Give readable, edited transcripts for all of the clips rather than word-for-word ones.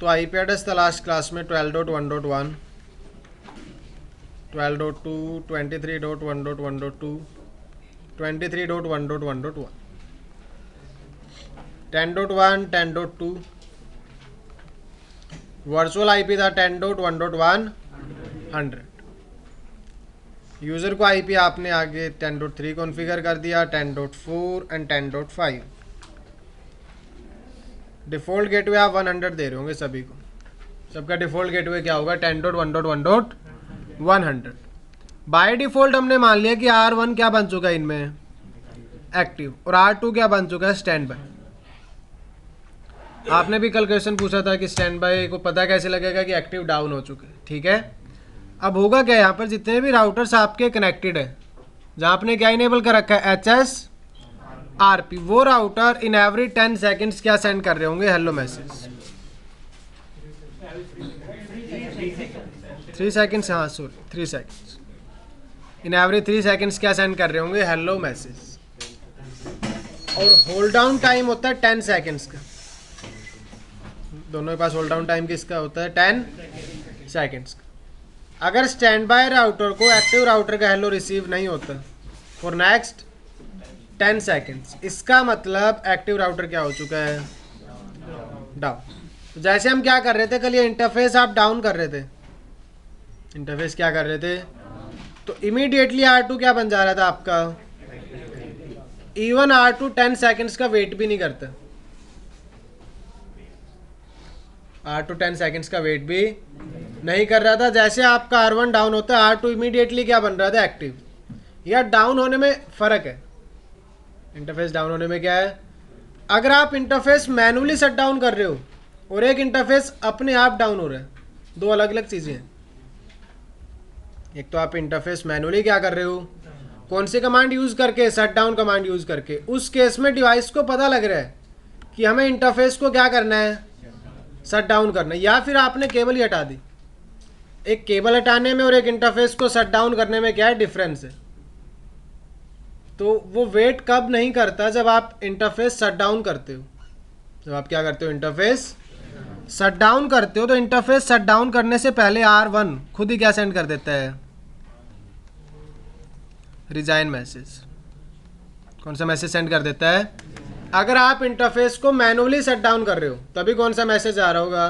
तो IP address था last class में 12.1.1, 12.2, 23.1.1.2, 23.1.1.1, 10.1, 10.2, वर्चुअल आईपी था 10.1.1 100। यूज़र को आईपी आपने आगे 10.3 कॉन्फ़िगर कर दिया, 10.4 एंड 10.5। डिफ़ॉल्ट गेटवे आप 100 दे रहे होंगे सभी को, सबका डिफ़ॉल्ट गेटवे क्या होगा 10.1.1.100। बाय डिफ़ॉल्ट हमने मान लिया कि R1 क्या बन चुका है इनमें एक्टिव, और R2 क्या बन चुका है स्टैंड बाय। आपने भी कल क्वेश्चन पूछा था कि स्टैंड बाय को पता कैसे लगेगा कि एक्टिव डाउन हो चुके हैं, ठीक है। अब होगा क्या, यहाँ पर जितने भी राउटर्स आपके कनेक्टेड है, जहाँ आपने क्या इनेबल कर रखा है HSRP, वो राउटर इन एवरी 10 सेकेंड्स क्या सेंड कर रहे होंगे हेलो मैसेज। 3 सेकेंड्स, हाँ sorry 3 seconds, in every 3 seconds क्या सेंड कर रहे होंगे हेलो मैसेज। और होल्ड डाउन टाइम होता है 10 सेकेंड्स का, दोनों के पास होल्ड डाउन टाइम किसका होता है 10 सेकेंड्स का। अगर स्टैंड बाय राउटर को एक्टिव राउटर का हेलो रिसीव नहीं होता फॉर नेक्स्ट 10 सेकेंड्स, इसका मतलब एक्टिव राउटर क्या हो चुका है डाउन। तो जैसे हम क्या कर रहे थे कल, ये इंटरफेस आप डाउन कर रहे थे, इंटरफेस क्या कर रहे थे, तो इमीडिएटली R2 क्या बन जा रहा था आपका, इवन R2 10 सेकेंड्स का वेट भी नहीं करता, R2 10 सेकेंड्स का वेट भी नहीं कर रहा था। जैसे आपका R1 डाउन होता है R2 इमीडिएटली क्या बन रहा था एक्टिव। या डाउन होने में फ़र्क है, इंटरफेस डाउन होने में क्या है, अगर आप इंटरफेस मैनुअली शट डाउन कर रहे हो और एक इंटरफेस अपने आप डाउन हो रहा है, दो अलग अलग चीज़ें हैं। एक तो आप इंटरफेस मैनुअली क्या कर रहे हो, कौन सी कमांड यूज़ करके, शट डाउन कमांड यूज़ करके, उस केस में डिवाइस को पता लग रहा है कि हमें इंटरफेस को क्या करना है शट डाउन करना है, या फिर आपने केबल ही हटा दी। एक केबल हटाने में और एक इंटरफेस को शट डाउन करने में क्या है डिफरेंस है। तो वो वेट कब नहीं करता, जब आप इंटरफेस शट डाउन करते हो। जब आप क्या करते हो इंटरफेस शट डाउन करते हो, तो इंटरफेस शट डाउन करने से पहले R1 खुद ही क्या सेंड कर देता है रिजाइन मैसेज। कौन सा मैसेज सेंड कर देता है, अगर आप इंटरफेस को मैनुअली शट डाउन कर रहे हो तभी कौन सा मैसेज आ रहा होगा,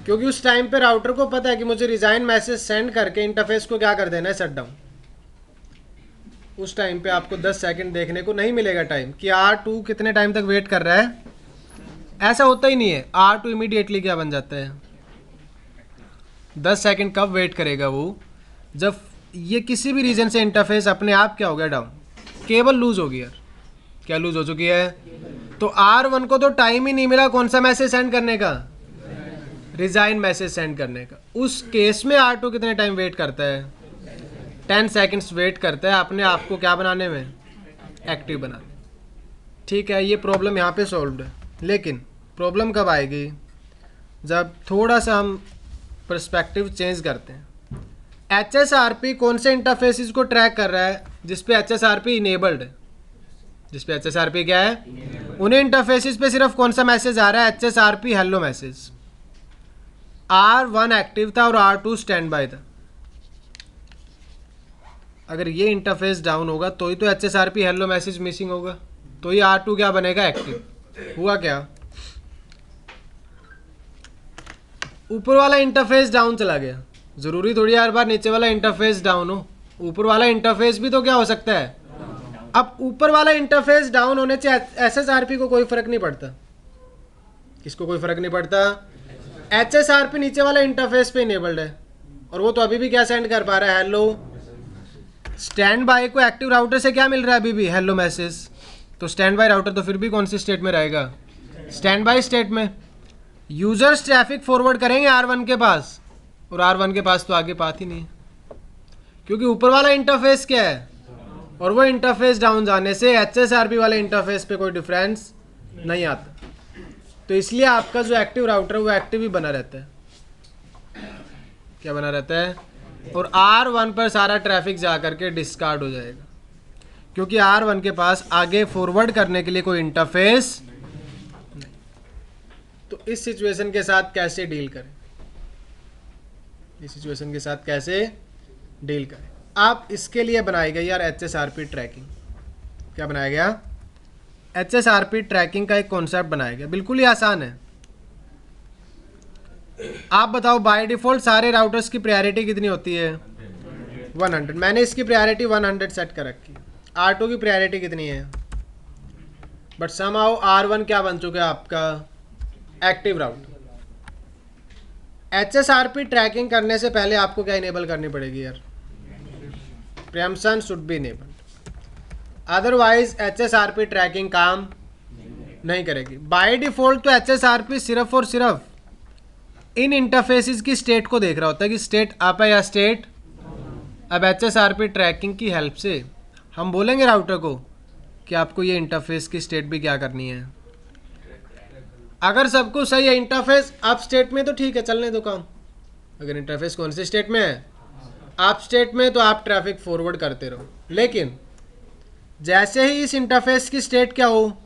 क्योंकि उस टाइम पे राउटर को पता है कि मुझे रिजाइन मैसेज सेंड करके इंटरफेस को क्या कर देना है शट डाउन। उस टाइम पे आपको 10 सेकंड देखने को नहीं मिलेगा टाइम कि R2 कितने टाइम तक वेट कर रहा है, ऐसा होता ही नहीं है। R2 इमीडिएटली क्या बन जाता है 10 सेकंड कब वेट करेगा वो, जब ये किसी भी रीजन से इंटरफेस अपने आप क्या हो गया डाउन, केबल लूज होगी यार, क्या लूज हो चुकी है। तो R1 को तो टाइम ही नहीं मिला कौन सा मैसेज सेंड करने का, रिजाइन मैसेज सेंड करने का। उस केस में R2 कितने टाइम वेट करता है 10 सेकंड्स वेट करता है अपने आप को क्या बनाने में एक्टिव बनाने। ठीक है, ये प्रॉब्लम यहाँ पे सॉल्व्ड है। लेकिन प्रॉब्लम कब आएगी, जब थोड़ा सा हम पर्सपेक्टिव चेंज करते हैं। HSRP कौन से इंटरफेसेस को ट्रैक कर रहा है जिस पे HSRP इनेबल्ड है, जिस पे HSRP क्या है, उन्हें इंटरफेसेस पे सिर्फ कौन सा मैसेज आ रहा है HSRP hello message. R1 active था और R2 स्टैंड बाय था। अगर ये इंटरफेस डाउन होगा तो ही तो HSRP हेलो मैसेज मिसिंग होगा, तो ये R2 क्या बनेगा एक्टिव। हुआ क्या, ऊपर वाला इंटरफेस डाउन चला गया, जरूरी थोड़ी हर बार नीचे वाला इंटरफेस डाउन हो, ऊपर वाला इंटरफेस भी तो क्या हो सकता है। अब ऊपर वाला इंटरफेस डाउन होने से HSRP को कोई फर्क नहीं पड़ता, किसको कोई फर्क नहीं पड़ता, HSRP नीचे वाला इंटरफेस पे इनेबल्ड है और वो तो अभी भी क्या सेंड कर पा रहा है हेलो। स्टैंड बाय को एक्टिव राउटर से क्या मिल रहा है अभी भी हेलो मैसेज, तो स्टैंड बाय राउटर तो फिर भी कौन सी स्टेट में रहेगा, स्टैंड बाय स्टेट में। यूजर्स ट्रैफिक फॉरवर्ड करेंगे R1 के पास, और R1 के पास तो आगे पाथ ही नहीं है, क्योंकि ऊपर वाला इंटरफेस क्या है, और वो इंटरफेस डाउन जाने से HSRP वाले इंटरफेस पे कोई डिफरेंस नहीं आता। तो इसलिए आपका जो एक्टिव राउटर है वो एक्टिव ही बना रहता है, क्या बना रहता है, और R1 पर सारा ट्रैफिक जा करके डिस्कार्ड हो जाएगा, क्योंकि R1 के पास आगे फॉरवर्ड करने के लिए कोई इंटरफेस नहीं। तो इस सिचुएशन के साथ कैसे डील करें, इस सिचुएशन के साथ कैसे डील करें। आप इसके लिए बनाई गई यार HSRP ट्रैकिंग। क्या बनाया गया? HSRP ट्रैकिंग का एक कॉन्सेप्ट बनाया गया, बिल्कुल ही आसान है। आप बताओ बाय डिफॉल्ट सारे राउटर्स की प्रायोरिटी कितनी होती है? 100। मैंने इसकी प्रायोरिटी 100 सेट कर रखी है। R2 की प्रायोरिटी कितनी है? बट समहाउ R1 क्या बन चुका है आपका? Active router. HSRP ट्रैकिंग करने से पहले आपको क्या इनेबल करनी पड़ेगी यार? Preemption should be enabled, otherwise HSRP tracking काम नहीं करेगी। बाय डिफॉल्ट तो HSRP सिर्फ और सिर्फ इन इंटरफेसेस की स्टेट को देख रहा होता है कि स्टेट अप है या स्टेट। अब HSRP ट्रैकिंग की हेल्प से हम बोलेंगे राउटर को कि आपको ये इंटरफेस की स्टेट भी क्या करनी है। अगर सब कुछ सही है, इंटरफेस अप स्टेट में, तो ठीक है, चलने दो काम। अगर इंटरफेस कौन सी स्टेट में है? अप स्टेट में, तो आप ट्रैफिक फॉरवर्ड करते रहो। लेकिन जैसे ही इस इंटरफेस की स्टेट क्या हो,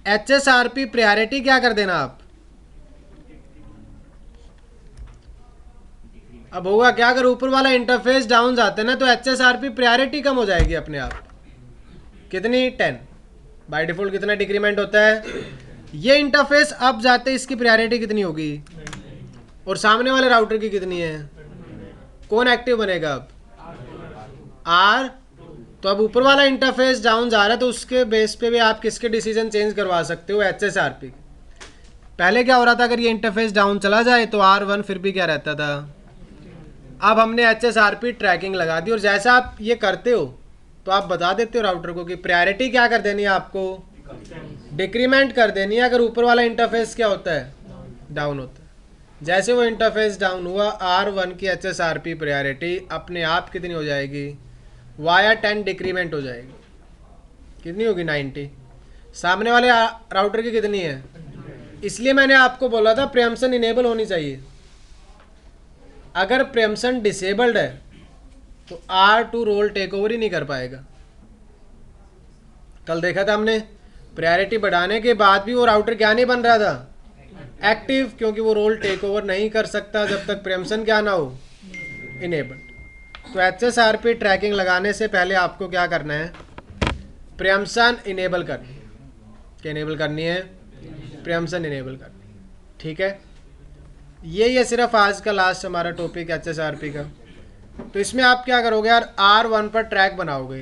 HSRP प्रायोरिटी क्या कर देना आप। अब होगा क्या, अगर ऊपर वाला इंटरफेस डाउन जाते ना तो HSRP प्रायोरिटी कम हो जाएगी अपने आप। कितनी? 10। बाय डिफॉल्ट कितना डिक्रीमेंट होता है? ये इंटरफेस अप जाते इसकी प्रायोरिटी कितनी होगी? और सामने वाले राउटर की कितनी है? कौन एक्टिव बनेगा अब? R। तो अब ऊपर वाला इंटरफेस डाउन जा रहा है तो उसके बेस पे भी आप किसके डिसीजन चेंज करवा सकते हो? HSRP। पहले क्या हो रहा था, अगर ये इंटरफेस डाउन चला जाए तो R1 फिर भी क्या रहता था। अब हमने HSRP ट्रैकिंग लगा दी, और जैसा आप ये करते हो तो आप बता देते हो राउटर को कि प्रायोरिटी क्या कर देनी है आपको? डिक्रीमेंट कर देनी है। अगर ऊपर वाला इंटरफेस क्या होता है? डाउन होता है। जैसे वो इंटरफेस डाउन हुआ, R1 की HSRP प्रायोरिटी अपने आप कितनी हो जाएगी? वाया 10 डिक्रीमेंट हो जाएगी। कितनी होगी? 90। सामने वाले राउटर की कितनी है? इसलिए मैंने आपको बोला था प्रीएम्पशन इनेबल होनी चाहिए। अगर प्रीएम्पशन डिसेबल्ड है तो R2 रोल टेक ओवर ही नहीं कर पाएगा। कल देखा था हमने, प्रायोरिटी बढ़ाने के बाद भी वो राउटर क्या नहीं बन रहा था? एक्टिव, क्योंकि वो रोल टेक ओवर नहीं कर सकता जब तक प्रीएम्पशन क्या ना हो? इनेबल्ड। तो HSRP ट्रैकिंग लगाने से पहले आपको क्या करना है? प्रीएम्पशन इनेबल करनी है। क्या इनेबल करनी है? प्रीएम्पशन इनेबल करनी है। ठीक है, ये सिर्फ आज का लास्ट हमारा टॉपिक HSRP का। तो इसमें आप क्या करोगे यार? R1 पर ट्रैक बनाओगे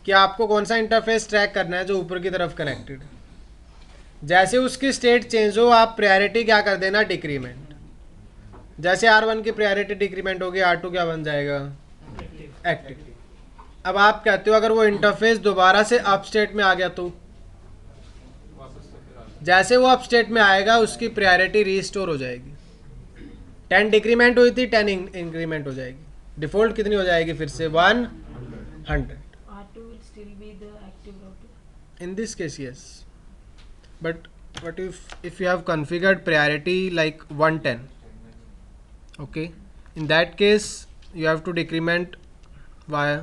कि आपको कौन सा इंटरफेस ट्रैक करना है जो ऊपर की तरफ कनेक्टेड है। जैसे उसकी स्टेट चेंज हो, आप प्रायोरिटी क्या कर देना? डिक्रीमेंट। जैसे R1 की प्रायोरिटी डिक्रीमेंट होगी, R2 क्या बन जाएगा? एक्टिव। अब आप कहते हो अगर वो इंटरफेस दोबारा से अप स्टेट में आ गया तो? जैसे वो अप स्टेट में आएगा उसकी प्रायोरिटी रीस्टोर हो जाएगी। 10 डिक्रीमेंट हुई थी, 10 इंक्रीमेंट हो जाएगी। डिफॉल्ट कितनी हो जाएगी फिर से? 100। R2 will still be the active router. In this case, yes. But what if you have configured priority like 110? Okay. In that case, you have to decrement via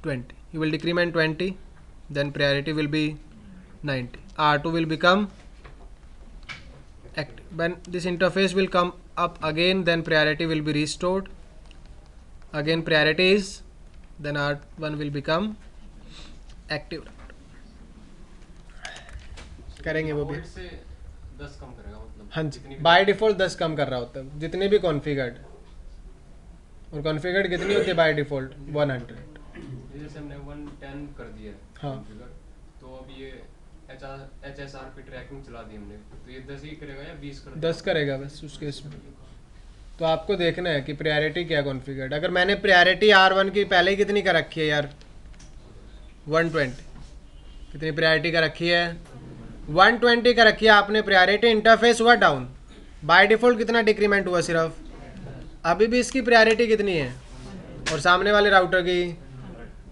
20. You will decrement 20, then priority will be 90. R2 will become active. When this interface will come up again, then priority will be restored. Again priority is, then R1 will become active. करेंगे वो भी। 10 कम करेगा मतलब। हाँ जी, by default 10 कम कर रहा होता है जितने भी कॉन्फ़िगर्ड। और कॉन्फ़िगर्ड कितनी होती है बाय डिफॉल्ट? 100। जैसे हमने 110 कर दिया हाँ। configure, तो अब ये HSRP ट्रैकिंग चला दी हमने, तो ये 10 ही करेगा या 20 कर? 10 करेगा बस उस केस में। तो आपको देखना है कि प्रायोरिटी क्या कॉन्फ़िगर्ड। अगर मैंने प्रायोरिटी R1 की पहले ही कितनी कर रखी है यार? 120। कितनी प्रायोरिटी का रखी है? 120 का रखी है आपने प्रायोरिटी। इंटरफेस हुआ डाउन, बाय डिफॉल्ट कितना डिक्रीमेंट हुआ? सिर्फ। अभी भी इसकी प्रायोरिटी कितनी है? और सामने वाले राउटर की?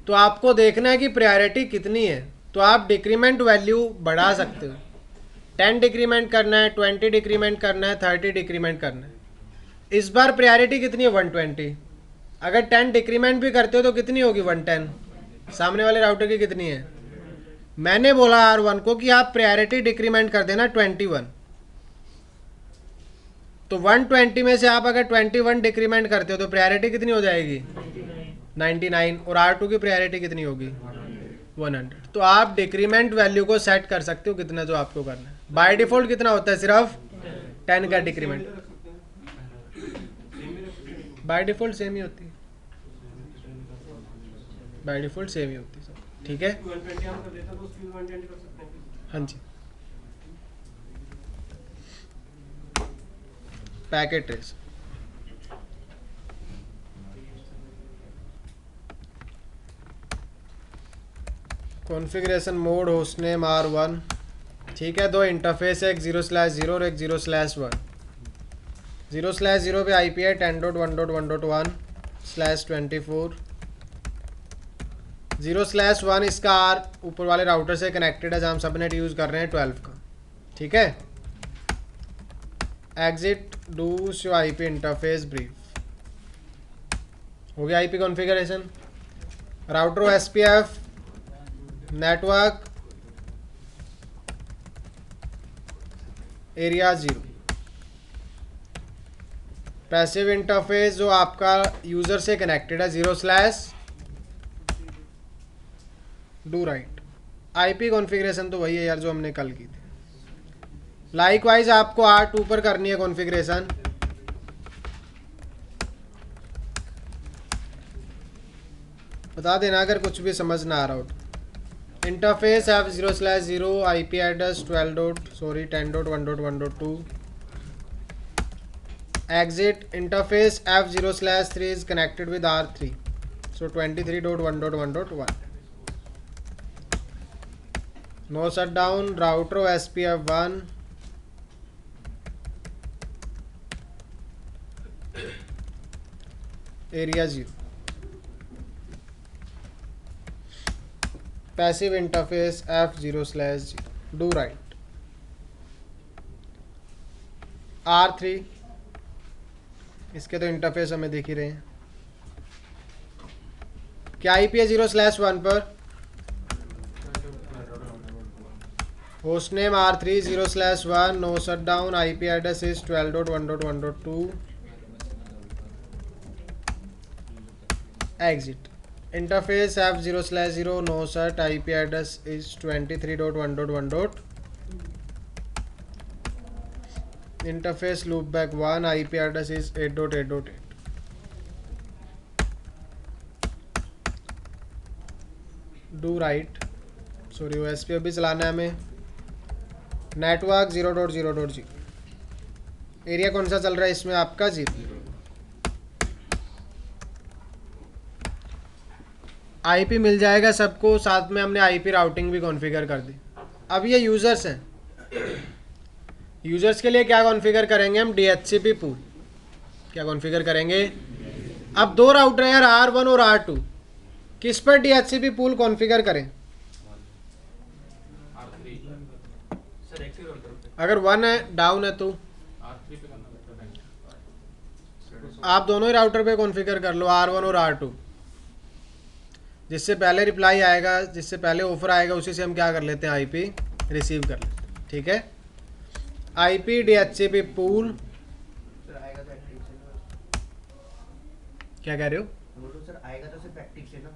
तो आपको देखना है कि प्रायोरिटी कितनी है, तो आप डिक्रीमेंट वैल्यू बढ़ा सकते हो। 10 डिक्रीमेंट करना है, 20 डिक्रीमेंट करना है, 30 डिक्रीमेंट करना है। इस बार प्रायोरिटी कितनी है? 120। अगर 10 डिक्रीमेंट भी करते हो तो कितनी होगी? 110। सामने वाले राउटर की कितनी है? मैंने बोला R1 को कि आप प्रायोरिटी डिक्रीमेंट कर देना 21, तो 120 में से आप अगर 21 डिक्रीमेंट करते हो तो प्रायोरिटी कितनी हो जाएगी 99, और R2 की प्रायोरिटी कितनी होगी 100। तो आप डिक्रीमेंट वैल्यू को सेट कर सकते हो कितना जो आपको करना है। बाय डिफॉल्ट कितना होता है, सिर्फ 10 का डिक्रीमेंट। बाय डिफॉल्ट सेम ही होती है, बाय डिफॉल्ट सेम ही होती है सब, ठीक है। 120 हम कर देते हैं तो उसकी 120 कर सकते हैं। हाँ जी, packet trace. Configuration mode host name R1, ठीक है। दो इंटरफेस है, एक 0/0 और एक 0/1। 0/0 पे IP है 10.1.1.1/24। 0/1 इसका R ऊपर वाले राउटर से कनेक्टेड है जहाँ हम सबनेट यूज़ कर रहे हैं 12 का, ठीक है। Exit do show IP interface brief, हो गया IP configuration. Router SPF network area 0। Passive interface जो आपका यूजर से कनेक्टेड है 0/डू राइट। IP कॉन्फ़िगरेशन तो वही है यार जो हमने कल की थी। लाइकवाइज आपको R2 पर करनी है कॉन्फ़िगरेशन। बता देना अगर कुछ भी समझ ना आ रहा हो तो। Interface have 0/0 IP address 10.1.1.2। exit interface f0/3 is connected with R3, so 23.1.1.1। no shutdown router SPF1 area 0। Passive interface F0/0 do right. R3 इसके तो इंटरफेस हमें दिख ही रहे हैं। क्या IP है 0/1 पर, host name R3 0/1, no shutdown, IP address is 12.1.1.2। Exit interface F0/0, no shut, IP address is 23.1.1. interface loopback 1, IP address is 8.8.8। do right, sorry OSPF भी चलाना है हमें। नेटवर्क 0.0.0। एरिया कौन सा चल रहा है इसमें आपका 0। IP मिल जाएगा सबको, साथ में हमने IP राउटिंग भी कॉन्फ़िगर कर दी। अब ये यूज़र्स हैं, यूज़र्स के लिए क्या कॉन्फ़िगर करेंगे हम, DHCP पूल। क्या कॉन्फ़िगर करेंगे, अब दो राउटर है यार R1 और R2, किस पर DHCP पूल कॉन्फ़िगर करें। सर एक ही राउटर पे अगर 1 है डाउन है तो R3 पे करना बेटर है। आप दोनों ही राउटर पे कॉन्फ़िगर कर लो, R1 और R2। जिससे पहले रिप्लाई आएगा, जिससे पहले ऑफर आएगा, उसी से हम क्या कर लेते हैं IP रिसीव कर लेते हैं, ठीक है। IP DHCP पूल, सर आएगा तो एक्टिव से ना, क्या कह रहे हो। बोलो सर आएगा तो सिर्फ एक्टिव से ना,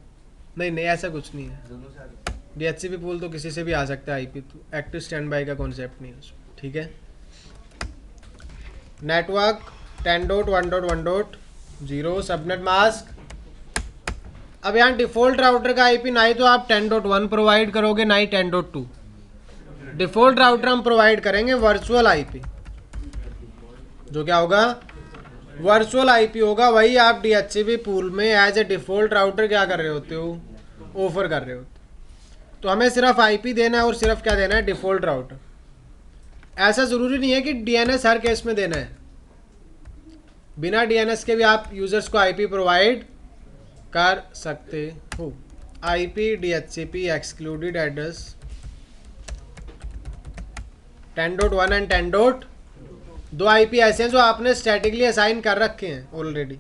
नहीं नहीं ऐसा कुछ नहीं है, दोनों से आ जाए। DHCP पूल तो किसी से भी आ सकता है IP, तो एक्टिव स्टैंड बाई का कॉन्सेप्ट नहीं है उसमें, ठीक है। Network 10.1.1.0 subnet mask. अब यहाँ डिफ़ॉल्ट राउटर का IP ना ही तो आप 10.1 प्रोवाइड करोगे ना ही 10.2। डिफ़ॉल्ट राउटर हम प्रोवाइड करेंगे वर्चुअल IP, जो क्या होगा वर्चुअल IP होगा। वही आप DHCP पूल में एज ए डिफ़ॉल्ट राउटर क्या कर रहे होते हो, ऑफर कर रहे होते हो। तो हमें सिर्फ IP देना है और सिर्फ क्या देना है, डिफ़ॉल्ट राउटर। ऐसा ज़रूरी नहीं है कि DNS हर केस में देना है, बिना DNS के भी आप यूज़र्स को IP प्रोवाइड कर सकते हो। IP DHCP excluded address 10.1 and 10. दो IP ऐसे हैं जो आपने स्टैटिकली असाइन कर रखे हैं ऑलरेडी।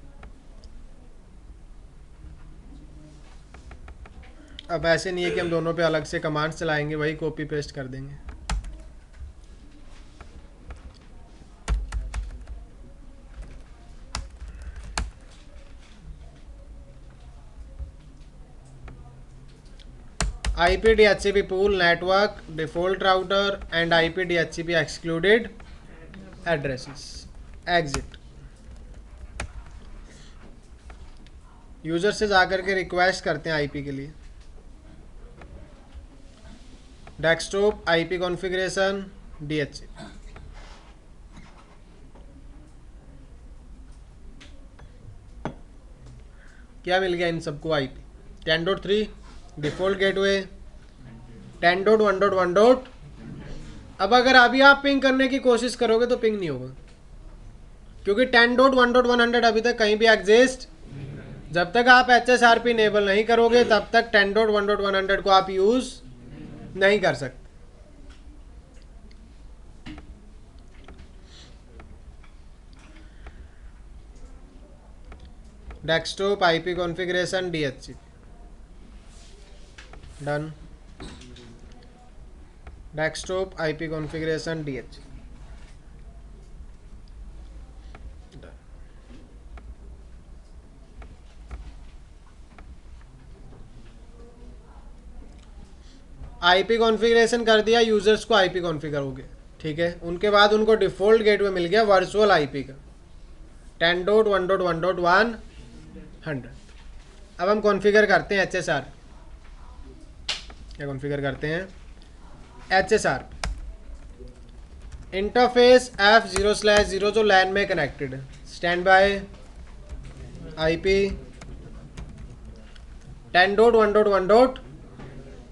अब ऐसे नहीं है कि हम दोनों पे अलग से कमांड्स चलाएंगे, वही कॉपी पेस्ट कर देंगे। IP DHCP pool network default router and IP DHCP excluded addresses exit। User से जाकर के रिक्वेस्ट करते हैं आईपी के लिए। Desktop IP configuration DHCP। क्या मिल गया इन सबको? IP 10.3 default gateway 10.1.1. अब अगर अभी आप पिंग करने की कोशिश करोगे तो पिंग नहीं होगा, क्योंकि 10.1.100 अभी तक कहीं भी एग्जिस्ट, जब तक आप HSRP इनेबल नहीं करोगे तब तक 10.1.100 को आप यूज़ नहीं कर सकते। Desktop IP configuration DHCP done. Desktop IP configuration DHCP done. IP configuration कर दिया, यूजर्स को आईपी कॉन्फ़िगर हो गया, ठीक है। उनके बाद उनको डिफ़ॉल्ट गेटवे मिल गया वर्चुअल आईपी का 10.1.1.100। अब हम कॉन्फ़िगर करते हैं HSR। क्या कॉन्फ़िगर करते हैं? HSR इंटरफेस F0/0 जो लैन में कनेक्टेड है, स्टैंड बाय IP 10.1.1.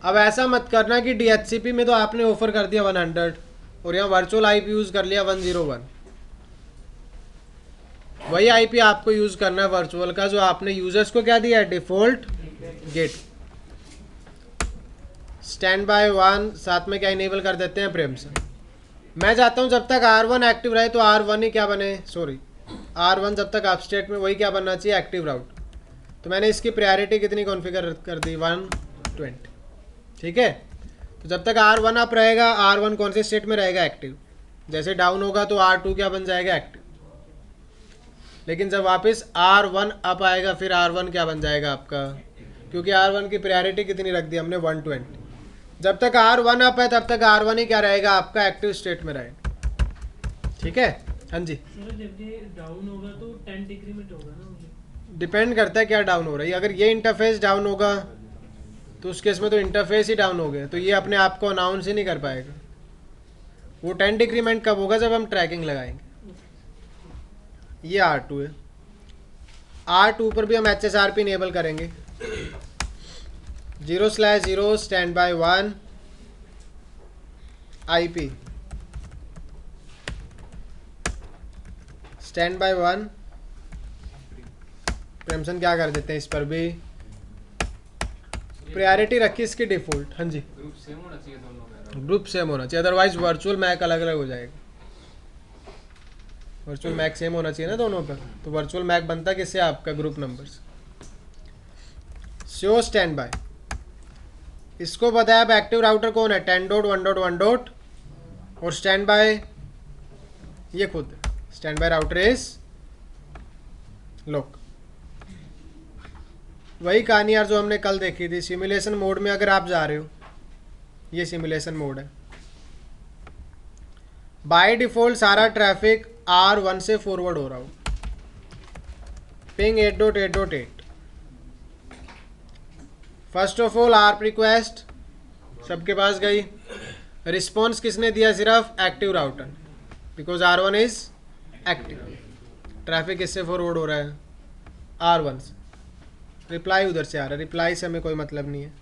अब ऐसा मत करना कि DHCP में तो आपने ऑफर कर दिया 100 और यहाँ वर्चुअल IP यूज़ कर लिया 101। वही IP आपको यूज़ करना है वर्चुअल का, जो आपने यूजर्स को क्या दिया है, डिफ़ॉल्ट गेट। स्टैंड बाय 1 साथ में क्या इनेबल कर देते हैं, प्रेमसन। मैं चाहता हूँ जब तक R1 एक्टिव रहे तो R1 ही क्या बने, सॉरी R1 जब तक आप स्टेट में वही क्या बनना चाहिए, एक्टिव राउट। तो मैंने इसकी प्रायोरिटी कितनी कॉन्फ़िगर कर दी, 120, ठीक है। तो जब तक R1 अप रहेगा, R1 कौन से स्टेट में रहेगा, एक्टिव। जैसे डाउन होगा तो R2 क्या बन जाएगा, एक्टिव। लेकिन जब वापस R1 अप आएगा फिर R1 क्या बन जाएगा आपका, क्योंकि R1 की प्रायोरिटी कितनी रख दी हमने, 120। जब तक R1 अप है तब तक R1 ही क्या रहेगा आपका, एक्टिव स्टेट में रहेगा, ठीक है। हाँ जी सर जब ये डाउन होगा तो 10 डिक्रीमेंट होगा ना, डिपेंड करता है क्या डाउन हो रहा है। अगर ये इंटरफेस डाउन होगा तो उस केस में तो इंटरफेस ही डाउन हो गया, तो ये अपने आप को अनाउंस ही नहीं कर पाएगा। वो 10 डिक्रीमेंट कब होगा, जब हम ट्रैकिंग लगाएंगे। ये R2 है, R2 पर भी हम HSRP इनेबल करेंगे 0/0 stand by 1 IP stand by 1 प्रेमसन क्या कर देते हैं, इस पर भी प्रायोरिटी रखी इसकी डिफ़ॉल्ट। हाँ जी ग्रुप सेम होना चाहिए दोनों में। ग्रुप सेम होना चाहिए, अदरवाइज वर्चुअल मैक अलग अलग हो जाएगा। वर्चुअल मैक सेम होना चाहिए ना दोनों पर, तो वर्चुअल मैक बनता किससे, आपका group numbers. Show stand by, इसको बताया अब एक्टिव राउटर कौन है, 10.1.1. और स्टैंड बाय ये खुद स्टैंड बाय राउटर इज लोक। वही कहानी यार जो हमने कल देखी थी, सिमुलेशन मोड में अगर आप जा रहे हो, ये सिमुलेशन मोड है, बाय डिफ़ॉल्ट सारा ट्रैफिक R1 से फॉरवर्ड हो रहा हो, ping 8.8.8। First of all ARP request सबके पास गई, रिस्पॉन्स किसने दिया, सिर्फ active router, because R1 is active. Traffic किससे फॉरवर्ड हो रहा है, R1 से। रिप्लाई उधर से आ रहा है, रिप्लाई से हमें कोई मतलब नहीं है,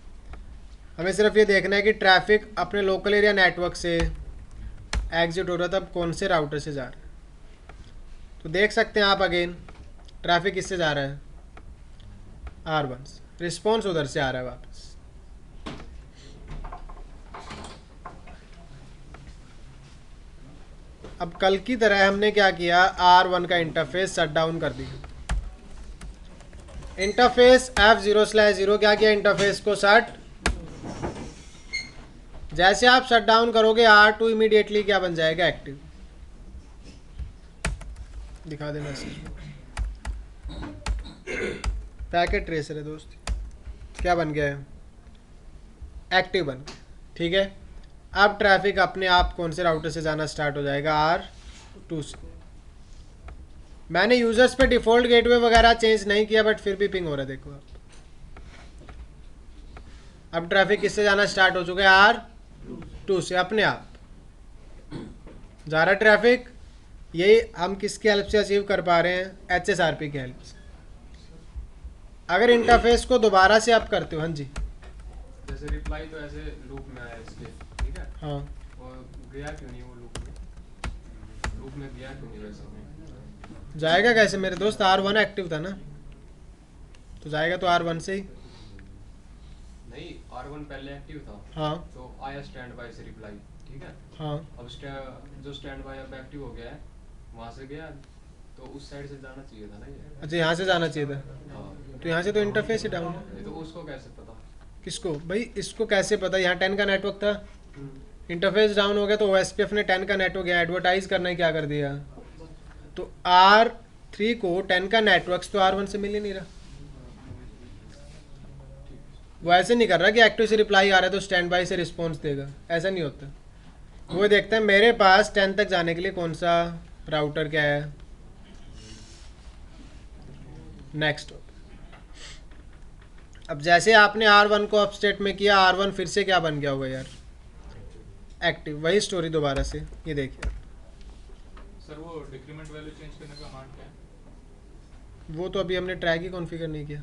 हमें सिर्फ ये देखना है कि ट्रैफिक अपने लोकल एरिया नेटवर्क से एग्जिट हो रहा था, तब कौन से राउटर से जा रहा है। तो देख सकते हैं आप अगेन ट्रैफिक किससे जा रहा है, R1 से। रिस्पॉन्स उधर से आ रहा है वापस। अब कल की तरह हमने क्या किया, R1 का इंटरफेस शट डाउन कर दिया। इंटरफेस F0/0 क्या किया, इंटरफेस को शट। जैसे आप शट डाउन करोगे R2 इमीडिएटली क्या बन जाएगा, एक्टिव। दिखा दे मैसेज, पैकेट ट्रेसर है दोस्त, क्या बन गया है, एक्टिव बन गया। ठीक है, अब ट्रैफिक अपने आप कौन से राउटर से जाना स्टार्ट हो जाएगा, R2 से। मैंने यूजर्स पे डिफॉल्ट गेटवे वगैरह चेंज नहीं किया, बट फिर भी पिंग हो रहा है, देखो आप। अब ट्रैफिक किससे जाना स्टार्ट हो चुका है, R2 से अपने आप जा रहा है ट्रैफिक। यही हम किसकी हेल्प से अचीव कर पा रहे हैं, HSRP की हेल्प से। अगर इंटरफेस को दोबारा से आप करते हो, हाँ जी, जैसे रिप्लाई तो ऐसे लूप में आया इसके, ठीक है, हाँ, और गया क्यों नहीं वो लूप में गया क्यों नहीं वैसे में? जाएगा कैसे मेरे दोस्त, R1 एक्टिव था ना, तो जाएगा तो R1 से ही। नहीं, R1 पहले एक्टिव था, हाँ तो आया स्टैंड बाय से रिप्लाई, ठीक है। हाँ, अब जो स्टैंड बाय अब एक्टिव हो गया है, वहां से गया, तो उस साइड से जाना चाहिए था ना ये। अच्छा यहाँ से जाना चाहिए था, हाँ, तो यहाँ से तो इंटरफेस ही डाउन है। ये तो उसको कैसे पता? किसको भाई, इसको कैसे पता, यहाँ 10 का नेटवर्क था, इंटरफेस डाउन हो गया, तो OSPF ने 10 का नेटवर्क यहाँ एडवर्टाइज करना ही क्या कर दिया, तो R3 को 10 का नेटवर्क तो R1 से मिल ही नहीं रहा। वो ऐसे नहीं कर रहा कि एक्टिव से रिप्लाई आ रहा है तो स्टैंड बाय से रिस्पॉन्स देगा, ऐसा नहीं होता। वो देखता है मेरे पास 10 तक जाने के लिए कौन सा राउटर क्या है। नेक्स्ट, अब जैसे आपने R1 को अपस्टेट में किया, R1 फिर से क्या बन गया होगा यार, एक्टिव। वही स्टोरी दोबारा से, ये देखिए। सर वो डिक्रीमेंट वैल्यू चेंज करने का कमांड क्या है? वो तो अभी हमने ट्रैक ही कॉन्फ़िगर नहीं किया,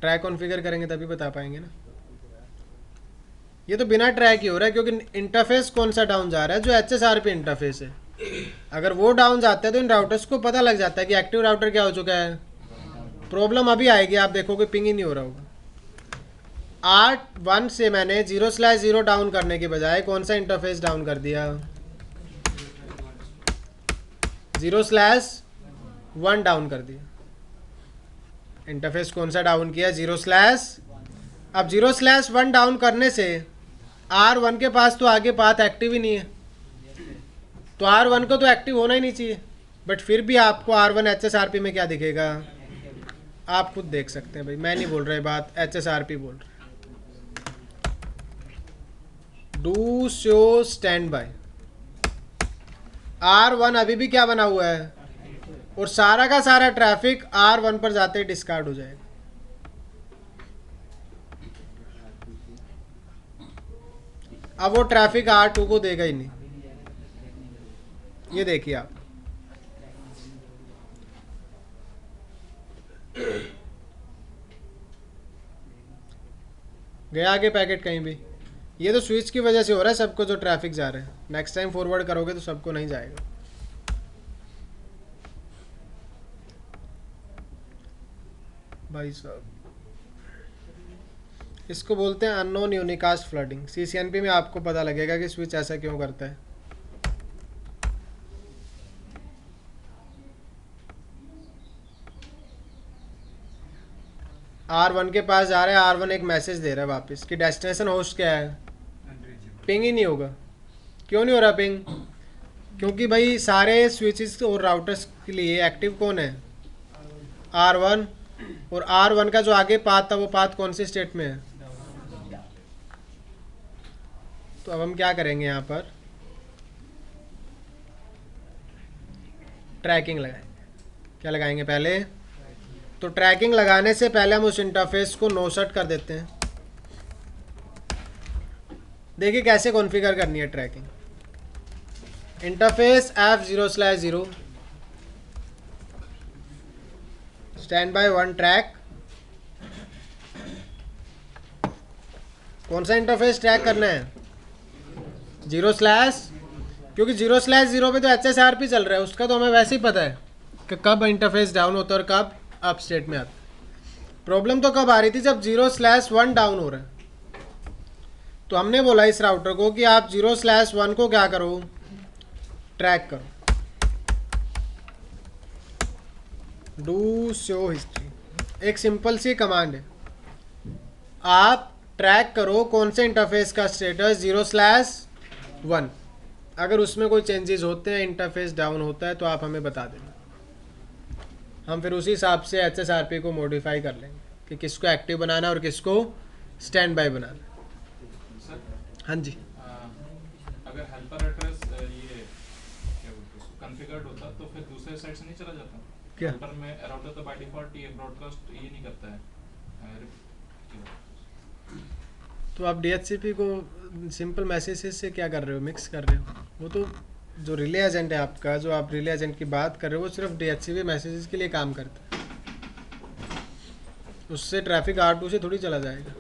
ट्रैक कॉन्फ़िगर करेंगे तभी बता पाएंगे ना। ये तो बिना ट्रैक ही हो रहा है, क्योंकि इंटरफेस कौन सा डाउन जा रहा है, जो HSRP इंटरफेस है। अगर वो डाउन जाता है तो इन राउटर्स को पता लग जाता है कि एक्टिव राउटर क्या हो चुका है। प्रॉब्लम अभी आएगी, आप देखोगे पिंग ही नहीं हो रहा होगा। R1 से मैंने 0/0 डाउन करने के बजाय कौन सा इंटरफेस डाउन कर दिया, 0/1 डाउन कर दिया। इंटरफेस कौन सा डाउन किया, 0/। अब 0/1 डाउन करने से R1 के पास तो आगे पाथ एक्टिव ही नहीं है, तो R1 को तो एक्टिव होना ही नहीं चाहिए। बट फिर भी आपको R1 HSRP में क्या दिखेगा, आप खुद देख सकते हैं भाई, मैं नहीं बोल रहा ये बात, HSRP बोल रहा है। Do show stand by, R1 अभी भी क्या बना हुआ है, और सारा का सारा ट्रैफिक R1 पर जाते ही डिस्कार्ड हो जाएगा। अब वो ट्रैफिक R2 को देगा ही नहीं, ये देखिए आप। गया आगे पैकेट कहीं भी, ये तो स्विच की वजह से हो रहा है सबको, जो ट्रैफिक जा रहा है। नेक्स्ट टाइम फॉरवर्ड करोगे तो सबको नहीं जाएगा। भाई साहब, इसको बोलते हैं अननोन यूनिकास्ट फ्लडिंग। CCNP में आपको पता लगेगा कि स्विच ऐसा क्यों करता है। R1 के पास जा रहा है, R1 एक मैसेज दे रहा है वापस कि डेस्टिनेशन होस्ट क्या है, पिंग ही नहीं होगा। क्यों नहीं हो रहा पिंग, क्योंकि भाई सारे स्विचेस और राउटर्स के लिए एक्टिव कौन है, R1, और R1 का जो आगे पाथ था वो पाथ कौन सी स्टेट में है। तो अब हम क्या करेंगे, यहाँ पर ट्रैकिंग लगाएंगे। क्या लगाएंगे पहले, तो ट्रैकिंग लगाने से पहले हम उस इंटरफेस को नो शट कर देते हैं। देखिए कैसे कॉन्फ़िगर करनी है tracking. Interface F0/0 standby 1 track. कौन सा इंटरफेस ट्रैक करना है, 0/, क्योंकि 0/0 पे तो HSRP चल रहा है, उसका तो हमें वैसे ही पता है कि कब इंटरफेस डाउन होता है और कब अप स्टेट में आता है। प्रॉब्लम तो कब आ रही थी, जब 0/1 डाउन हो रहा है। तो हमने बोला इस राउटर को कि आप 0/1 को क्या करो, ट्रैक करो। Do show history. एक सिंपल सी कमांड है, आप ट्रैक करो कौन से इंटरफेस का स्टेटस 0/1, अगर उसमें कोई चेंजेस होते हैं, इंटरफेस डाउन होता है तो आप हमें बता देना, हम फिर उसी हिसाब से HSRP को मॉडिफाई कर लेंगे कि किसको एक्टिव बनाना और किसको स्टैंड बाय बनाना। सर हाँ जी, अगर हेल्पर एड्रेस ये क्या बोलते हैं कॉन्फ़िगर्ड होता तो फिर दूसरे साइड से नहीं चला जाता? क्या? हेल्पर में राउटर तो बाय डिफॉल्ट ये ब्रॉडकास्ट ये नहीं करता है। तो आप DHCP को सिंपल मैसेजेस से क्या कर रहे हो, मिक्स कर रहे हो। वो तो जो रिले एजेंट है आपका, जो आप रिले एजेंट की बात कर रहे हो, वो सिर्फ DHCP मैसेजेस के लिए काम करता है, उससे ट्रैफिक R2 से थोड़ी चला जाएगा।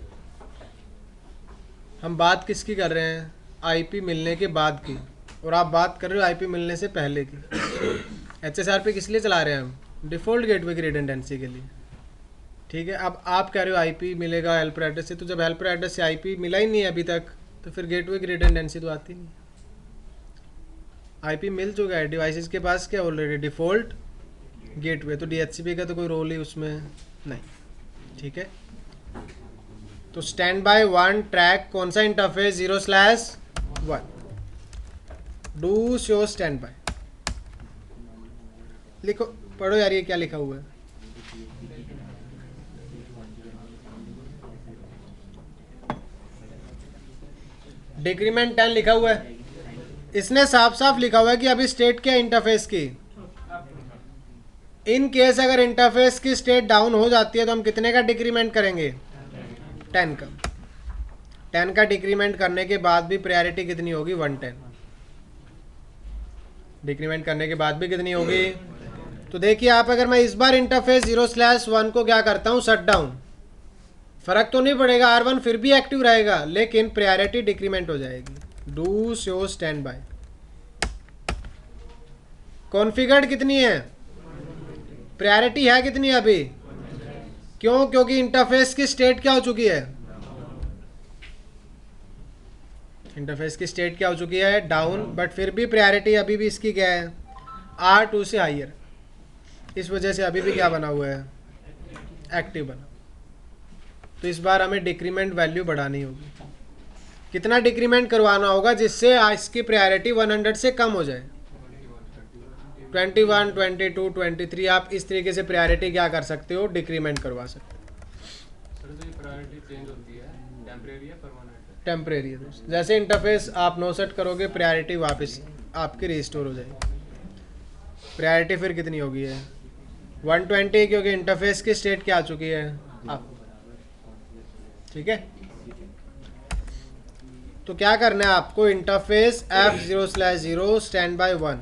हम बात किसकी कर रहे हैं, IP मिलने के बाद की, और आप बात कर रहे हो IP मिलने से पहले की। HSRP किस लिए चला रहे हैं हम, डिफ़ॉल्ट गेटवे की रिडंडेंसी के लिए, ठीक है। अब आप कह रहे हो IP मिलेगा हेल्पर एड्रेस से, तो जब हेल्पर एड्रेस से IP मिला ही नहीं है अभी तक, तो फिर गेटवे की रिडंडेंसी तो आती नहीं। IP मिल चुका है डिवाइसेस के पास, क्या ऑलरेडी डिफ़ॉल्ट गेटवे, तो DHCP का तो कोई रोल ही उसमें नहीं, ठीक है। तो स्टैंड बाय 1 ट्रैक कौन सा interface 0/1, do show stand by. लिखो, पढ़ो यार ये क्या लिखा हुआ है। डिक्रीमेंट 10 लिखा हुआ है, इसने साफ साफ लिखा हुआ है कि अभी स्टेट क्या इंटरफेस की। इन केस अगर इंटरफेस की स्टेट डाउन हो जाती है तो हम कितने का डिक्रीमेंट करेंगे, 10 का। 10 का डिक्रीमेंट करने के बाद भी प्रायोरिटी कितनी होगी, 110। डिक्रीमेंट करने के बाद भी कितनी होगी, तो देखिए आप, अगर मैं इस बार इंटरफेस 0/1 को क्या करता हूँ, शट डाउन, फर्क तो नहीं पड़ेगा, R1 फिर भी एक्टिव रहेगा, लेकिन प्रायोरिटी डिक्रीमेंट हो जाएगी। Do show stand by. Configured कितनी है, प्रायोरिटी है कितनी अभी, क्यों, क्योंकि इंटरफेस की स्टेट क्या हो चुकी है, इंटरफेस की स्टेट क्या हो चुकी है, डाउन, बट फिर भी प्रायोरिटी अभी भी इसकी क्या है, R2 से हाइयर, इस वजह से अभी भी क्या बना हुआ है, एक्टिव बना। तो इस बार हमें डिक्रीमेंट वैल्यू बढ़ानी होगी। कितना डिक्रीमेंट करवाना होगा जिससे इसकी प्रायोरिटी 100 से कम हो जाए, 21, 22, 23, आप इस तरीके से प्रायोरिटी क्या कर सकते हो, डिक्रीमेंट करवा सकते हो। सर जो ये प्रायोरिटी चेंज होती है टेम्परेरी या परमानेंट है? टेम्परेरी है दोस्त, जैसे इंटरफेस आप नो सेट करोगे प्रायोरिटी वापस आपकी रिस्टोर हो जाएगी। प्रायोरिटी फिर कितनी होगी है, 120, क्योंकि इंटरफेस की स्टेट क्या आ चुकी है आप, ठीक है। तो क्या करना है आपको, इंटरफेस F0/0 स्टैंड बाय 1,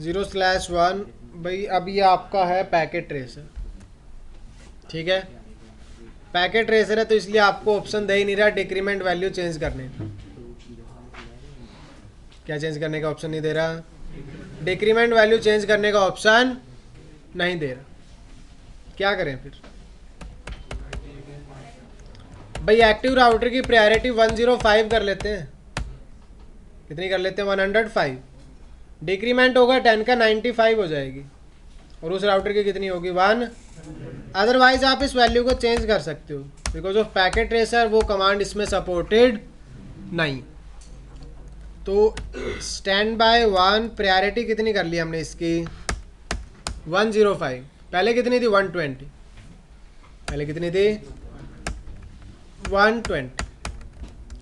(0/1) भाई अब ये आपका है पैकेट ट्रेसर, ठीक है। पैकेट ट्रेसर है तो इसलिए आपको ऑप्शन दे ही नहीं रहा डिक्रीमेंट वैल्यू चेंज करने का। क्या चेंज करने का ऑप्शन नहीं दे रहा, डिक्रीमेंट वैल्यू चेंज करने का ऑप्शन नहीं दे रहा। क्या करें फिर भाई, एक्टिव राउटर की प्रायोरिटी 105 कर लेते हैं, कितनी कर लेते हैं, 105। डिक्रीमेंट होगा 10 का 95 हो जाएगी, और उस राउटर की कितनी होगी, 1। अदरवाइज आप इस वैल्यू को चेंज कर सकते हो, बिकॉज ऑफ पैकेट ट्रेसर वो कमांड इसमें सपोर्टेड नहीं। तो स्टैंड बाय 1 प्रायोरिटी कितनी कर ली हमने इसकी, 105, पहले कितनी थी, 120, पहले कितनी थी, 120।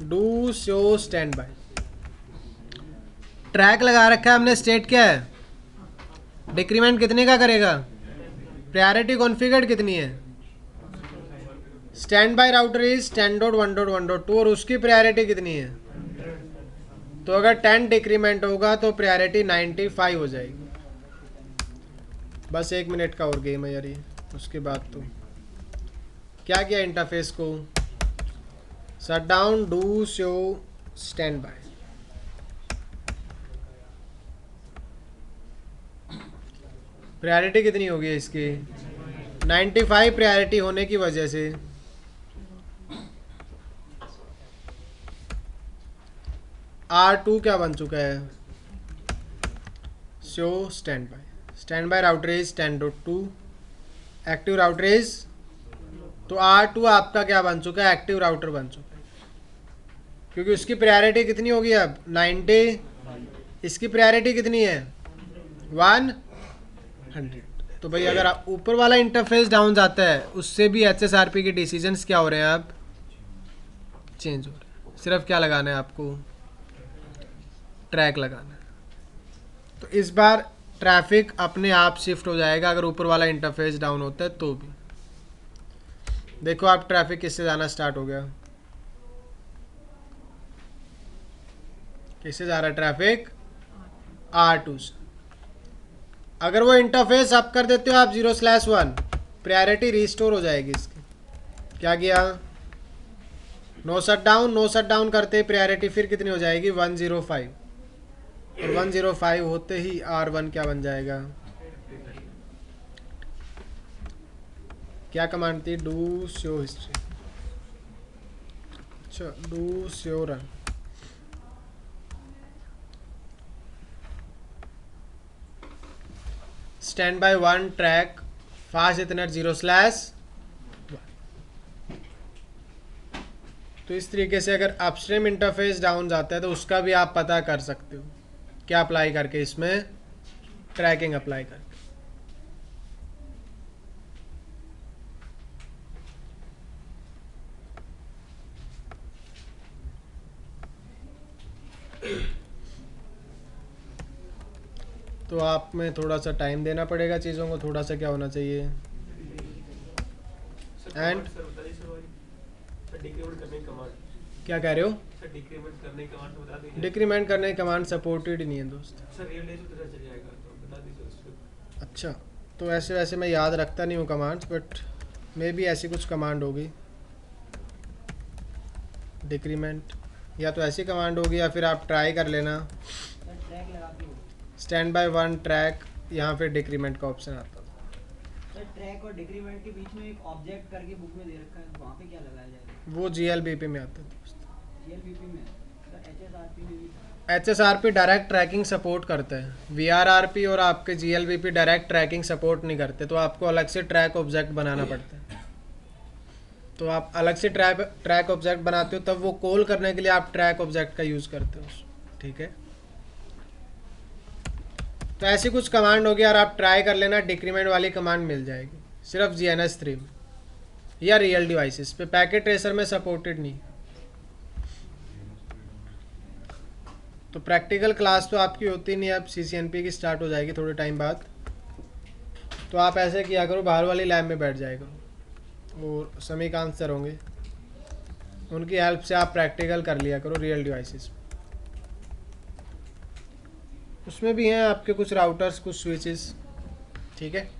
Do show stand by, track लगा रखा है हमने, स्टेट क्या है, डिक्रीमेंट कितने का करेगा, प्रायोरिटी कॉन्फ़िगर्ड कितनी है, स्टैंड बाय राउटर इज 10.1.1.2 और उसकी प्रायोरिटी कितनी है, तो अगर 10 डिक्रीमेंट होगा तो प्रायोरिटी 95 हो जाएगी। बस 1 मिनट का और गेम है यार ये, उसके बाद तो क्या किया, इंटरफेस को shut down, do show stand by. Priority कितनी होगी इसकी, 95 प्रायोरिटी होने की वजह से R2 क्या बन चुका है, show stand by router is 10.2, active router is, तो R2 आपका क्या बन चुका है, एक्टिव राउटर बन चुका है, क्योंकि उसकी प्रायोरिटी कितनी होगी अब 90, इसकी प्रायोरिटी कितनी है 100। तो भाई अगर आप ऊपर वाला इंटरफेस डाउन जाता है उससे भी HSRP के डिसीजंस क्या हो रहे हैं, अब चेंज हो रहे हैं। सिर्फ क्या लगाना है आपको, ट्रैक लगाना है। तो इस बार ट्रैफिक अपने आप शिफ्ट हो जाएगा अगर ऊपर वाला इंटरफेस डाउन होता है तो भी। देखो आप ट्रैफिक किससे जाना स्टार्ट हो गया, किससे जा रहा है ट्रैफिक, R2 से। अगर वो इंटरफेस अप कर देते हो आप 0/1, प्रायोरिटी रिस्टोर हो जाएगी इसकी। क्या किया, नो शट डाउन करते ही प्रायोरिटी फिर कितनी हो जाएगी 105, और 105 होते ही R1 क्या बन जाएगा, क्या कमांड थी, डू शो हिस्ट्री, अच्छा do show run. Stand by 1 track fast इतने 0/1। तो इस तरीके से अगर अपस्ट्रीम इंटरफेस डाउन जाता है तो उसका भी आप पता कर सकते हो, क्या अप्लाई करके, इसमें ट्रैकिंग अप्लाई करके। तो आप में थोड़ा सा टाइम देना पड़ेगा चीज़ों को, थोड़ा सा क्या होना चाहिए, And? सर बता दीजिए सर, सर डिक्रीमेंट करने की कमांड, क्या कह रहे हो, सर डिक्रीमेंट करने की कमांड बता दीजिए। डिक्रीमेंट करने की कमांड सपोर्टेड ही नहीं है दोस्त। सर रियल डेज किधर चल जाएगा, तो बता दीजिए उसको। अच्छा, तो वैसे मैं याद रखता नहीं हूँ कमांड्स, बट मे बी ऐसी कुछ कमांड होगी डिक्रीमेंट, या तो ऐसी कमांड होगी या फिर आप ट्राई कर लेना ट्रैक लगा के स्टैंड बाय 1 ट्रैक, यहाँ फिर डिक्रीमेंट का ऑप्शन आता है। सर ट्रैक और डिक्रीमेंट के बीच में एक ऑब्जेक्ट करके बुक में दे रखा है, वहाँ पे क्या लगाया जाएगा, वो GLBP में आता है दोस्त। GLBP में, सर HSRP में भी। HSRP डायरेक्ट ट्रैकिंग सपोर्ट करता है, VRRP और आपके GLBP डायरेक्ट ट्रैकिंग सपोर्ट नहीं करते, तो आपको अलग से ट्रैक ऑब्जेक्ट बनाना पड़ता है। तो आप अलग से ट्रैक ऑब्जेक्ट बनाते हो, तब वो कॉल करने के लिए आप ट्रैक ऑब्जेक्ट का यूज़ करते हो, ठीक है। तो ऐसी कुछ कमांड होगी और आप ट्राई कर लेना, डिक्रीमेंट वाली कमांड मिल जाएगी सिर्फ GNS3 में या रियल डिवाइसेस पे, पैकेट ट्रेसर में सपोर्टेड नहीं। तो प्रैक्टिकल क्लास तो आपकी होती नहीं, अब CCNP की स्टार्ट हो जाएगी थोड़े टाइम बाद। तो आप ऐसे किया करो, बाहर वाली लैब में बैठ जाया करो, और समीकांत सर होंगे, उनकी हेल्प से आप प्रैक्टिकल कर लिया करो रियल डिवाइसेस। उसमें भी हैं आपके कुछ राउटर्स, कुछ स्विचेस, ठीक है।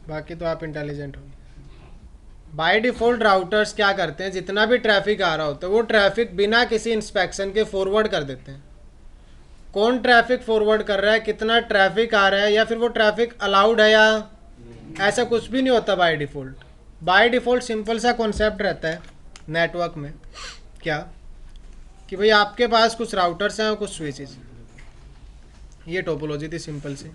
बाकी तो आप इंटेलिजेंट हो। बाय डिफ़ॉल्ट राउटर्स क्या करते हैं, जितना भी ट्रैफिक आ रहा होता है वो ट्रैफिक बिना किसी इंस्पेक्शन के फॉरवर्ड कर देते हैं। कौन ट्रैफिक फॉरवर्ड कर रहा है, कितना ट्रैफिक आ रहा है, या फिर वो ट्रैफिक अलाउड है, या ऐसा कुछ भी नहीं होता by default. By default simple सा कॉन्सेप्ट रहता है नेटवर्क में, क्या कि भाई आपके पास कुछ राउटर्स हैं और कुछ स्विचेस, ये टोपोलॉजी थी सिंपल सी।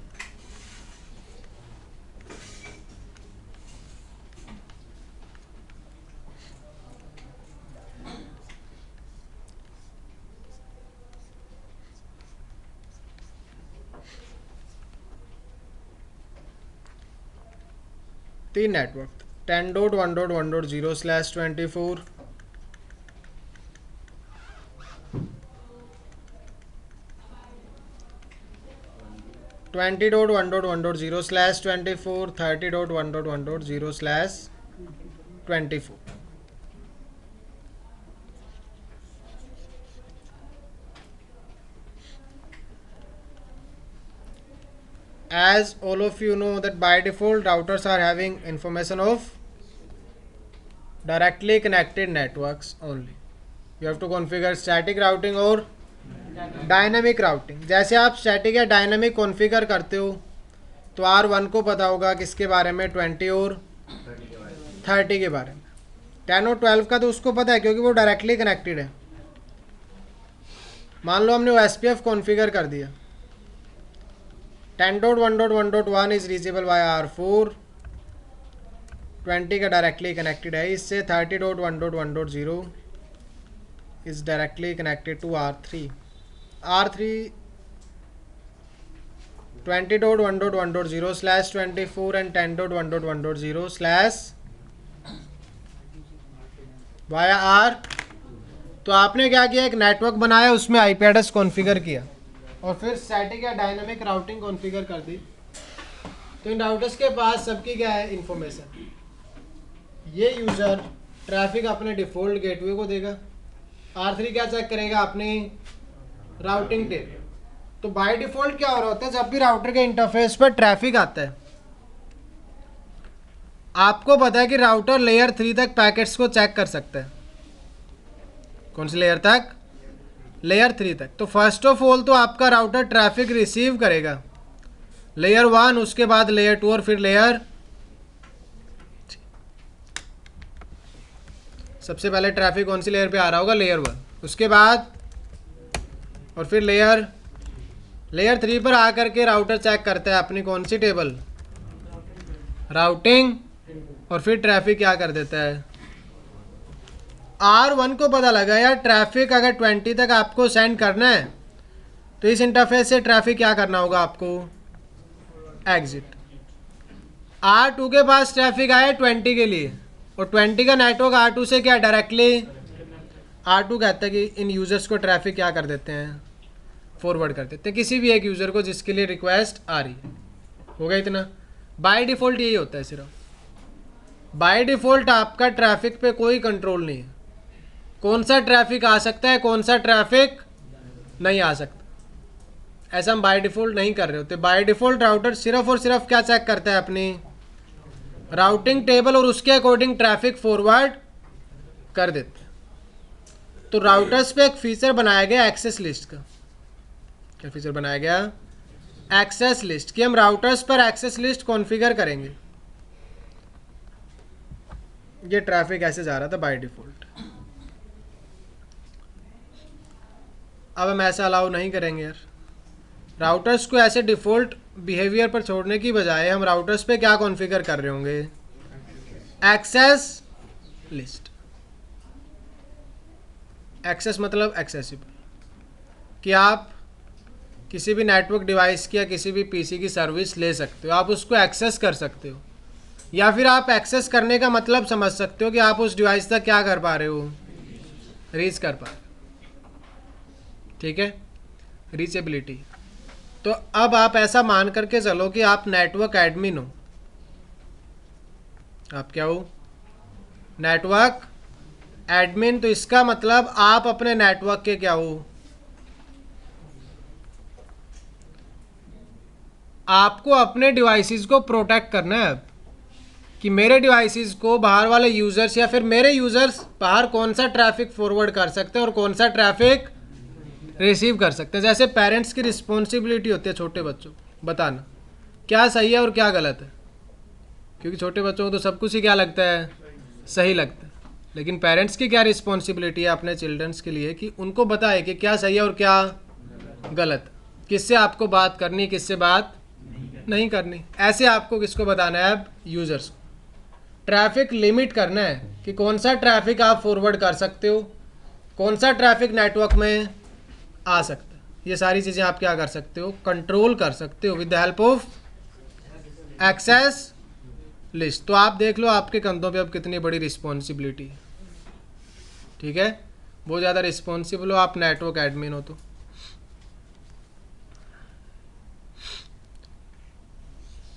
तीन network 10.1.1.0/24, 20.1.1.0/24, 30.1.1.0/24. As all of you know that by default routers are having information of directly connected networks only. You have to configure static routing और डायनामिक राउटिंग। जैसे आप स्टैटिक या डायनामिक कॉन्फ़िगर करते हो तो R1 को पता होगा किसके बारे में, 20 और 30 के बारे में। 10 और 12 का तो उसको पता है क्योंकि वो डायरेक्टली कनेक्टेड है। मान लो हमने वो SPF कॉन्फ़िगर कर दिया, 10.1.1.1 इज रीचेबल बाय R4, 20 का डायरेक्टली कनेक्टेड है इससे, 30.1.1.0 is directly connected to R3, 20.1.1.0/24 and 10.1.1.0/वाया R। तो आपने क्या किया, एक नेटवर्क बनाया, उसमें IP एड्रेस कॉन्फ़िगर किया और फिर स्टैटिक या डायनामिक राउटिंग कॉन्फ़िगर कर दी। तो इन राउटर्स के पास सबकी क्या है इन्फॉर्मेशन। ये यूज़र ट्रैफिक अपने डिफ़ॉल्ट गेटवे को देगा, R3 क्या चेक करेगा, अपनी राउटिंग टेबल। तो बाय डिफ़ॉल्ट क्या हो रहा होता है, जब भी राउटर के इंटरफेस पर ट्रैफिक आता है, आपको पता है कि राउटर लेयर 3 तक पैकेट्स को चेक कर सकता है। कौन सी लेयर तक, लेयर 3 तक। तो फर्स्ट ऑफ ऑल तो आपका राउटर ट्रैफिक रिसीव करेगा लेयर 1, उसके बाद लेयर 2 और फिर लेयर, सबसे पहले ट्रैफिक कौन सी लेयर पे आ रहा होगा, लेयर 1, उसके बाद और फिर लेयर 3 पर आकर के राउटर चेक करता है अपनी कौन सी टेबल, राउटिंग, और फिर ट्रैफिक क्या कर देता है, R1 को पता लगा यार ट्रैफिक अगर 20 तक आपको सेंड करना है तो इस इंटरफेस से ट्रैफिक क्या करना होगा आपको, एग्जिट। R2 के पास ट्रैफिक आया 20 के लिए और 20 का नेटवर्क R2 से क्या डायरेक्टली, R2 कहता है कि इन यूज़र्स को ट्रैफिक क्या कर देते हैं, फॉरवर्ड कर देते हैं किसी भी एक यूज़र को जिसके लिए रिक्वेस्ट आ रही है। हो गया इतना। बाय डिफ़ॉल्ट यही होता है, सिर्फ बाय डिफ़ॉल्ट आपका ट्रैफिक पे कोई कंट्रोल नहीं है, कौन सा ट्रैफिक आ सकता है, कौन सा ट्रैफिक नहीं आ सकता, ऐसा हम बाय डिफ़ॉल्ट नहीं कर रहे होते। बाय डिफ़ॉल्ट राउटर सिर्फ और सिर्फ क्या चेक करता है, अपनी राउटिंग टेबल और उसके अकॉर्डिंग ट्रैफिक फॉरवर्ड कर देते हैं। तो राउटर्स पे एक फीचर बनाया गया एक्सेस लिस्ट का। क्या फीचर बनाया गया, एक्सेस लिस्ट, कि हम राउटर्स पर एक्सेस लिस्ट कॉन्फ़िगर करेंगे। ये ट्रैफिक ऐसे जा रहा था बाय डिफ़ॉल्ट, अब हम ऐसा अलाउ नहीं करेंगे यार। राउटर्स को ऐसे डिफ़ॉल्ट बिहेवियर पर छोड़ने की बजाय हम राउटर्स पे क्या कॉन्फ़िगर कर रहे होंगे, एक्सेस लिस्ट। एक्सेस मतलब एक्सेसिबल, कि आप किसी भी नेटवर्क डिवाइस की या किसी भी पीसी की सर्विस ले सकते हो, आप उसको एक्सेस कर सकते हो, या फिर आप एक्सेस करने का मतलब समझ सकते हो कि आप उस डिवाइस तक क्या कर पा रहे हो, रीच कर पा रहे हो। ठीक है, रीचेबिलिटी। तो अब आप ऐसा मान करके चलो कि आप नेटवर्क एडमिन हो, आप क्या हो, नेटवर्क एडमिन। तो इसका मतलब आप अपने नेटवर्क के क्या हो, आपको अपने डिवाइसेस को प्रोटेक्ट करना है। अब कि मेरे डिवाइसेस को बाहर वाले यूज़र्स या फिर मेरे यूज़र्स बाहर कौन सा ट्रैफिक फॉरवर्ड कर सकते हैं और कौन सा ट्रैफिक रिसीव कर सकते हैं। जैसे पेरेंट्स की रिस्पॉन्सिबिलिटी होती है छोटे बच्चों को बताना क्या सही है और क्या गलत है, क्योंकि छोटे बच्चों को तो सब कुछ ही क्या लगता है, सही लगता है। लेकिन पेरेंट्स की क्या रिस्पॉन्सिबिलिटी है अपने चिल्ड्रंस के लिए, कि उनको बताए कि क्या सही है और क्या गलत, किससे आपको बात करनी, किससे बात नहीं करनी। ऐसे आपको किसको बताना है, अब यूज़र्स को ट्रैफिक लिमिट करना है कि कौन सा ट्रैफिक आप फॉरवर्ड कर सकते हो, कौन सा ट्रैफिक नेटवर्क में आ सकता है। ये सारी चीज़ें आप क्या कर सकते हो, कंट्रोल कर सकते हो with the help of access list. तो आप देख लो आपके कंधों पे अब कितनी बड़ी रिस्पॉन्सिबिलिटी है। ठीक है, बहुत ज़्यादा रिस्पॉन्सिबल हो आप, नेटवर्क एडमिन हो।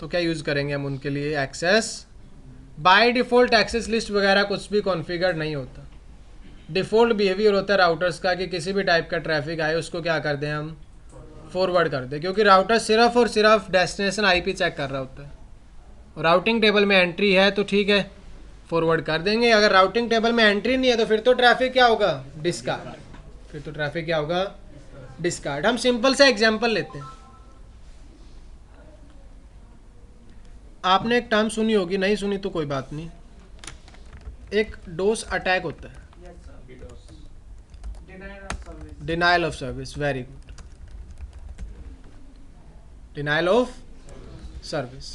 तो क्या यूज़ करेंगे हम उनके लिए, access. By default access list वगैरह कुछ भी कॉन्फ़िगर नहीं होता। डिफ़ॉल्ट बिहेवियर होता है राउटर्स का कि किसी भी टाइप का ट्रैफिक आए उसको क्या कर दें हम, फॉरवर्ड कर दें, क्योंकि राउटर सिर्फ और सिर्फ डेस्टिनेशन आईपी चेक कर रहा होता है। राउटिंग टेबल में एंट्री है तो ठीक है फॉरवर्ड कर देंगे, अगर राउटिंग टेबल में एंट्री नहीं है तो फिर तो ट्रैफिक क्या होगा, डिस्कार्ड। फिर तो ट्रैफिक क्या होगा, डिस्कार्ड। हम सिंपल सा एग्जांपल लेते हैं। आपने एक टर्म सुनी होगी, नहीं सुनी तो कोई बात नहीं। एक डोस अटैक होता है, Yes, sir. DDoS. Denial of service. Denial of service, very good, denial of service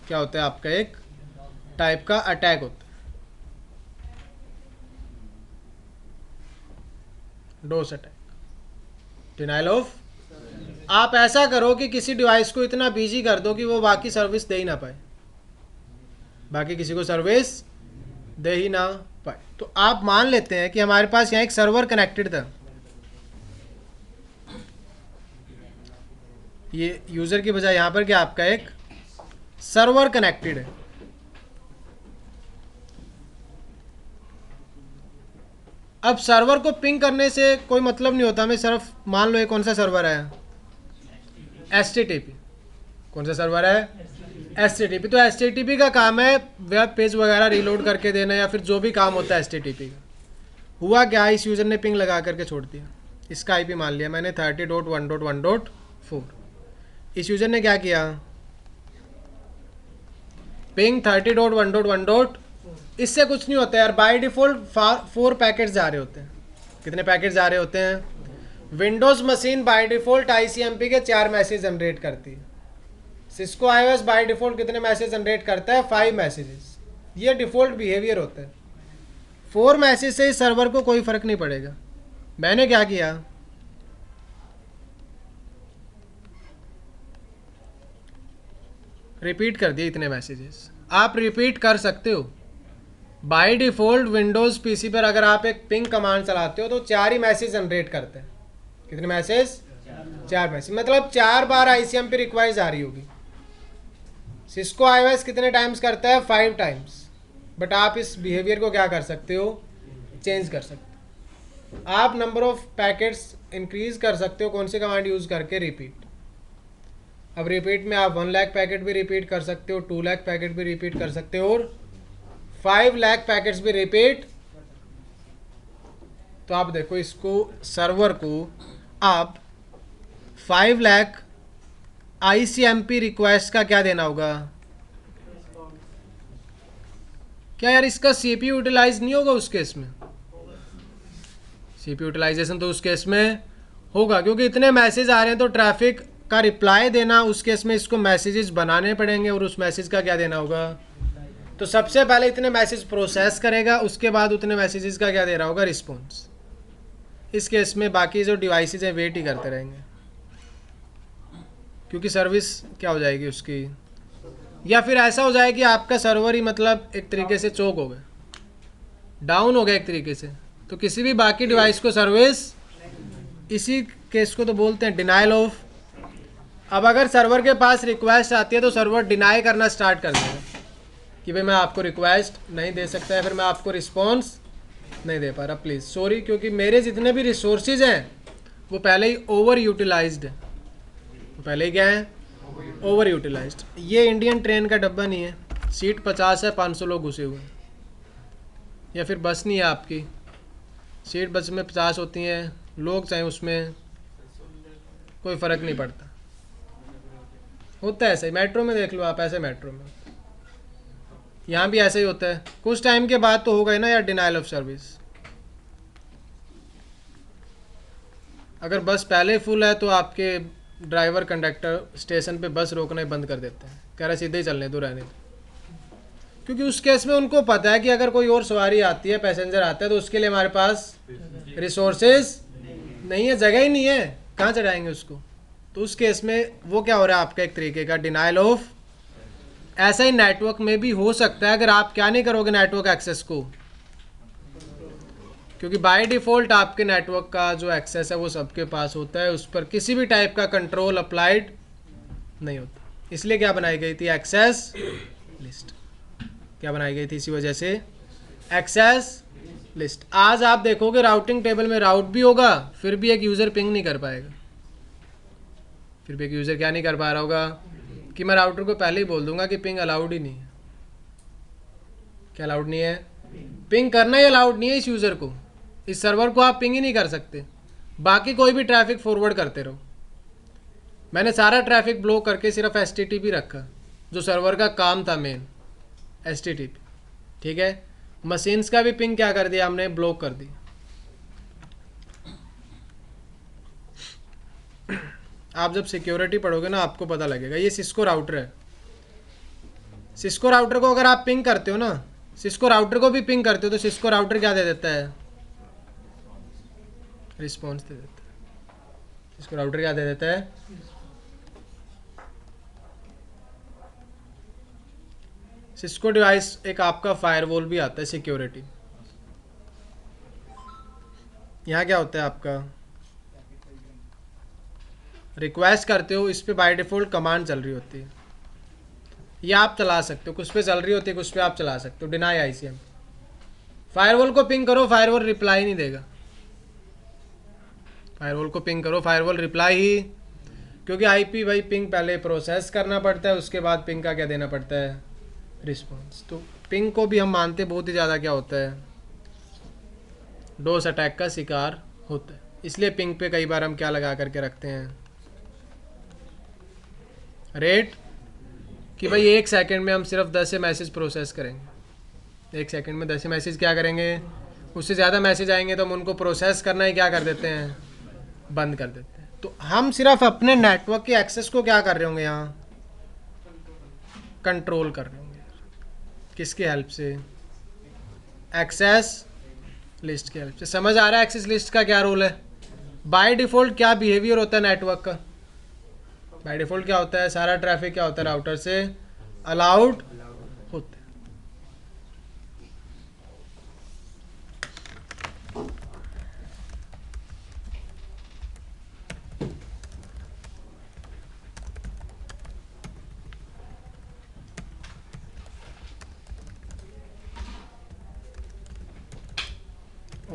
क्या होता है आपका, एक टाइप का अटैक होता है, डोस अटैक, डिनाइल ऑफ। आप ऐसा करो कि किसी डिवाइस को इतना बिजी कर दो कि वो बाकी सर्विस दे ही ना पाए, बाकी किसी को सर्विस दे ही ना पाए। तो आप मान लेते हैं कि हमारे पास यहाँ एक सर्वर कनेक्टेड था, ये यूजर की बजाय यहाँ पर क्या आपका एक सर्वर कनेक्टेड है। अब सर्वर को पिंग करने से कोई मतलब नहीं होता, हमें सिर्फ मान लो ये कौन सा सर्वर है, HTTP। कौन सा सर्वर है, HTTP। तो HTTP का काम है वेब पेज वगैरह रीलोड करके देना या फिर जो भी काम होता है HTTP का। हुआ क्या, इस यूज़र ने पिंग लगा करके छोड़ दिया, इसका IP मान लिया मैंने 30.1.1.4। इस यूज़र ने क्या किया, पिंग 30.1.1. इससे कुछ नहीं होता यार, बाय डिफ़ॉल्ट 4 पैकेट्स जा रहे होते हैं। कितने पैकेट्स जा रहे होते हैं, Windows machine by default ICMP के 4 मैसेज जनरेट करती है, सिस्को iOS बाय डिफ़ॉल्ट कितने मैसेज जनरेट करता है, 5 मैसेजेस। ये डिफ़ॉल्ट बिहेवियर होता है। 4 मैसेज से इस सर्वर को कोई फ़र्क नहीं पड़ेगा। मैंने क्या किया, रिपीट कर दिए इतने मैसेजेस। आप रिपीट कर सकते हो बाय डिफ़ॉल्ट विंडोज़ PC पर। अगर आप एक पिंग कमांड चलाते हो तो 4 ही मैसेज जनरेट करते हैं। कितने मैसेज, 4 मैसेज, मतलब 4 बार ICMP रिक्वेस्ट आ रही होगी। सिस्को iOS कितने टाइम्स करता है, 5 टाइम्स। बट आप इस बिहेवियर को क्या कर सकते हो, चेंज कर सकते हो। आप नंबर ऑफ पैकेट्स इंक्रीज कर सकते हो, कौन सी कमांड यूज़ करके, रिपीट। अब रिपीट में आप 1 लाख पैकेट भी रिपीट कर सकते हो, 2 लाख पैकेट भी रिपीट कर सकते हो और 5 लाख पैकेट्स भी रिपीट। तो आप देखो, इसको सर्वर को आप 5 लाख ICMP रिक्वेस्ट का क्या देना होगा, क्या यार इसका CPU यूटिलाइज नहीं होगा उस केस में, CPU यूटिलाइजेशन तो उस केस में होगा, क्योंकि इतने मैसेज आ रहे हैं तो ट्रैफिक का रिप्लाई देना, उस केस में इसको मैसेजेस बनाने पड़ेंगे और उस मैसेज का क्या देना होगा। तो सबसे पहले इतने मैसेज प्रोसेस करेगा, उसके बाद उतने मैसेजेस का क्या दे रहा होगा, रिस्पॉन्स। इस केस में बाकी जो डिवाइसेज हैं वेट ही करते रहेंगे, क्योंकि सर्विस क्या हो जाएगी उसकी, या फिर ऐसा हो जाए कि आपका सर्वर ही मतलब एक तरीके से चोक हो गया, डाउन हो गया एक तरीके से, तो किसी भी बाकी डिवाइस को सर्विस, इसी केस को तो बोलते हैं डिनाइल ऑफ। अब अगर सर्वर के पास रिक्वेस्ट आती है तो सर्वर डिनाई करना स्टार्ट कर देगा कि भाई मैं आपको रिक्वेस्ट नहीं दे सकता है, फिर मैं आपको रिस्पॉन्स नहीं दे पा रहा, प्लीज़ सॉरी, क्योंकि मेरे जितने भी रिसोर्सेज हैं वो पहले ही ओवर यूटिलाइज्ड है, पहले ही क्या है, ओवर यूटिलाइज्ड। ये इंडियन ट्रेन का डब्बा नहीं है, सीट 50 है, 500 लोग घुसे हुए हैं, या फिर बस नहीं है आपकी, सीट बस में 50 होती हैं, लोग चाहे उसमें कोई फ़र्क नहीं पड़ता, होता है ऐसा ही। मेट्रो में देख लो आप, ऐसे मेट्रो में, यहाँ भी ऐसा ही होता है। कुछ टाइम के बाद तो होगा ही ना यार डिनाइल ऑफ सर्विस। अगर बस पहले फुल है तो आपके ड्राइवर कंडक्टर स्टेशन पे बस रोकना ही बंद कर देते हैं, कह रहे सीधे ही चलने दो, रहने दो, क्योंकि उस केस में उनको पता है कि अगर कोई और सवारी आती है, पैसेंजर आता है, तो उसके लिए हमारे पास रिसोर्सेज नहीं है, जगह ही नहीं है, कहाँ चढ़ाएंगे उसको। तो उस केस में वो क्या हो रहा है आपका एक तरीके का डिनाइल ऑफ। ऐसा ही नेटवर्क में भी हो सकता है, अगर आप क्या नहीं करोगे नेटवर्क एक्सेस को, क्योंकि बाय डिफ़ॉल्ट आपके नेटवर्क का जो एक्सेस है वो सबके पास होता है, उस पर किसी भी टाइप का कंट्रोल अप्लाइड नहीं होता। इसलिए क्या बनाई गई थी, एक्सेस लिस्ट। क्या बनाई गई थी इसी वजह से, एक्सेस लिस्ट। आज आप देखोगे राउटिंग टेबल में राउट भी होगा, फिर भी एक यूज़र पिंग नहीं कर पाएगा, फिर भी एक यूज़र क्या नहीं कर पा रहा होगा कि मैं राउटर को पहले ही बोल दूंगा कि पिंग अलाउड ही नहीं है। क्या अलाउड नहीं है, पिंग करना ही अलाउड नहीं है इस यूज़र को, इस सर्वर को आप पिंग ही नहीं कर सकते, बाकी कोई भी ट्रैफिक फॉरवर्ड करते रहो। मैंने सारा ट्रैफिक ब्लॉक करके सिर्फ HTTP रखा, जो सर्वर का काम था मेन, HTTP, ठीक है। मशीन्स का भी पिंग क्या कर दिया हमने, ब्लॉक कर दी। आप जब सिक्योरिटी पढ़ोगे ना आपको पता लगेगा। ये सिस्को राउटर है। सिस्को राउटर को अगर आप पिंग करते हो ना, सिस्को राउटर को भी पिंग करते हो तो सिस्को राउटर क्या दे देता है, रिस्पॉन्स दे देता है। सिस्को राउटर क्या दे देता है, सिस्को डिवाइस एक आपका फायरवॉल भी आता है सिक्योरिटी। यहाँ क्या होता है आपका, रिक्वेस्ट करते हो, इस पे बाय डिफ़ॉल्ट कमांड चल रही होती है, ये आप चला सकते हो, कुछ पे चल रही होती है, कुछ पे आप चला सकते हो। डिनाई आईसीएम, फायरवॉल को पिंग करो, फायरवॉल रिप्लाई नहीं देगा। फायरवॉल को पिंग करो, फायरवॉल रिप्लाई ही, क्योंकि आईपी भाई पिंग पहले प्रोसेस करना पड़ता है, उसके बाद पिंग का क्या देना पड़ता है, रिस्पॉन्स। तो पिंग को भी हम मानते बहुत ही ज़्यादा क्या होता है, डोस अटैक का शिकार होता है। इसलिए पिंग पे कई बार हम क्या लगा करके रखते हैं, रेट, कि भाई 1 सेकंड में हम सिर्फ 10 से मैसेज प्रोसेस करेंगे। 1 सेकंड में 10 से मैसेज क्या करेंगे, उससे ज़्यादा मैसेज आएंगे तो हम उनको प्रोसेस करना ही क्या कर देते हैं, बंद कर देते हैं। तो हम सिर्फ अपने नेटवर्क के एक्सेस को क्या कर रहे होंगे, यहाँ कंट्रोल कर रहे होंगे। किसकी हेल्प से, एक्सेस लिस्ट की हेल्प से। समझ आ रहा है एक्सेस लिस्ट का क्या रोल है। बाय डिफ़ॉल्ट क्या बिहेवियर होता है नेटवर्क का, बाय डिफ़ॉल्ट क्या होता है, सारा ट्रैफिक क्या होता है राउटर से अलाउड होता है।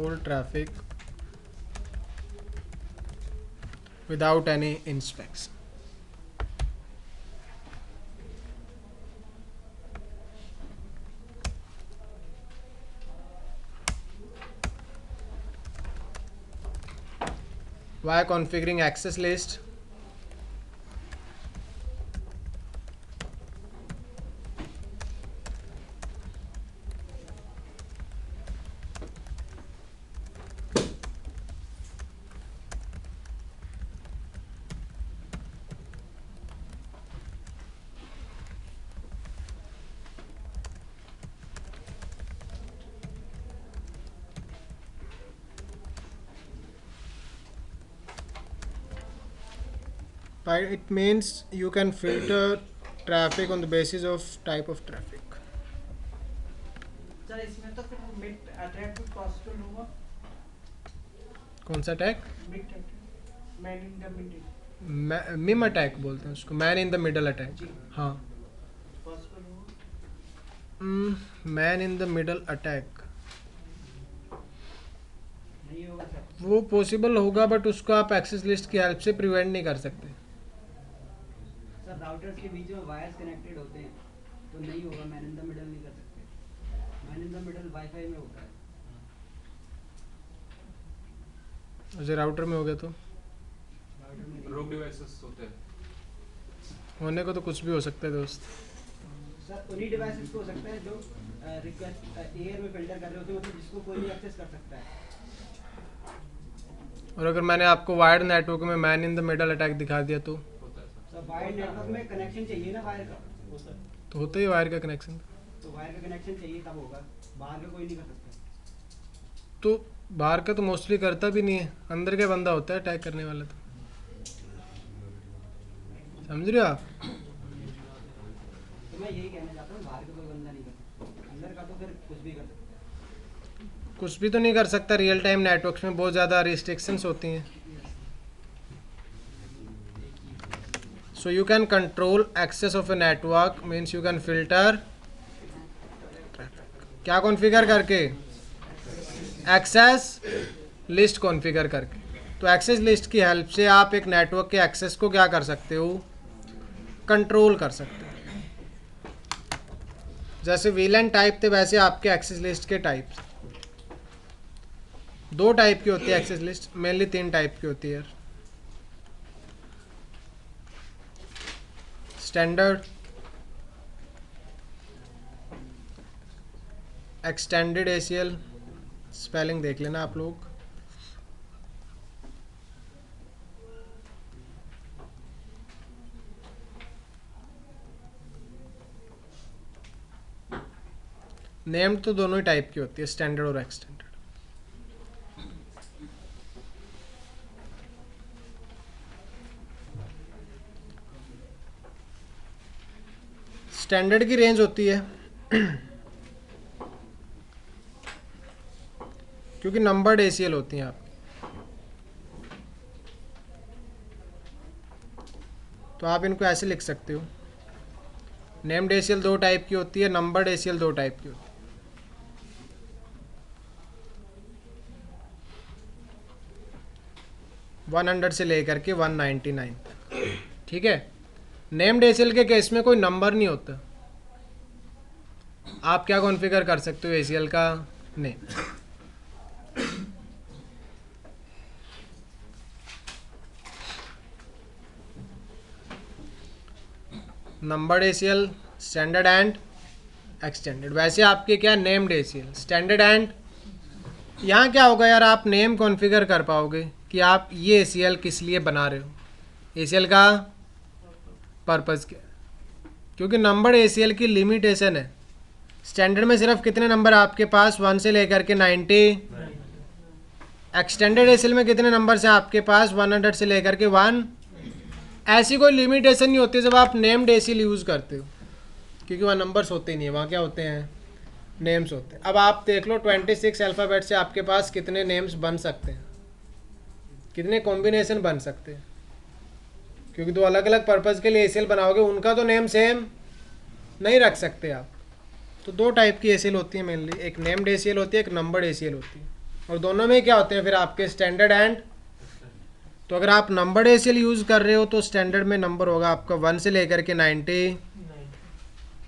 All traffic without any inspection. Why configuring access list? It means you can filter traffic on the basis of type of traffic. Sir इसमें तो फिर मिड अटैक भी पॉसिबल होगा। कौन सा attack, mid attack, man in the middle, meme attack बोलते हैं उसको, man in the middle attack. हाँ, पॉसिबल होगा। Man in the middle attack नहीं होगा सर। वो पॉसिबल होगा, बट उसको आप एक्सेस लिस्ट की हेल्प से प्रिवेंट नहीं कर सकते। सर राउटर्स के बीच में वायर्स कनेक्टेड होते हैं तो नहीं होगा, मैन इन द मिडल नहीं कर सकते। Man in the middle wifi में होता है। जैसे राउटर में हो गया तो राउटर में नहीं। रोग डिवाइसेस होते हैं। होने को तो कुछ भी हो सकता है दोस्त। सर उन्हीं डिवाइसेस को हो सकता है जो रिक्वेस्ट एयर में फिल्टर कर रहे होते हैं, मतलब जिसको कोई भी एक्सेस कर सकता है। और अगर मैंने आपको वायर्ड नेटवर्क में man in the middle attack दिखा दिया तो होता है सर। सर वायर नेटवर्क में कनेक्शन चाहिए ना वायर का, वो सर तो होता ही वायर का कनेक्शन। तो वायर का कनेक्शन चाहिए तब होगा, बाहर का कोई नहीं कर सकता। तो बाहर का तो मोस्टली करता भी नहीं है, अंदर का बंदा होता है अटैक करने वाला। तो समझ रहे हो आप। तो मैं यही कहना चाहता हूँ, बाहर का कोई बंदा नहीं कर सकता, अंदर का तो फिर कुछ भी कर सकता है। कुछ भी तो नहीं कर सकता। रियल टाइम नेटवर्क्स में बहुत ज़्यादा रिस्ट्रिक्शंस होती हैं। So you can control access of a network, means you can filter क्या कॉन्फ़िगर करके, एक्सेस लिस्ट कॉन्फ़िगर करके। तो एक्सेस लिस्ट की हेल्प से आप एक नेटवर्क के एक्सेस को क्या कर सकते हो, कंट्रोल कर सकते हो। जैसे वीलन टाइप थे वैसे आपके एक्सेस लिस्ट के टाइप्स 2 टाइप की होती है एक्सेस लिस्ट, मेनली 3 टाइप की होती है। स्टैंडर्ड, एक्सटेंडेड ACL स्पेलिंग देख लेना आप लोग। नेम्ड तो दोनों ही टाइप की होती है, स्टैंडर्ड और एक्सटेंडेड। स्टैंडर्ड की रेंज होती है क्योंकि नंबर्ड ACL होती हैं आपकी, तो आप इनको ऐसे लिख सकते हो। नेम्ड ACL 2 टाइप की होती है, नंबर्ड ACL 2 टाइप की होती है। $100 से लेकर के 199 तक, ठीक है। नेम्ड ACL के केस में कोई नंबर नहीं होता, आप क्या कॉन्फ़िगर कर सकते हो ACL का name. Numbered ACL, standard and extended. वैसे आपके क्या नेम्ड ACL, स्टैंडर्ड एंड, यहाँ क्या होगा यार, आप नेम कॉन्फ़िगर कर पाओगे कि आप ये ACL किस लिए बना रहे हो, ACL का पर्पज़ क्या है। क्योंकि नंबर्ड ACL की लिमिटेशन है, स्टैंडर्ड में सिर्फ कितने नंबर आपके पास, 1 से लेकर के 90। एक्सटेंडेड ACL में कितने नंबर हैं आपके पास, 100 से लेकर के 1। ऐसी कोई लिमिटेशन नहीं होती जब आप नेम्ड ACL यूज़ करते हो, क्योंकि वहाँ नंबर्स होते ही नहीं है, वहाँ क्या होते हैं, नेम्स होते हैं। अब आप देख लो 26 अल्फ़ाबेट से आपके पास कितने नेम्स बन सकते हैं, कितने कॉम्बिनेशन बन सकते हैं, क्योंकि दो अलग अलग पर्पज़ के लिए ACL बनाओगे, उनका तो नेम सेम नहीं रख सकते आप। तो 2 टाइप की ACL होती है मेनली, एक नेम्ड ACL होती है, एक नंबर्ड ACL होती है, और दोनों में क्या होते हैं फिर आपके, स्टैंडर्ड एंड। तो अगर आप नंबर्ड ACL यूज़ कर रहे हो तो स्टैंडर्ड में नंबर होगा आपका 1 से लेकर के 90,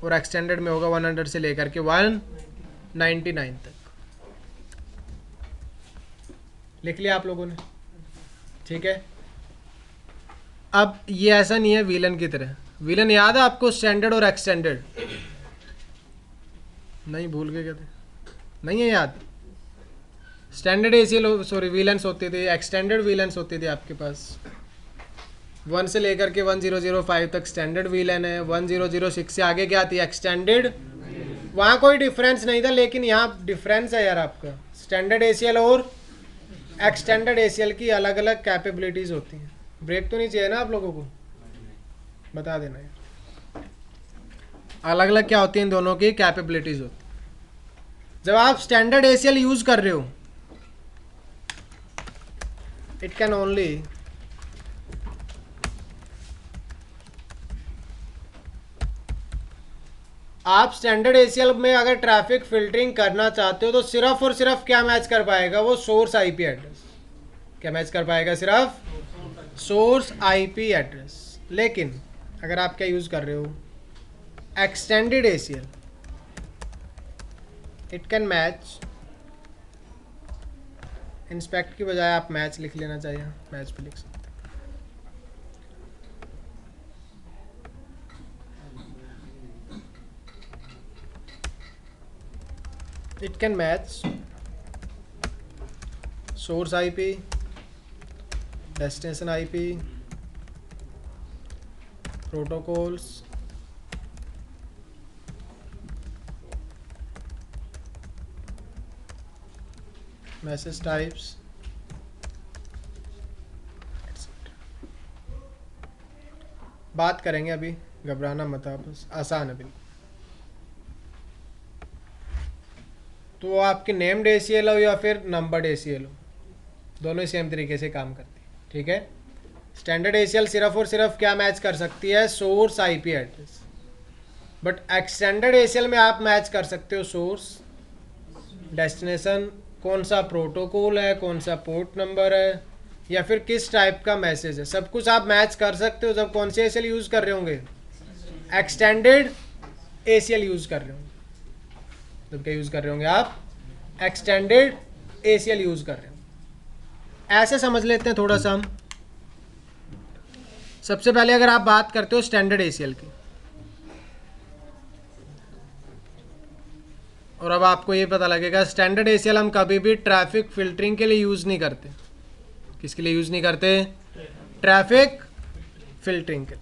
और एक्सटेंडेड में होगा 100 से लेकर के 199 तक। लिख लिया आप लोगों ने, ठीक है। अब ये ऐसा नहीं है विलन की तरह, विलन याद है आपको, स्टैंडर्ड और एक्सटेंडेड, नहीं भूल गए क्या थे, नहीं है याद। स्टैंडर्ड ACL सॉरी विलेंस होते थे, एक्सटेंडेड विलेंस होते थे आपके पास। 1 से लेकर के 1005 तक स्टैंडर्ड विलेन है, 1006 से आगे क्या आती है, एक्सटेंडेड। वहाँ कोई डिफरेंस नहीं था, लेकिन यहाँ डिफरेंस है यार आपका, स्टैंडर्ड ACL और एक्सटेंडेड ACL की अलग अलग कैपेबिलिटीज़ होती हैं। ब्रेक तो नहीं चाहिए ना आप लोगों को, बता देना यार, अलग अलग क्या होती हैं इन दोनों की कैपेबिलिटीज़ होती हैं। जब आप स्टैंडर्ड ACL यूज़ कर रहे हो, इट कैन ओनली आप स्टैंडर्ड ACL में अगर ट्रैफिक फिल्टरिंग करना चाहते हो तो सिर्फ और सिर्फ क्या मैच कर पाएगा, वो सोर्स IP एड्रेस। क्या मैच कर पाएगा, सिर्फ सोर्स IP एड्रेस। लेकिन अगर आप क्या यूज़ कर रहे हो, extended ACL, it can match, inspect की बजाय आप मैच लिख लेना चाहिए, मैच भी लिख सकते हैं। It can match source IP, destination IP, protocols, message types, etc. बात करेंगे अभी, घबराना मत आप, बस आसान है बिल्कुल। तो वो आपकी नेम्ड ACL हो या फिर नंबर्ड ACL हो, दोनों ही सेम तरीके से काम करती है, ठीक है। स्टैंडर्ड ACL सिर्फ और सिर्फ क्या मैच कर सकती है, source IP address, but extended ACL में आप मैच कर सकते हो सोर्स, डेस्टिनेशन, कौन सा प्रोटोकॉल है, कौन सा पोर्ट नंबर है, या फिर किस टाइप का मैसेज है, सब कुछ आप मैच कर सकते हो जब कौन से ACL यूज़ कर रहे होंगे, एक्सटेंडेड ACL यूज़ कर रहे होंगे। जब क्या यूज़ कर रहे होंगे आप, एक्सटेंडेड ACL यूज़ कर रहे हो। ऐसे समझ लेते हैं थोड़ा सा हम। सबसे पहले अगर आप बात करते हो स्टैंडर्ड ACL की, और अब आपको ये पता लगेगा स्टैंडर्ड ACL हम कभी भी ट्रैफिक फिल्टरिंग के लिए यूज़ नहीं करते। किसके लिए यूज़ नहीं करते? ट्रैफिक फिल्टरिंग के लिए।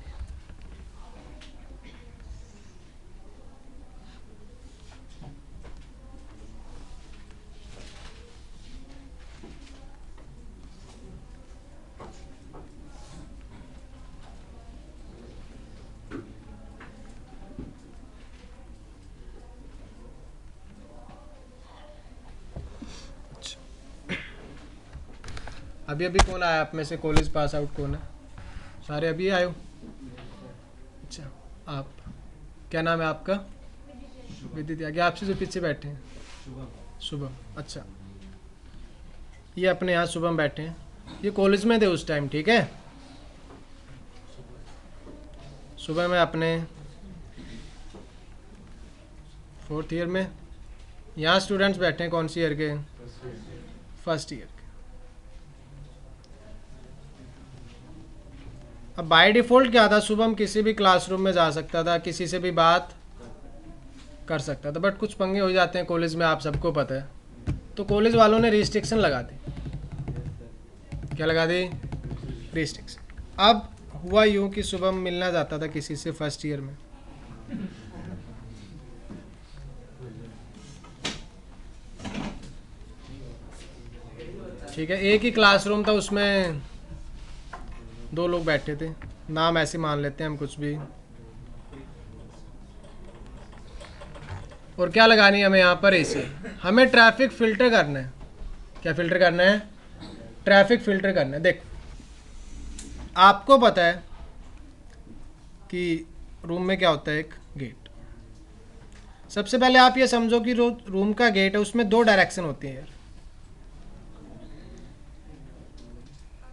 अभी अभी कौन आया आप में से? कॉलेज पास आउट कौन है? सारे अभी आए हो? अच्छा, आप क्या नाम है आपका? विदित। आगे आपसे जो पीछे बैठे हैं? शुभम। अच्छा, ये अपने यहाँ शुभम बैठे हैं, ये कॉलेज में थे उस टाइम, ठीक है? सुबह में अपने 4th ईयर में। यहाँ स्टूडेंट्स बैठे हैं कौन सी ईयर के? 1st ईयर के। अब बाय डिफ़ॉल्ट क्या था, शुभम किसी भी क्लासरूम में जा सकता था, किसी से भी बात कर सकता था, बट कुछ पंगे हो जाते हैं कॉलेज में, आप सबको पता है। तो कॉलेज वालों ने रिस्ट्रिक्शन लगा दी। क्या लगा दी? रिस्ट्रिक्शन। अब हुआ यूँ कि शुभम मिलना जाता था किसी से 1st ईयर में, ठीक है? एक ही क्लासरूम था, उसमें 2 लोग बैठे थे, नाम ऐसे मान लेते हैं हम कुछ भी। और क्या लगानी है हमें यहाँ पर? AC। हमें ट्रैफिक फिल्टर करना है। क्या फिल्टर करना है? ट्रैफिक फिल्टर करना है। देख, आपको पता है कि रूम में क्या होता है? एक गेट। सबसे पहले आप ये समझो कि रूम का गेट है, उसमें 2 डायरेक्शन होती है यार,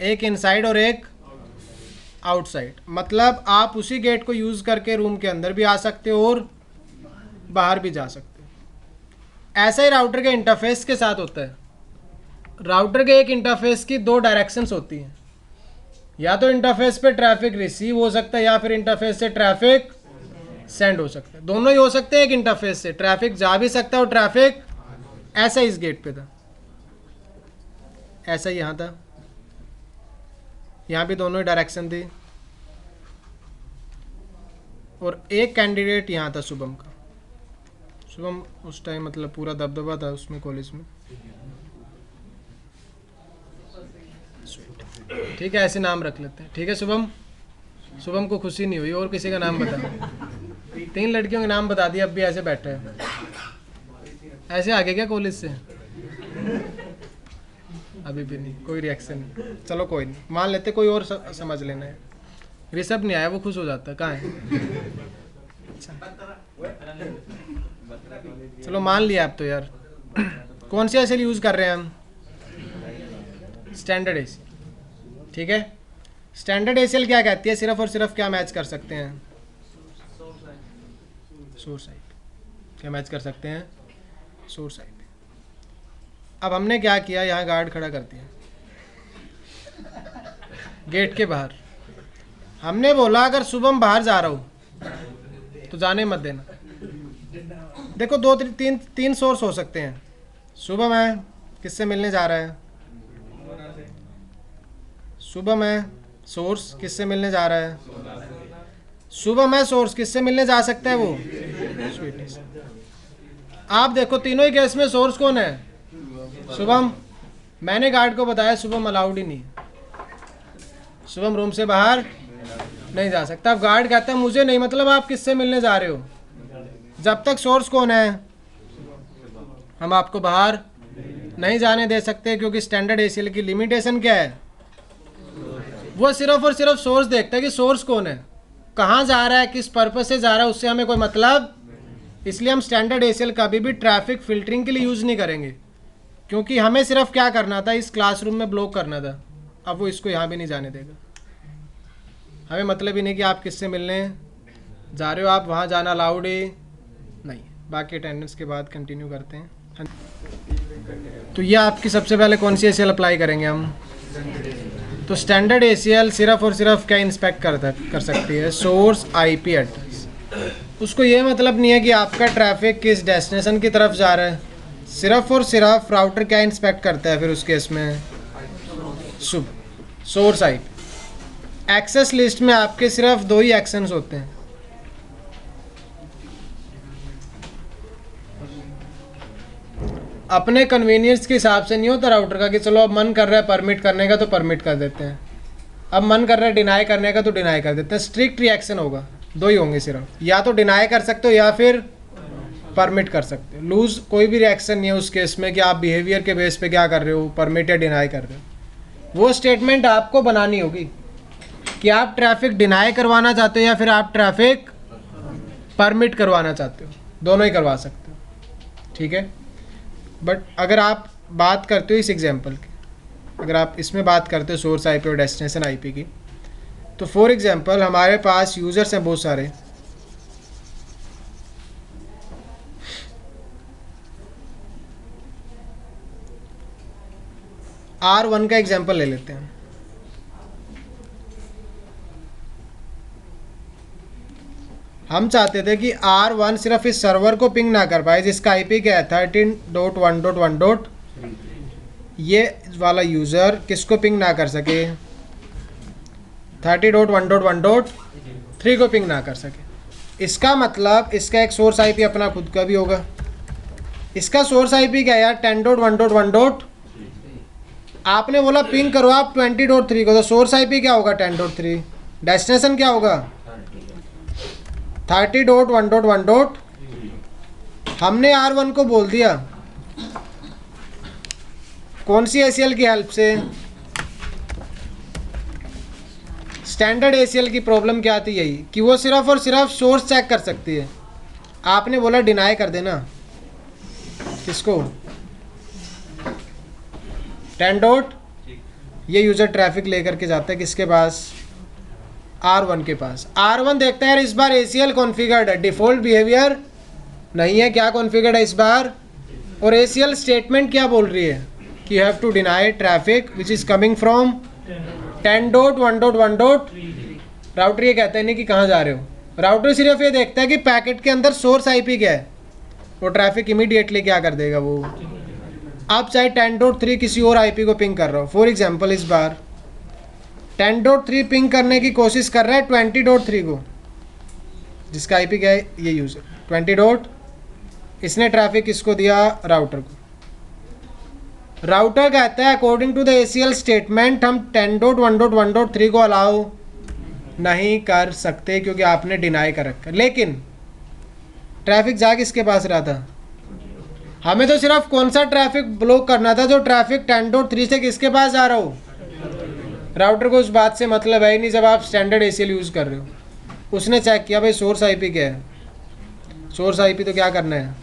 एक इनसाइड और एक आउटसाइड। मतलब आप उसी गेट को यूज़ करके रूम के अंदर भी आ सकते हो और बाहर भी जा सकते हो। ऐसा ही राउटर के इंटरफेस के साथ होता है। राउटर के एक इंटरफेस की 2 डायरेक्शंस होती हैं, या तो इंटरफेस पे ट्रैफिक रिसीव हो सकता है या फिर इंटरफेस से ट्रैफिक सेंड हो सकता है। दोनों ही हो सकते हैं। एक इंटरफेस से ट्रैफिक जा भी सकता है और ट्रैफिक, ऐसा इस गेट पे था, ऐसा ही यहाँ था, यहाँ भी दोनों ही डायरेक्शन थी। और एक कैंडिडेट यहाँ था शुभम का। शुभम उस टाइम मतलब पूरा दबदबा था उसमें कॉलेज में, ठीक है? ऐसे नाम रख लेते हैं, ठीक है? शुभम। शुभम को खुशी नहीं हुई, और किसी का नाम बता। 3 लड़कियों के नाम बता दिए, अब भी ऐसे बैठा है। ऐसे आगे क्या कॉलेज से? अभी भी नहीं, कोई रिएक्शन नहीं। चलो कोई नहीं, मान लेते कोई और समझ लेना है। ऋषभ नहीं आया, वो खुश हो जाता है। कहाँ है? अच्छा, चलो मान लिया आप तो यार। कौन सी ACL यूज़ कर रहे हैं हम? स्टैंडर्ड ACL, ठीक है? स्टैंडर्ड ACL क्या कहती है? सिर्फ और सिर्फ क्या मैच कर सकते हैं? Source IP। क्या मैच कर सकते हैं? Source IP। अब हमने क्या किया, यहाँ गार्ड खड़ा कर दिया गेट के बाहर। हमने बोला अगर शुभम बाहर जा रहा हो तो जाने मत देना। देखो 2-3 सोर्स हो सकते हैं। शुभम है, किससे मिलने जा रहा है? शुभम है सोर्स, किससे मिलने जा रहा है? शुभम है सोर्स, किससे मिलने जा सकता है वो? स्वीटी से। आप देखो तीनों ही केस में सोर्स कौन है? शुभम। मैंने गार्ड को बताया शुभम अलाउड ही नहीं है, शुभम रूम से बाहर नहीं जा सकता। अब गार्ड कहता है मुझे नहीं मतलब आप किससे मिलने जा रहे हो? जब तक सोर्स कौन है हम आपको बाहर नहीं जाने दे सकते, क्योंकि स्टैंडर्ड ACL की लिमिटेशन क्या है? वो सिर्फ और सिर्फ सोर्स देखता है कि सोर्स कौन है, कहाँ जा रहा है, किस पर्पज से जा रहा है, उससे हमें कोई मतलब। इसलिए हम स्टैंडर्ड ACL कभी भी ट्रैफिक फिल्टरिंग के लिए यूज़ नहीं करेंगे, क्योंकि हमें सिर्फ क्या करना था, इस क्लासरूम में ब्लॉक करना था। अब वो इसको यहाँ भी नहीं जाने देगा। हमें मतलब ही नहीं कि आप किससे मिलने जा रहे हो, आप वहाँ जाना अलाउड ही नहीं। बाकी अटेंडेंस के बाद कंटिन्यू करते हैं। तो ये आपकी सबसे पहले कौन सी ACL अप्लाई करेंगे हम? तो स्टैंडर्ड ACL सिर्फ और सिर्फ क्या इंस्पेक्ट कर सकती है? Source IP address. उसको ये मतलब नहीं है कि आपका ट्रैफिक किस डेस्टिनेशन की तरफ जा रहा है, सिर्फ और सिर्फ राउटर क्या इंस्पेक्ट करता है फिर उस केस में, सोर्स आईपी। एक्सेस लिस्ट में आपके सिर्फ 2 ही एक्शंस होते हैं, अपने कन्वीनियंस के हिसाब से नहीं होता राउटर का कि चलो अब मन कर रहा है परमिट करने का तो परमिट कर देते हैं, अब मन कर रहा है डिनाई करने का तो डिनाई कर देते हैं। स्ट्रिक्ट रिएक्शन होगा, 2 ही होंगे सिर्फ, या तो डिनाई कर सकते हो या फिर परमिट कर सकते हो। लूज कोई भी रिएक्शन नहीं है उस केस में कि आप बिहेवियर के बेस पे क्या कर रहे हो, परमिट या डिनाई कर रहे हो। वो स्टेटमेंट आपको बनानी होगी कि आप ट्रैफिक डिनाई करवाना चाहते हो या फिर आप ट्रैफिक परमिट करवाना चाहते हो, दोनों ही करवा सकते हो, ठीक है। बट अगर आप बात करते हो इस एग्जांपल की, अगर आप इसमें बात करते हो सोर्स आईपी और डेस्टिनेशन आईपी की, तो फॉर एग्जांपल हमारे पास यूज़र्स हैं बहुत सारे, R1 का एग्जांपल ले लेते हैं। हम चाहते थे कि R1 सिर्फ इस सर्वर को पिंग ना कर पाए जिसका आईपी क्या है 13.1.1. ये वाला यूज़र किसको पिंग ना कर सके, 30.1.1.3 को पिंग ना कर सके। इसका मतलब इसका एक सोर्स आईपी अपना खुद का भी होगा। इसका सोर्स आईपी क्या है यार 10.1.1. आपने बोला पिंग करो आप 20.3 को, तो सोर्स आईपी क्या होगा 10.3, डेस्टिनेशन क्या होगा 30.1.1. हमने R1 को बोल दिया कौन सी ACL की हेल्प से, स्टैंडर्ड ACL की प्रॉब्लम क्या आती है यही कि वो सिर्फ और सिर्फ सोर्स चेक कर सकती है। आपने बोला डिनाई कर देना किसको 10. ये यूज़र ट्रैफिक लेकर के जाता है किसके पास, R1 के पास। R1 देखता है यार इस बार ACL कॉन्फ़िगर्ड है, डिफ़ॉल्ट बिहेवियर नहीं है, क्या कॉन्फ़िगर्ड है इस बार, और ACL स्टेटमेंट क्या बोल रही है कि you have to deny traffic which is coming from 10.1.1. Router ये कहता है नहीं कि कहाँ जा रहे हो, राउटर सिर्फ ये देखता है कि पैकेट के अंदर सोर्स आईपी क्या है, वो ट्रैफिक इमीडिएटली क्या कर देगा वो। आप चाहे 10.3 किसी और आईपी को पिंग कर रहे हो, फॉर एग्जांपल इस बार 10.3 पिंग करने की कोशिश कर रहा है 20.3 को, जिसका आईपी क्या है ये यूज़र 20. इसने ट्रैफिक किसको दिया, राउटर को। राउटर कहता है according to the ACL statement हम 10.1.1.3 को अलाउ नहीं कर सकते क्योंकि आपने डिनाई कर रखा। लेकिन ट्रैफिक जा किसके पास रहा था, हमें तो सिर्फ कौन सा ट्रैफिक ब्लॉक करना था, जो ट्रैफिक 10.3 से किसके पास जा रहा हो, राउटर को उस बात से मतलब है ही नहीं। जब आप स्टैंडर्ड ACL यूज़ कर रहे हो, उसने चेक किया भाई सोर्स आईपी क्या है, सोर्स आईपी तो क्या करना है,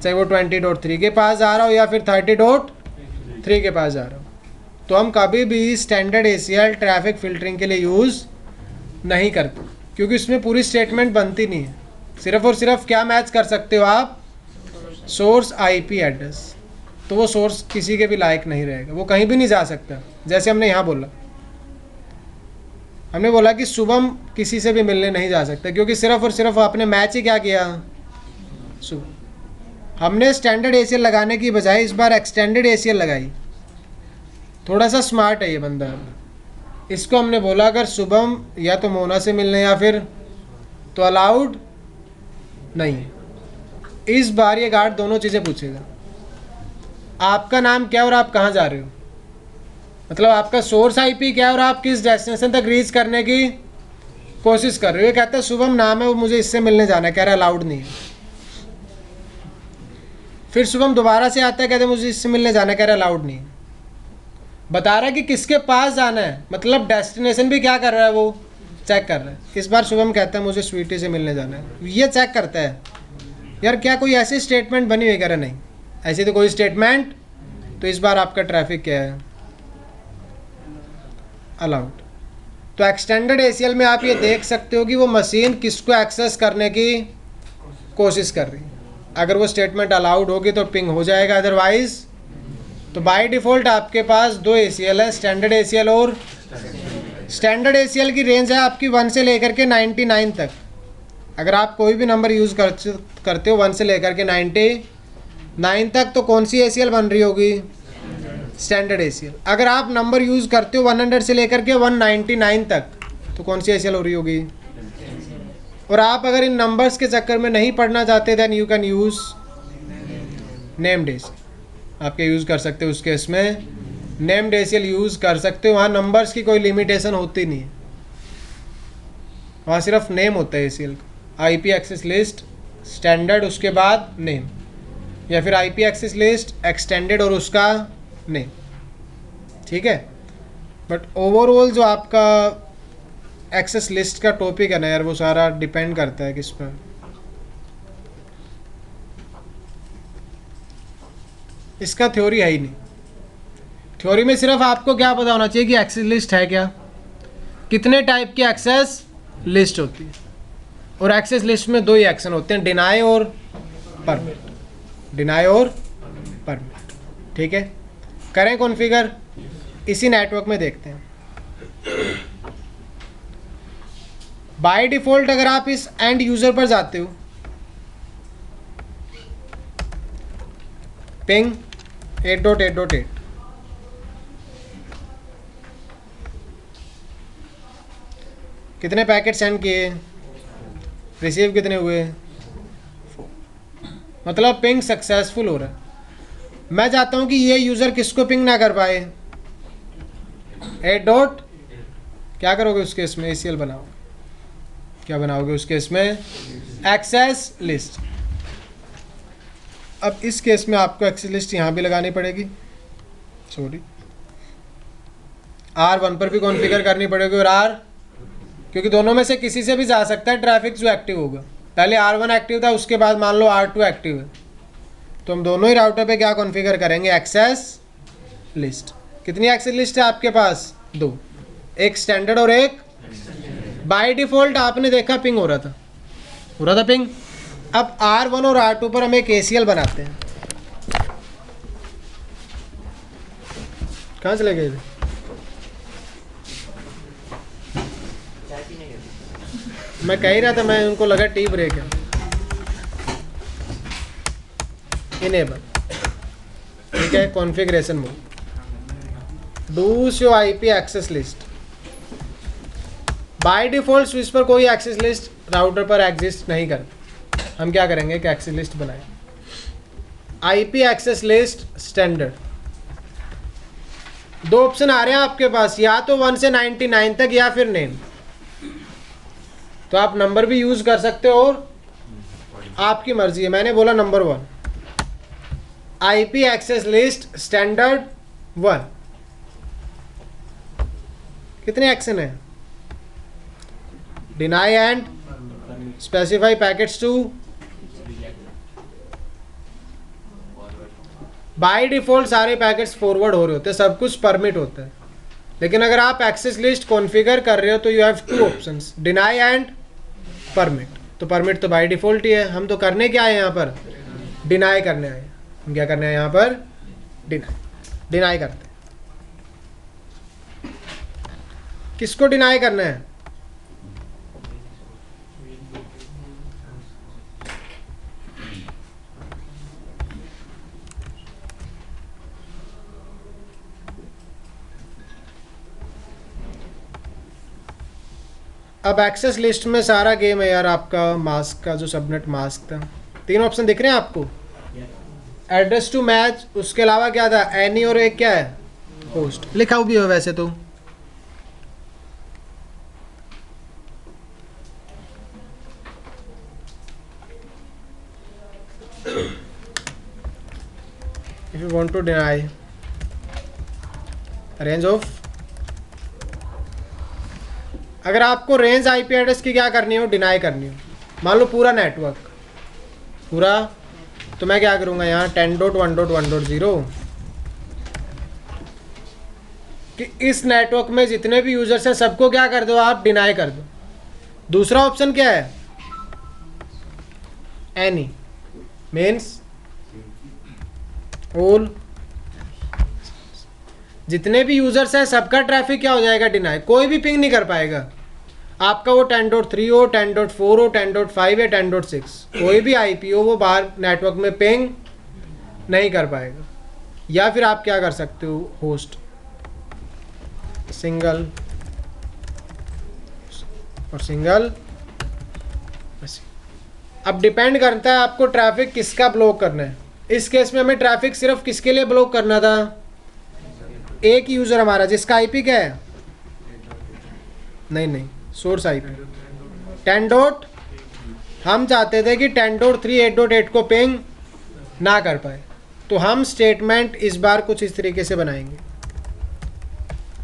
चाहे वो 20.3 के पास जा रहा हो या फिर 30.3 के पास जा रहा हो। तो हम कभी भी स्टैंडर्ड ACL ट्रैफिक फ़िल्टरिंग के लिए यूज़ नहीं करते क्योंकि इसमें पूरी स्टेटमेंट बनती नहीं है। सिर्फ और सिर्फ क्या मैच कर सकते हो आप, सोर्स आईपी एड्रेस, तो वो सोर्स किसी के भी लायक नहीं रहेगा, वो कहीं भी नहीं जा सकता। जैसे हमने यहाँ बोला, हमने बोला कि शुभम किसी से भी मिलने नहीं जा सकता क्योंकि सिर्फ और सिर्फ आपने मैच ही क्या किया, शुभम। हमने स्टैंडर्ड ACL लगाने की बजाय इस बार एक्सटेंडेड ACL लगाई। थोड़ा सा स्मार्ट है ये बंदा। इसको हमने बोला अगर शुभम या तो मोना से मिलने या फिर तो अलाउड नहीं। इस बार ये गार्ड दोनों चीज़ें पूछेगा, आपका नाम क्या और आप कहाँ जा रहे हो, मतलब आपका सोर्स आईपी क्या है और आप किस डेस्टिनेशन तक रीच करने की कोशिश कर रहे हो। ये कहता है शुभम नाम है, वो मुझे इससे मिलने जाना है, कह रहा है अलाउड नहीं है। फिर शुभम दोबारा से आता है, कहते हैं मुझे इससे मिलने जाना है, कह रहा है अलाउड नहीं है। बता रहा है कि किसके पास जाना है, मतलब डेस्टिनेशन भी क्या कर रहा है, वो चेक कर रहा है। इस बार शुभम कहता है मुझे स्वीटी से मिलने जाना है, ये चेक करता है यार क्या कोई ऐसी स्टेटमेंट बनी हुई, कह रहा नहीं ऐसी तो कोई स्टेटमेंट। तो इस बार आपका ट्रैफिक क्या है, अलाउड। तो एक्सटेंडेड ACL में आप ये देख सकते हो कि वो मशीन किसको एक्सेस करने की कोशिश कर रही है। अगर वो स्टेटमेंट अलाउड होगी तो पिंग हो जाएगा, अदरवाइज तो बाय डिफ़ॉल्ट आपके पास 2 ACL है, स्टैंडर्ड ACL और स्टैंडर्ड ACL की रेंज है आपकी 1 से लेकर के 99 तक। अगर आप कोई भी नंबर यूज़ करते हो 1 से लेकर के 99 तक, तो कौन सी ACL बन रही होगी? Standard ACL। अगर आप नंबर यूज़ करते हो 100 से लेकर के 199 तक, तो कौन सी ACL हो रही होगी? और आप अगर इन नंबर्स के चक्कर में नहीं पढ़ना चाहते, then you can use named ACL। आपके यूज़ कर सकते हो उस केस में नेम्ड ACL यूज़ कर सकते हो। वहाँ नंबर्स की कोई लिमिटेशन होती नहीं है, वहाँ सिर्फ नेम होता है ACL का। IP एक्सेस लिस्ट स्टैंडर्ड, उसके बाद नेम, या फिर IP एक्सेस लिस्ट एक्सटेंडेड और उसका नेम, ठीक है। बट ओवरऑल जो आपका एक्सेस लिस्ट का टॉपिक है ना यार, वो सारा डिपेंड करता है किस पर? इसका थ्योरी है ही नहीं। थ्योरी में सिर्फ आपको क्या पता होना चाहिए कि एक्सेस लिस्ट है क्या, कितने टाइप की एक्सेस लिस्ट होती है। और एक्सेस लिस्ट में 2 ही एक्शन होते हैं, डिनाई और परमिट। डिनाई और परमिट, ठीक है। करें कॉन्फ़िगर, इसी नेटवर्क में देखते हैं। बाय डिफ़ॉल्ट अगर आप इस एंड यूज़र पर जाते हो, पिंग 8.8.8, कितने पैकेट सेंड किए, रिसीव कितने हुए, मतलब पिंग सक्सेसफुल हो रहा है। मैं चाहता हूं कि ये यूज़र किसको पिंग ना कर पाए, 8. क्या करोगे उस केस में? ACL बनाओ। क्या बनाओगे उस केस में? Access list. अब इस केस में आपको एक्सेस लिस्ट यहाँ भी लगानी पड़ेगी, सॉरी R1 पर भी कॉन्फ़िगर करनी पड़ेगी और R, क्योंकि दोनों में से किसी से भी जा सकता है ट्रैफिक जो एक्टिव होगा। पहले R1 एक्टिव था, उसके बाद मान लो R2 एक्टिव है, तो हम दोनों ही राउटर पे क्या कॉन्फ़िगर करेंगे? Access list. कितनी एक्सेस लिस्ट है आपके पास? 2, एक स्टैंडर्ड और एक बाय डिफ़ॉल्ट। आपने देखा पिंग हो रहा था पिंग। अब R1 और R2 पर हम एक ACL बनाते हैं। कहाँ चले गए थे? मैं कह ही रहा था, मैं उनको लगा टी ब्रेक है। इनेबल, ठीक है। Configuration mode, do show IP access list. By default switch पर कोई एक्सेस लिस्ट राउटर पर एग्जिस्ट नहीं करती। हम क्या करेंगे कि एक्सेस लिस्ट बनाएं। IP access list standard. 2 option आ रहे हैं आपके पास, या तो 1 से 99 तक या फिर नेम। तो आप नंबर भी यूज़ कर सकते हो और आपकी मर्जी है। मैंने बोला number 1, IP access list standard 1। कितने एक्शन है? Deny and specify packets to. By default सारे पैकेट्स फॉरवर्ड हो रहे होते हैं, सब कुछ परमिट होता है। लेकिन अगर आप एक्सेस लिस्ट कॉन्फ़िगर कर रहे हो तो you have 2 options, deny and permit. तो परमिट तो बाय डिफ़ॉल्ट ही है। हम तो करने क्या आए यहाँ पर? डिनाई करने आए। हम क्या करने आए यहाँ पर? डिनाई करते हैं। किसको डिनाई करना है? अब एक्सेस लिस्ट में सारा गेम है यार आपका। मास्क का जो सबनेट मास्क था, 3 ऑप्शन दिख रहे हैं आपको, एड्रेस टू मैच, उसके अलावा क्या था? एनी, और एक क्या है? होस्ट। लिखा भी हो वैसे तो। If you want to deny range of, अगर आपको रेंज IP एड्रेस की क्या करनी हो? डिनाई करनी हो। मान लो पूरा नेटवर्क पूरा, तो मैं क्या करूँगा यहाँ 10.1.1.0 कि इस नेटवर्क में जितने भी यूजर्स हैं सबको क्या कर दो आप? डिनाई कर दो। दूसरा ऑप्शन क्या है? एनी मीन्स ऑल, जितने भी यूजर्स हैं सबका ट्रैफिक क्या हो जाएगा? डिनाई। कोई भी पिंग नहीं कर पाएगा। आपका वो 10.3 हो, 10.4 हो, 10.5 या 10.6, कोई भी आईपी हो वो बाहर नेटवर्क में पिंग नहीं कर पाएगा। या फिर आप क्या कर सकते हो, होस्ट सिंगल और सिंगल। अब डिपेंड करता है आपको ट्रैफिक किसका ब्लॉक करना है। इस केस में हमें ट्रैफिक सिर्फ किसके लिए ब्लॉक करना था, एक यूजर हमारा जिसका आईपी क्या है, नहीं सोर्स आईपी 10 डॉट, हम चाहते थे कि 10.3 8.8 को पिंग ना कर पाए, तो हम स्टेटमेंट इस बार कुछ इस तरीके से बनाएंगे।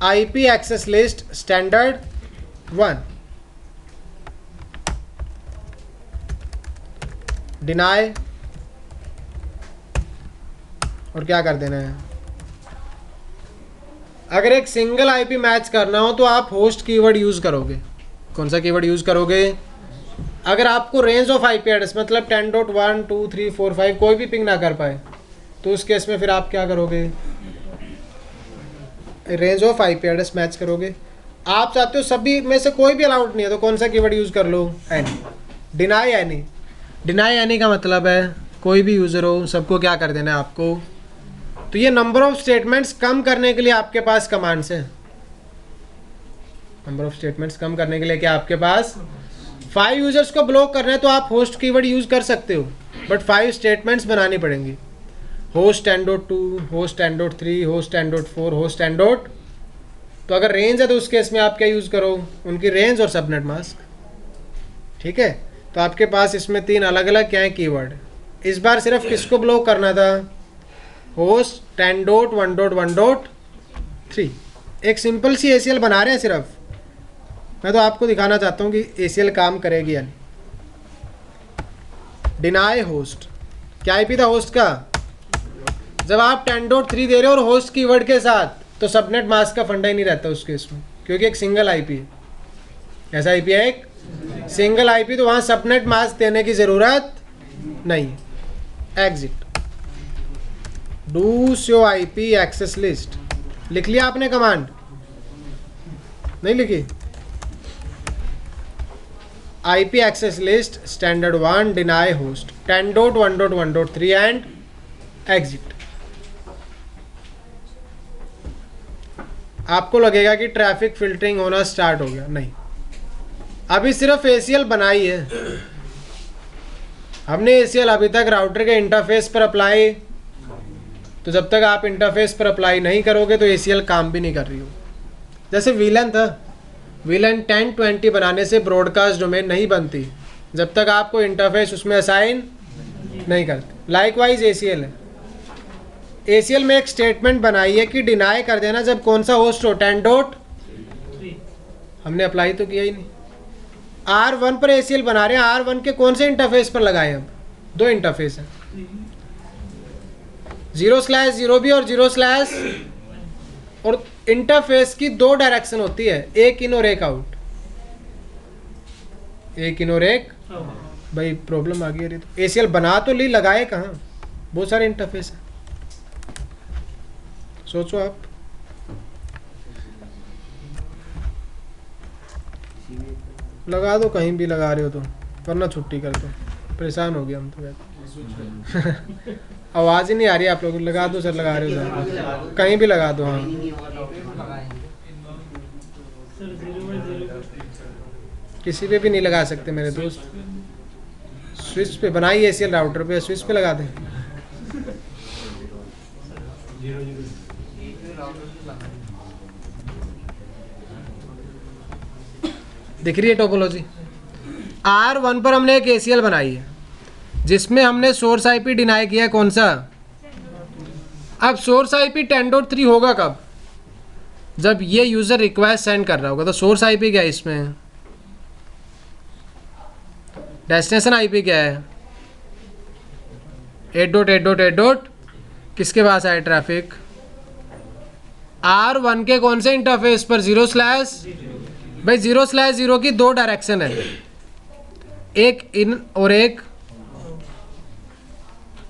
IP access list standard 1 deny, और क्या कर देना है, अगर एक सिंगल आईपी मैच करना हो तो आप होस्ट कीवर्ड यूज करोगे। कौन सा कीवर्ड यूज करोगे, अगर आपको रेंज ऑफ आईपी एड्रेस मतलब 10.1 2 3 4 5 कोई भी पिंग ना कर पाए, तो उस केस में फिर आप क्या करोगे, range of IP address match करोगे। आप चाहते हो सभी में से कोई भी अलाउड नहीं है, तो कौन सा कीवर्ड यूज कर लो, any. Deny any, deny any का मतलब है कोई भी यूजर हो सबको क्या कर देना है आपको। तो ये नंबर ऑफ स्टेटमेंट्स कम करने के लिए आपके पास कमांड्स हैं। नंबर ऑफ स्टेटमेंट्स कम करने के लिए क्या आपके पास, 5 यूजर्स को ब्लॉक करना है तो आप होस्ट कीवर्ड यूज कर सकते हो, बट 5 स्टेटमेंट्स बनानी पड़ेंगी। Host 10.2, host 10.3, host 10.4, host 10. तो अगर रेंज है तो उस केस में आप क्या यूज करो, उनकी रेंज और सबनेट मास्क। ठीक है, तो आपके पास इसमें 3 अलग अलग क्या है कीवर्ड। इस बार सिर्फ किसको ब्लॉक करना था, होस्ट 10.1.1.3। एक सिंपल सी ACL बना रहे हैं सिर्फ, मैं तो आपको दिखाना चाहता हूँ कि ACL काम करेगी या नहीं। डिनाई होस्ट, क्या आईपी था होस्ट का, जब आप 10.3 दे रहे हो और होस्ट कीवर्ड के साथ, तो सबनेट मास्क का फंडा ही नहीं रहता उस केस में, क्योंकि एक सिंगल आईपी है। ऐसा आईपी है एक सिंगल आईपी, तो वहाँ सबनेट मास्क देने की ज़रूरत नहीं है। Exit do show IP access list, लिख लिया आपने कमांड, नहीं लिखी। IP access list standard 1 deny host 10.1.1.3 and exit. आपको लगेगा कि ट्रैफिक फिल्टरिंग होना स्टार्ट हो गया, नहीं, अभी सिर्फ ACL बनाई है हमने। ACL अभी तक राउटर के इंटरफेस पर अप्लाई, तो जब तक आप इंटरफेस पर अप्लाई नहीं करोगे तो ACL काम भी नहीं कर रही हो। जैसे VLAN था, VLAN 1020 बनाने से ब्रॉडकास्ट डोमेन नहीं बनती जब तक आपको इंटरफेस उसमें असाइन नहीं करते। लाइकवाइज ACL है, ACL में एक स्टेटमेंट बनाई है कि डिनाई कर देना जब कौन सा होस्ट हो 10.3। हमने अप्लाई तो किया ही नहीं। R1 पर ACL बना रहे हैं, R1 के कौन से इंटरफेस पर लगाए हम, 2 इंटरफेस हैं, 0/0 भी और 0/ और इंटरफेस की 2 डायरेक्शन होती है, एक इन और एक आउट, एक इन और एक। भाई प्रॉब्लम आ गई अरे, तो ACL बना तो ली, लगाए कहाँ, बहुत सारे इंटरफेस है, सोचो आप। लगा दो कहीं भी लगा रहे हो तो, वरना छुट्टी कर दो, परेशान हो गया हम तो। आवाज़ ही नहीं आ रही आप लोग, लगा दो सर, लगा रहे हो सर, कहीं भी लगा दो। हाँ किसी पे भी नहीं लगा सकते मेरे दोस्त, स्विच पे बनाई ACL राउटर पे, स्विच पे लगा दें। दिख रही है टोपोलॉजी। R1 पर हमने एक ACL बनाई है जिसमें हमने सोर्स आईपी डिनाई किया है, कौन सा। अब सोर्स आईपी 10.3 होगा कब, जब ये यूजर रिक्वेस्ट सेंड कर रहा होगा। तो सोर्स आईपी क्या है इसमें, डेस्टिनेशन आईपी क्या है 8.8.8. किसके पास आए ट्रैफिक, R1 के कौन से इंटरफेस पर, 0/, भाई 0/0 की 2 डायरेक्शन है, एक इन और एक,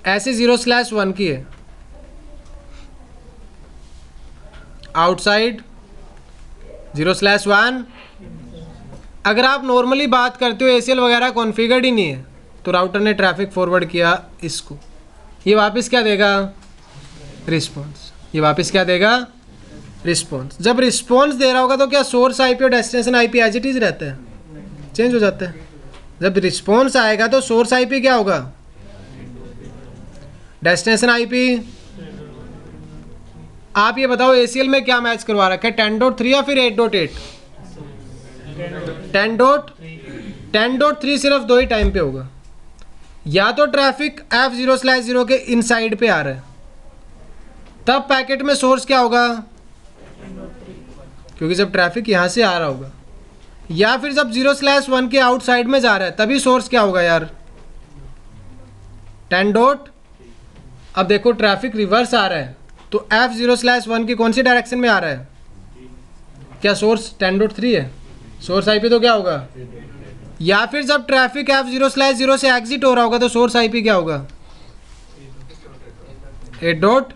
ऐसे 0/1 की है, आउटसाइड 0/1 अगर आप नॉर्मली बात करते हो एसीएल वगैरह कॉन्फ़िगर्ड ही नहीं है, तो राउटर ने ट्रैफिक फॉरवर्ड किया इसको, ये वापस क्या देगा? रिस्पॉन्स। ये वापस क्या देगा? रिस्पॉन्स। जब रिस्पॉन्स दे रहा होगा तो क्या सोर्स आईपी और destination IP as it is रहता है? चेंज हो जाता है। जब रिस्पॉन्स आएगा तो सोर्स आईपी क्या होगा? Destination IP. आप ये बताओ एसीएल में क्या मैच करवा रखा है, 10.3 या फिर 8.8? 10.3 सिर्फ दो ही टाइम पे होगा, या तो ट्रैफिक F0/0 के इनसाइड पे आ रहा है, तब पैकेट में सोर्स क्या होगा? क्योंकि जब ट्रैफिक यहाँ से आ रहा होगा, या फिर जब 0/1 के आउटसाइड में जा रहा है तभी सोर्स क्या होगा यार? 10. अब देखो ट्रैफिक रिवर्स आ रहा है तो F0/1 की कौन सी डायरेक्शन में आ रहा है? क्या सोर्स 10.3 है? सोर्स आईपी तो क्या होगा? या फिर जब ट्रैफिक F0/0 से एग्जिट हो रहा होगा तो सोर्स आईपी क्या होगा? 8.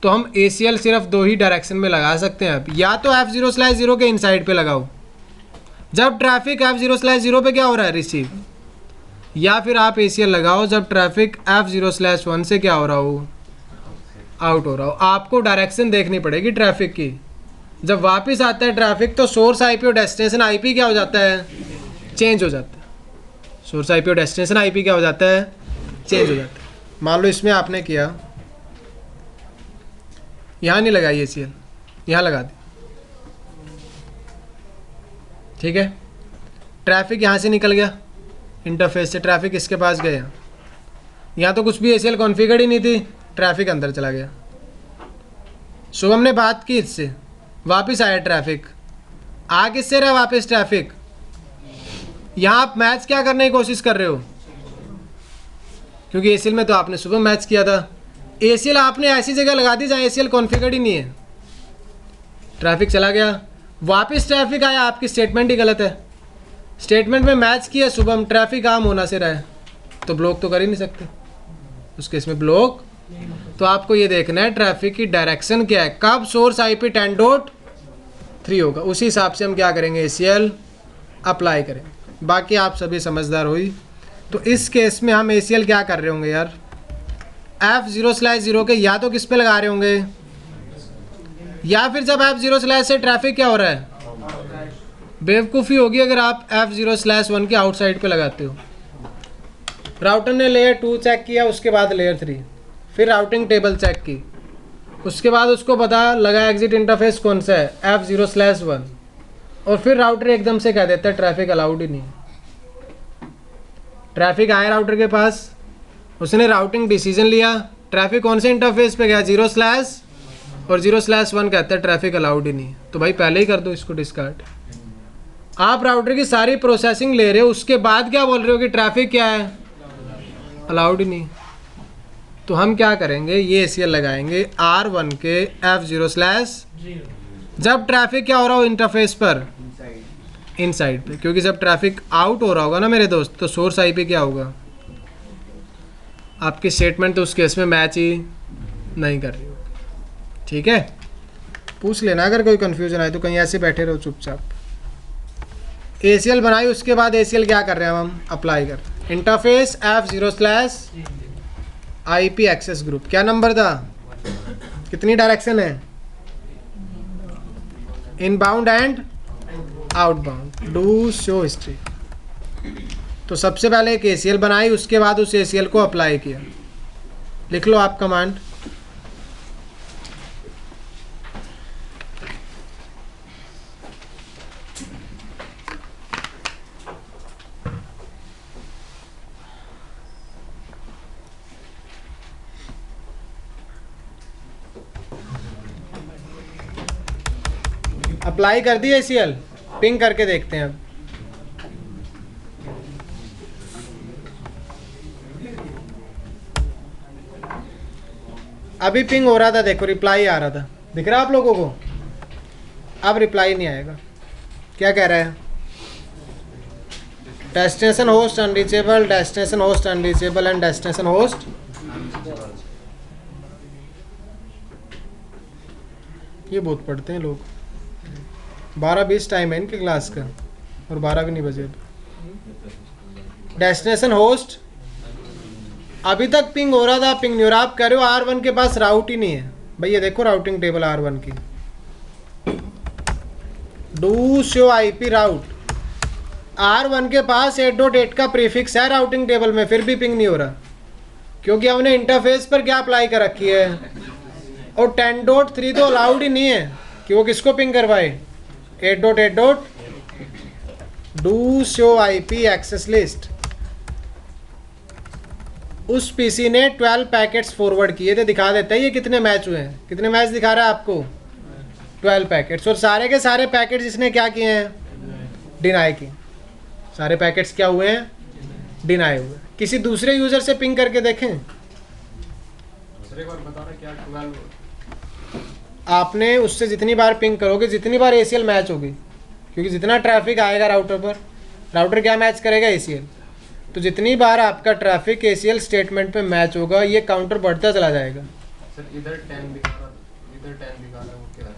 तो हम ACL सिर्फ दो ही डायरेक्शन में लगा सकते हैं अब, या तो F0/0 के इनसाइड पे लगाओ जब ट्रैफिक F0/0 पे क्या हो रहा है? रिसीव, या फिर आप ACL लगाओ जब ट्रैफिक F0/1 से क्या हो रहा हो? आउट हो रहा हो। आपको डायरेक्शन देखनी पड़ेगी ट्रैफिक की। जब वापस आता है ट्रैफिक तो सोर्स आईपी और डेस्टिनेशन आईपी क्या हो जाता है? चेंज हो जाता है। सोर्स आईपी और डेस्टिनेशन आईपी क्या हो जाता है? चेंज हो जाता है। मान लो इसमें आपने किया, यहाँ नहीं लगाई ACL, यहाँ लगा दी, ठीक है। ट्रैफिक यहाँ से निकल गया इंटरफेस से, ट्रैफिक इसके पास गया, यहाँ तो कुछ भी ACL कॉन्फ़िगर्ड ही नहीं थी, ट्रैफिक अंदर चला गया। शुभम ने बात की इससे, वापस आया ट्रैफिक, आ किससे रहा वापस ट्रैफिक? यहाँ आप मैच क्या करने की कोशिश कर रहे हो? क्योंकि ACL में तो आपने सुबह मैच किया था, ACL आपने ऐसी जगह लगा दी जहाँ ACL कॉन्फ़िगर्ड ही नहीं है। ट्रैफिक चला गया, वापस ट्रैफिक आया, आपकी स्टेटमेंट ही गलत है। स्टेटमेंट में मैच किया शुभम, ट्रैफिक आम होना से रहा है, तो ब्लॉक तो कर ही नहीं सकते उस केस में ब्लॉक। तो आपको ये देखना है ट्रैफिक की डायरेक्शन क्या है, कब सोर्स आईपी 10.3 होगा, उसी हिसाब से हम क्या करेंगे? ACL अप्लाई करेंगे। बाकी आप सभी समझदार हुई। तो इस केस में हम ACL क्या कर रहे होंगे यार? F0/0 के या तो किस पे लगा रहे होंगे, या फिर जब F0/ से ट्रैफिक क्या हो रहा है? बेवकूफ़ी होगी अगर आप F0/1 के आउटसाइड पे लगाते हो। राउटर ने लेयर 2 चेक किया, उसके बाद लेयर 3, फिर राउटिंग टेबल चेक की, उसके बाद उसको पता लगा एग्जिट इंटरफेस कौन सा है, F0/1, और फिर राउटर एकदम से कह देता है ट्रैफिक अलाउड ही नहीं है। ट्रैफिक आया राउटर के पास, उसने राउटिंग डिसीजन लिया, ट्रैफिक कौन से इंटरफेस पे गया? 0/ और 0/1 कहता है ट्रैफिक अलाउड ही नहीं है, तो भाई पहले ही कर दो इसको डिस्कार्ड। आप राउटर की सारी प्रोसेसिंग ले रहे हो, उसके बाद क्या बोल रहे हो कि ट्रैफिक क्या है? अलाउड ही नहीं। तो हम क्या करेंगे? ये ACL लगाएंगे R1 के F0/, जब ट्रैफिक क्या हो रहा हो इंटरफेस पर? इनसाइड पे, क्योंकि जब ट्रैफिक आउट हो रहा होगा ना मेरे दोस्त, तो सोर्स आईपी क्या होगा? आपकी स्टेटमेंट तो उस केस में मैच ही नहीं कर रही होगी, ठीक है। पूछ लेना अगर कोई कंफ्यूजन आए तो, कहीं ऐसे बैठे रहो चुपचाप। ACL बनाई, उसके बाद ACL क्या कर रहे हैं हम? अप्लाई कर रहे हैं। इंटरफेस F0/IP एक्सेस ग्रुप, क्या नंबर था? कितनी डायरेक्शन है? Inbound and outbound, do show history. तो सबसे पहले एक ACL बनाई, उसके बाद उस ACL को अप्लाई किया। लिख लो आप कमांड, अप्लाई कर दी ACL, पिंग करके देखते हैं अब। अभी पिंग हो रहा था, देखो रिप्लाई आ रहा था, दिख रहा है आप लोगों को? अब रिप्लाई नहीं आएगा। क्या कह रहा है? Destination host unreachable, destination host unreachable and destination host. ये बहुत पढ़ते हैं लोग, 12-20 टाइम है इनकी क्लास का। और 12 भी नहीं बजे। डेस्टिनेशन होस्ट अभी तक पिंग हो रहा था, पिंग नहीं हो रहा। आप कह रहे हो R1 के पास राउट ही नहीं है। भैया देखो राउटिंग टेबल R1 की, do show IP route. R1 के पास 8.8 का प्रीफिक्स है राउटिंग टेबल में, फिर भी पिंग नहीं हो रहा, क्योंकि हमने इंटरफेस पर क्या अप्लाई कर रखी है। और 10.3 तो अलाउड ही नहीं है कि वो किसको पिंग करवाए। 8.8 do show IP access list. उस पीसी ने 12 पैकेट्स फॉरवर्ड किए थे, दिखा देता है ये कितने मैच हुए हैं। कितने मैच दिखा रहा है आपको? 12 पैकेट्स। और सारे के सारे पैकेट्स इसने क्या किए हैं? डिनाई की। सारे पैकेट्स क्या हुए हैं? डिनाई हुए। किसी दूसरे यूजर से पिंग करके देखें। दूसरे बार बता रहा क्या 12 आपने उससे जितनी बार पिंग करोगे, जितनी बार ACL मैच होगी, क्योंकि जितना ट्रैफिक आएगा राउटर पर, राउटर क्या मैच करेगा? ACL। तो जितनी बार आपका ट्रैफिक ACL स्टेटमेंट पे मैच होगा, ये काउंटर बढ़ता चला जाएगा। सर इधर 10 दिखा रहा, इधर 10 दिखा रहा है, वो क्या है?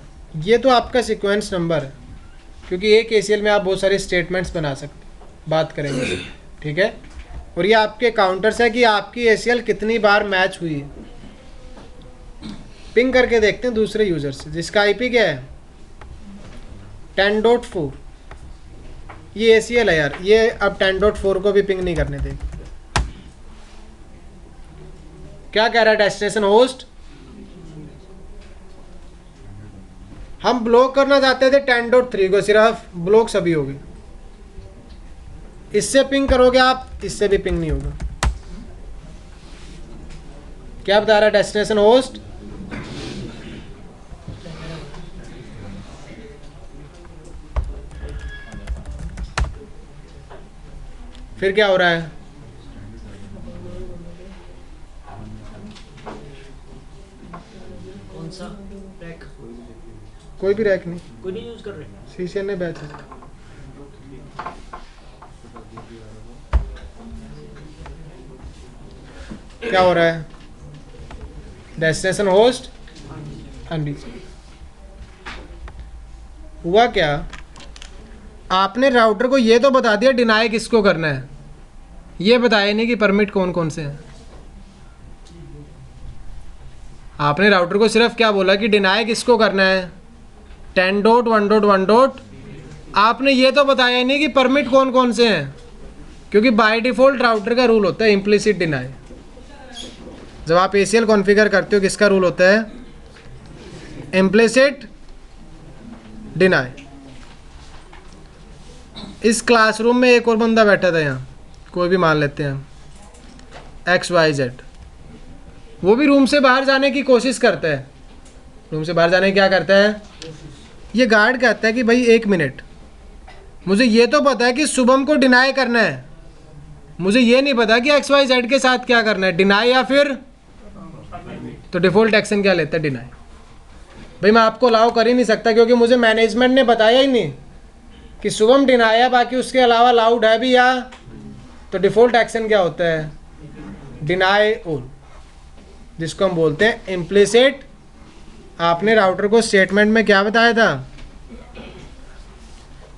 ये तो आपका सीक्वेंस नंबर है, क्योंकि एक ACL में आप बहुत सारे स्टेटमेंट्स बना सकते, बात करेंगे, ठीक है। और ये आपके काउंटर्स है कि आपकी ACL कितनी बार मैच हुई है। पिंग करके देखते हैं दूसरे यूजर से, जिसका IP क्या है? 10.4। ये ACL है यार, ये अब 10.4 को भी पिंग नहीं करने देगी। क्या कह रहा है डेस्टिनेशन होस्ट? हम ब्लॉक करना चाहते थे 10.3 को, सिर्फ ब्लॉक सभी होगी। इससे पिंग करोगे आप, इससे भी पिंग नहीं होगा। क्या बता रहा है डेस्टिनेशन होस्ट? फिर क्या हो रहा है? कौन सा रैक? कोई भी रैक नहीं, कोई नहीं यूज कर रहे? CCN ने बैच है। क्या हो रहा है? Destination host unreached. हुआ क्या? आपने राउटर को ये तो बता दिया डिनाई किसको करना है, ये बताया नहीं कि परमिट कौन कौन से हैं। आपने राउटर को सिर्फ क्या बोला कि डिनाई किसको करना है? 10.1.1. आपने ये तो बताया नहीं कि परमिट कौन कौन से हैं, क्योंकि बाय डिफ़ॉल्ट राउटर का रूल होता है इम्प्लिसिट डिनाई। जब आप ACL कॉन्फ़िगर करते हो, किसका रूल होता है? Implicit deny. इस क्लासरूम में एक और बंदा बैठा था, यहाँ कोई भी मान लेते हैं XYZ, वो भी रूम से बाहर जाने की कोशिश करता है। रूम से बाहर जाने की क्या करता है? ये गार्ड कहता है कि भाई 1 मिनट, मुझे ये तो पता है कि शुभम को डिनाई करना है, मुझे ये नहीं पता कि XYZ के साथ क्या करना है, डिनाई या फिर। तो डिफ़ॉल्ट एक्शन क्या लेता है? डिनाई। भाई मैं आपको अलाउ कर ही नहीं सकता, क्योंकि मुझे मैनेजमेंट ने बताया ही नहीं कि शुभम डिनाई है, बाकी उसके अलावा अलाउड है भी या। तो डिफ़ॉल्ट एक्शन क्या होता है? डिनाई ऑल, जिसको हम बोलते हैं इम्प्लिसिट। आपने राउटर को स्टेटमेंट में क्या बताया था?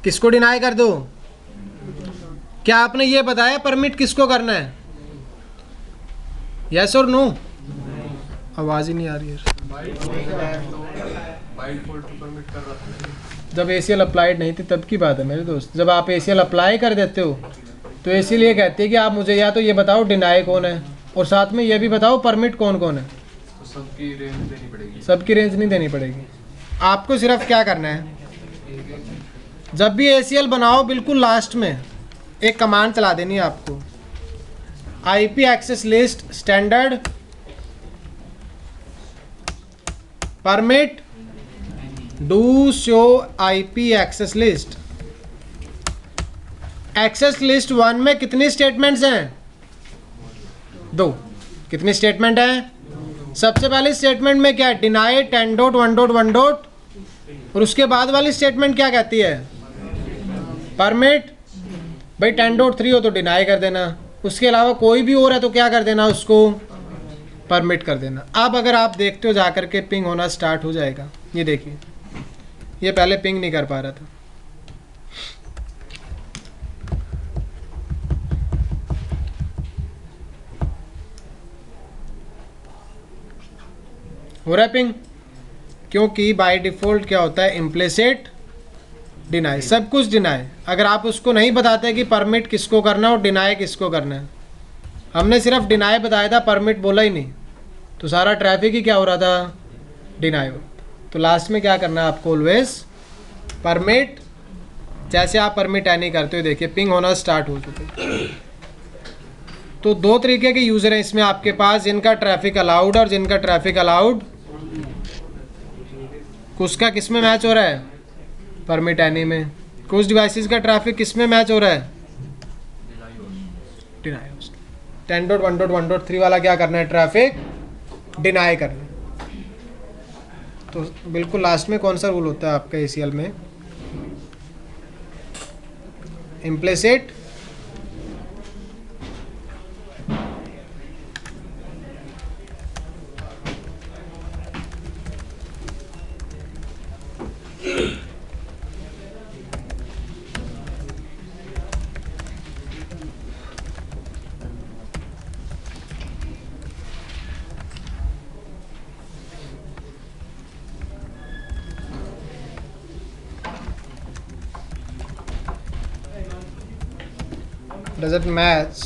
किसको डिनाई कर दो? क्या आपने ये बताया परमिट किसको करना है? यस और नो? आवाज़ ही नहीं आ रही है। बाय डिफॉल्ट परमिट कर रहा था। जब ACL अप्लाइड नहीं थी तब की बात है मेरे दोस्त। जब आप ACL अप्लाई कर देते हो तो ACL ये कहती है कि आप मुझे या तो ये बताओ डिनाई कौन है, और साथ में ये भी बताओ परमिट कौन कौन है। तो सबकी रेंज देनी पड़ेगी। सबकी रेंज नहीं देनी पड़ेगी, आपको सिर्फ क्या करना है, जब भी ACL बनाओ बिल्कुल लास्ट में एक कमांड चला देनी है आपको, IP access list standard permit do show IP access list. Access list 1 में कितनी स्टेटमेंट्स हैं? 2। कितनी स्टेटमेंट है? सबसे पहली स्टेटमेंट में क्या है? डिनाई 10.1.1. और उसके बाद वाली स्टेटमेंट क्या कहती है? परमिट। भाई 10.3 हो तो डिनाई कर देना, उसके अलावा कोई भी और है तो क्या कर देना? उसको परमिट कर देना। अब अगर आप देखते हो जाकर के पिंग होना स्टार्ट हो जाएगा। ये देखिए, ये पहले पिंग नहीं कर पा रहा था। हो रहा है पिंग? क्योंकि बाय डिफ़ॉल्ट क्या होता है, इम्प्लिसिट डिनाई, सब कुछ डिनाई। अगर आप उसको नहीं बताते कि परमिट किसको करना है और डिनाई किसको करना है, हमने सिर्फ डिनाई बताया था, परमिट बोला ही नहीं, तो सारा ट्रैफिक ही क्या हो रहा था, डिनाई हो। तो लास्ट में क्या करना है आपको, ऑलवेज परमिट। जैसे आप परमिट एनी करते हो, देखिए पिंग होना स्टार्ट हो चुके। तो दो तरीके के यूज़र हैं इसमें आपके पास, जिनका ट्रैफिक अलाउड और जिनका ट्रैफिक अलाउड। उसका किस में मैच हो रहा है, परमिट एनी में। कुछ डिवाइसेस का ट्रैफिक किस में मैच हो रहा है, डिनाई होस्ट। 10.1.1.3 वाला क्या करना है, ट्रैफिक डिनाई करना है। तो बिल्कुल लास्ट में कौन सा रूल होता है आपका ACL में, implicit doesn't match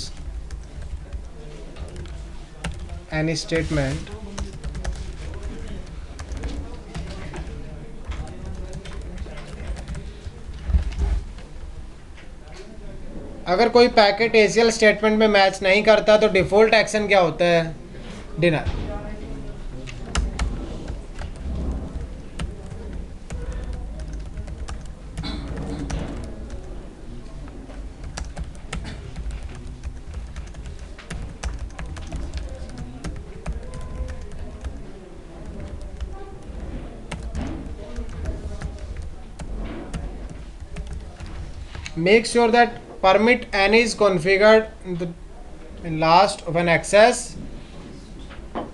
any statement अगर कोई पैकेट ACL स्टेटमेंट में मैच नहीं करता तो डिफ़ॉल्ट एक्शन क्या होता है, deny. Make sure that permit any is configured in last of an access।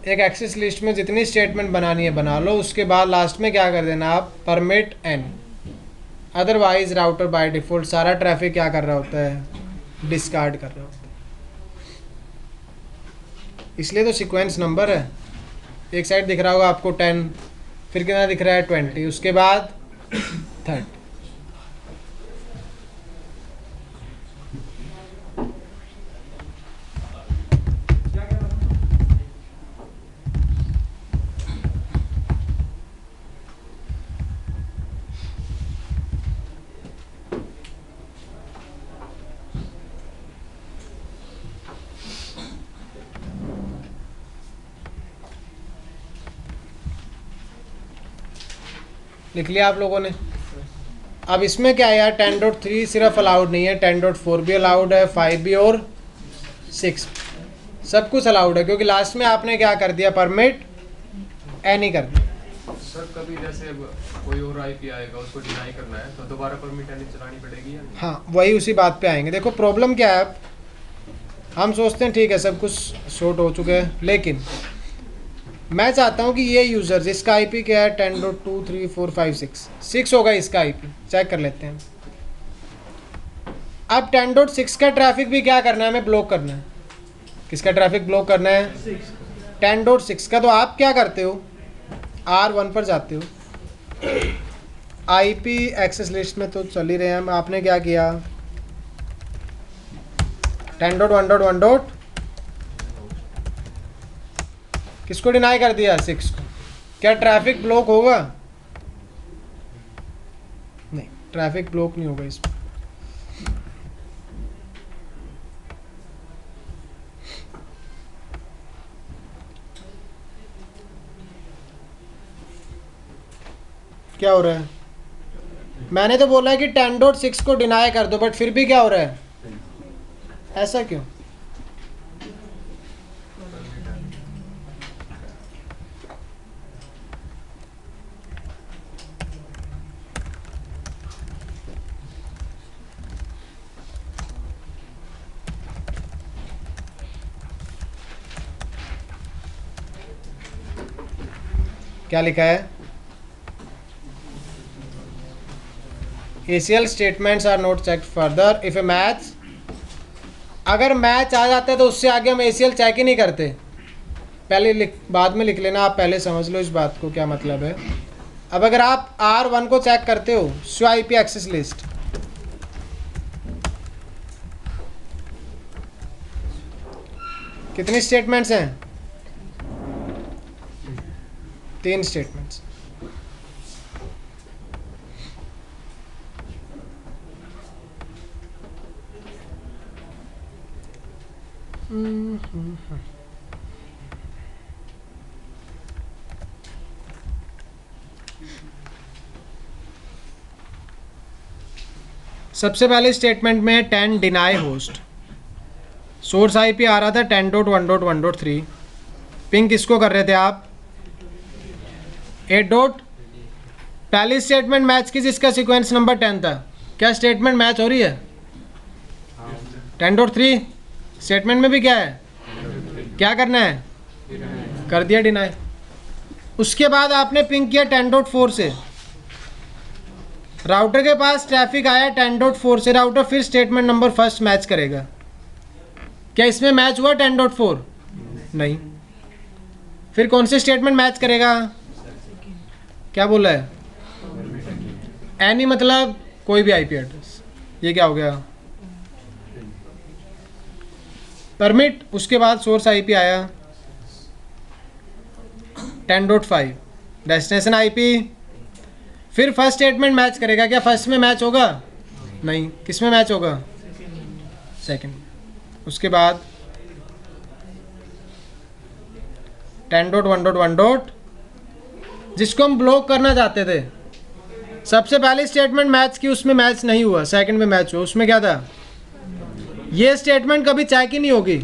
एक एक्सेस लिस्ट में जितनी स्टेटमेंट बनानी है बना लो, उसके बाद लास्ट में क्या कर देना आप, permit any. Otherwise router by default सारा ट्रैफिक क्या कर रहा होता है, डिस्कार्ड कर रहा होता है। इसलिए तो सीक्वेंस नंबर है, एक साइड दिख रहा होगा आपको 10, फिर कितना दिख रहा है 20, उसके बाद 30। लिख लिया आप लोगों ने? अब इसमें क्या है यार, 10.3 सिर्फ अलाउड नहीं है, 10.4 भी अलाउड है, 5 भी और 6 सब कुछ अलाउड है, क्योंकि लास्ट में आपने क्या कर दिया, परमिट एनी कर दिया। सर कभी जैसे कोई और IP आएगा, उसको डिनाई करना है तो दोबारा परमिट एनी चलानी पड़ेगी या नहीं? हाँ, वही उसी बात पे आएंगे। देखो प्रॉब्लम क्या है, हम सोचते हैं ठीक है सब कुछ शॉर्ट हो चुके हैं, लेकिन मैं चाहता हूँ कि ये यूज़र जिसका IP क्या है 10.23456 होगा इसका IP, चेक कर लेते हैं। अब 10.6 का ट्रैफिक भी क्या करना है, हमें ब्लॉक करना है। किसका ट्रैफिक ब्लॉक करना है, 10.6 का। तो आप क्या करते हो, R1 पर जाते हो, IP एक्सेस लिस्ट में तो चल ही रहे हैं हम। आपने क्या किया, 10.1.1. किसको डिनाई कर दिया, 6 को। क्या ट्रैफिक ब्लॉक होगा, नहीं, ट्रैफिक ब्लॉक नहीं होगा इसमें। क्या हो रहा है, मैंने तो बोला है कि 10.6 को डिनाई कर दो, बट फिर भी क्या हो रहा है, ऐसा क्यों? क्या लिखा है, ACL statements are not check further if a match. अगर मैच आ जाता है तो उससे आगे हम ACL चेक ही नहीं करते। पहले बाद में लिख लेना, आप पहले समझ लो इस बात को क्या मतलब है। अब अगर आप R1 को चेक करते हो, शो आईपी एक्सेस लिस्ट, कितनी स्टेटमेंट्स हैं? 3 स्टेटमेंट्स। सबसे पहले स्टेटमेंट में 10 डिनाई होस्ट, सोर्स आईपी आ रहा था 10.1.1.3, पिंग किसको कर रहे थे आप? 8. पहली स्टेटमेंट मैच की जिसका सीक्वेंस नंबर 10 था, क्या स्टेटमेंट मैच हो रही है? 10.3 स्टेटमेंट में भी क्या है, क्या करना है? कर दिया डिनाई। उसके बाद आपने पिंग किया 10.4 से, राउटर के पास ट्रैफिक आया 10.4 से, राउटर फिर स्टेटमेंट नंबर फर्स्ट मैच करेगा। क्या इसमें मैच हुआ 10.4? नहीं। फिर कौन से स्टेटमेंट मैच करेगा? क्या बोला है? एनी मतलब कोई भी आईपी एड्रेस। ये क्या हो गया? परमिट। उसके बाद सोर्स आईपी आया 10.5 डेस्टिनेशन आईपी। फिर फर्स्ट स्टेटमेंट मैच करेगा। क्या फर्स्ट में मैच होगा? नहीं। किस में मैच होगा? सेकंड। उसके बाद 10.1.1. जिसको हम ब्लॉक करना चाहते थे, सबसे पहले स्टेटमेंट मैच की, उसमें मैच नहीं हुआ, सेकंड में मैच हुआ। उसमें क्या था? ये स्टेटमेंट कभी चेक ही नहीं होगी,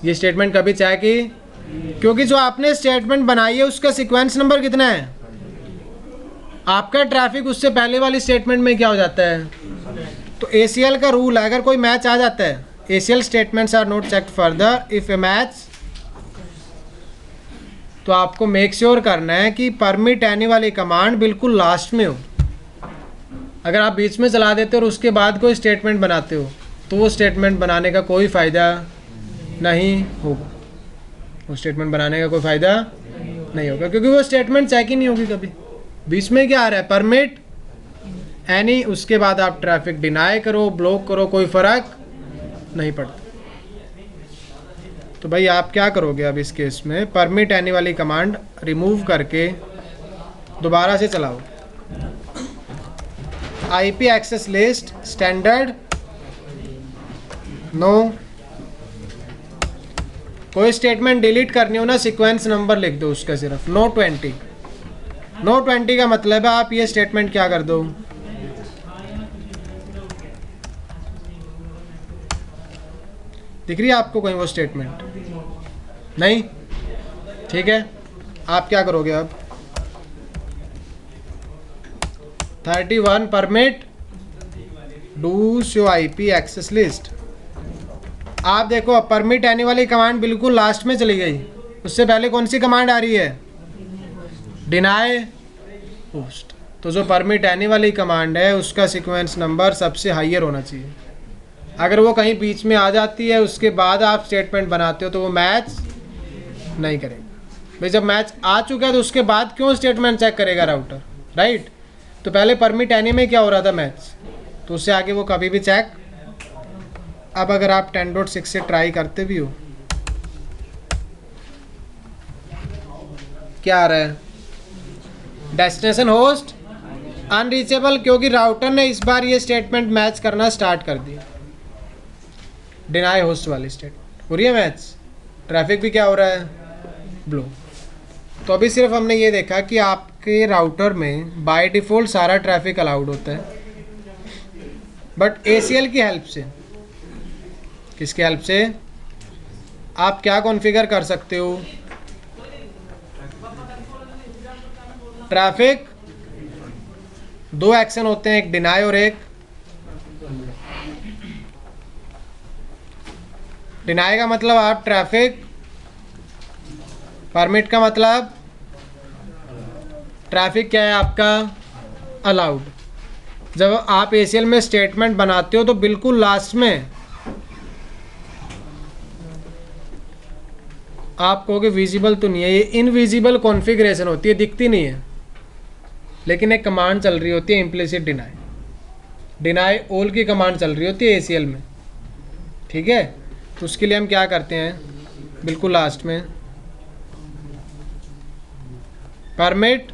ये स्टेटमेंट कभी चेक ही, क्योंकि जो आपने स्टेटमेंट बनाई है उसका सीक्वेंस नंबर कितना है? आपका ट्रैफिक उससे पहले वाली स्टेटमेंट में क्या हो जाता है? तो ACL का रूल है, अगर कोई मैच आ जाता है, ACL statements are not checked further if a match, तो आपको मेक श्योर करना है कि परमिट एनी वाली कमांड बिल्कुल लास्ट में हो। अगर आप बीच में चला देते हो और उसके बाद कोई स्टेटमेंट बनाते हो, तो वो स्टेटमेंट बनाने का कोई फ़ायदा नहीं होगा। वो स्टेटमेंट बनाने का कोई फ़ायदा नहीं होगा, क्योंकि वो स्टेटमेंट चेक ही नहीं होगी कभी। बीच में क्या आ रहा है? परमिट एनी, उसके बाद आप ट्रैफिक डिनाई करो, ब्लॉक करो, कोई फ़र्क नहीं पड़ता। तो भाई आप क्या करोगे अब इस केस में? परमिट एनी वाली कमांड रिमूव करके दोबारा से चलाओ। IP access list standard no, कोई स्टेटमेंट डिलीट करनी हो ना, सीक्वेंस नंबर लिख दो उसका सिर्फ, नो 20। नो 20 का मतलब है आप ये स्टेटमेंट क्या कर दो, दिख रही है आपको कहीं वो स्टेटमेंट? नहीं? ठीक है, आप क्या करोगे अब? 31 permit do show IP access list. आप देखो अब परमिट एनी वाली कमांड बिल्कुल लास्ट में चली गई, उससे पहले कौन सी कमांड आ रही है? Deny host. तो जो परमिट एनी वाली कमांड है उसका सीक्वेंस नंबर सबसे हाईयर होना चाहिए। अगर वो कहीं बीच में आ जाती है, उसके बाद आप स्टेटमेंट बनाते हो, तो वो मैच नहीं करेगा। भाई जब मैच आ चुका है तो उसके बाद क्यों स्टेटमेंट चेक करेगा राउटर, राइट? तो पहले परमिट एनी में क्या हो रहा था? मैच, तो उससे आगे वो कभी भी चेक। अब अगर आप 10.6 से ट्राई करते भी हो, क्या आ रहा है? डेस्टिनेशन होस्ट अनरीचेबल, क्योंकि राउटर ने इस बार ये स्टेटमेंट मैच करना स्टार्ट कर दिया। डिनाई होस्ट वाली स्टेटमेंट हो रही है मैच, ट्रैफिक भी क्या हो रहा है? ब्लो। तो अभी सिर्फ हमने ये देखा कि आपके राउटर में बाय डिफ़ॉल्ट सारा ट्रैफिक अलाउड होता है, बट ACL की हेल्प से, किसकी हेल्प से? आप क्या कॉन्फ़िगर कर सकते हो? ट्रैफिक 2 एक्शन होते हैं, एक डिनाई और एक डिनाई। का मतलब आप ट्रैफिक, परमिट का मतलब ट्रैफिक क्या है आपका? अलाउड। जब आप ACL में स्टेटमेंट बनाते हो तो बिल्कुल लास्ट में आप कहोगे विजिबल तो नहीं है, ये इनविजिबल कॉन्फ़िगरेशन होती है, दिखती नहीं है, लेकिन एक कमांड चल रही होती है इम्प्लिसिट डिनाई ऑल की कमांड चल रही होती है ACL में, ठीक है। तो उसके लिए हम क्या करते हैं, बिल्कुल लास्ट में परमिट,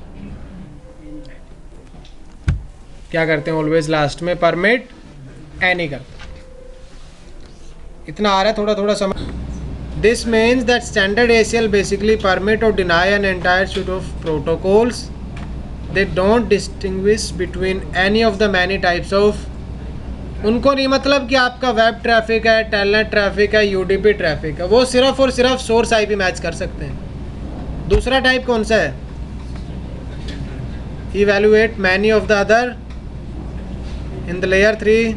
क्या करते हैं ऑलवेज लास्ट में परमिट एनी करते हैं। इतना आ रहा है, थोड़ा थोड़ा समझ। This means that standard ACL basically permit और deny an entire suite of protocols, they don't distinguish between any of the many types of. उनको नहीं मतलब कि आपका वेब ट्रैफिक है, टेलनेट ट्रैफिक है, UDP ट्रैफिक है, वो सिर्फ और सिर्फ सोर्स IP मैच कर सकते हैं। दूसरा टाइप कौन सा है, evaluate many of the other in the layer 3,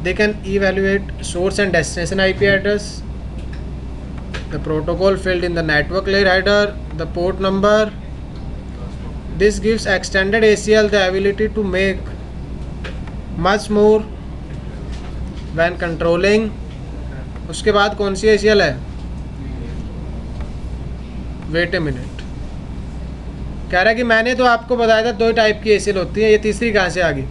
they can evaluate source and destination IP address, the protocol field in the network layer header, the port number. This gives extended ACL the ability to make much more when controlling. उसके बाद कौन सी ACL है, wait a minute, कह रहा है कि मैंने तो आपको बताया था 2 टाइप की ACL होती है, ये तीसरी कहाँ से आ गई।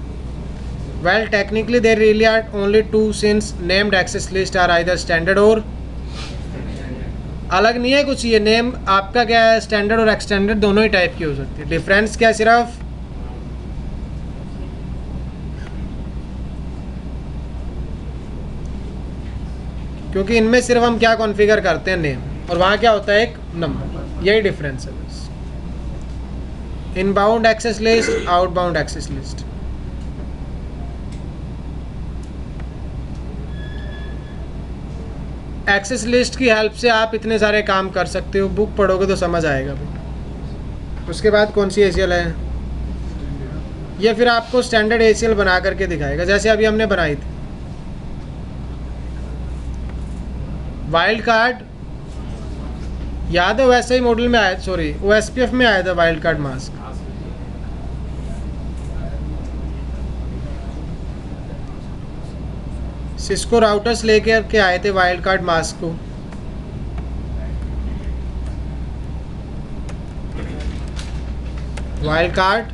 Well technically there really are only 2 since named access list are either standard और अलग नहीं है कुछ, ये नेम आपका क्या है, स्टैंडर्ड और एक्सटेंडेड दोनों ही टाइप की हो सकती है। डिफरेंस क्या है, सिर्फ क्योंकि इनमें सिर्फ हम क्या कॉन्फ़िगर करते हैं नेम, और वहाँ क्या होता है एक नंबर, यही डिफरेंस है बस। Inbound access list, outbound access list. Access list की हेल्प से आप इतने सारे काम कर सकते हो, बुक पढ़ोगे तो समझ आएगा भाई। उसके बाद कौन सी ACL है, ये फिर आपको स्टैंडर्ड ACL बना करके दिखाएगा, जैसे अभी हमने बनाई थी। वाइल्ड कार्ड याद है, वैसे ही मॉडल में आया, सॉरी OSPF में आया था wild card mask. Cisco routers लेकर के आए थे वाइल्ड कार्ड मास्क को। Wild card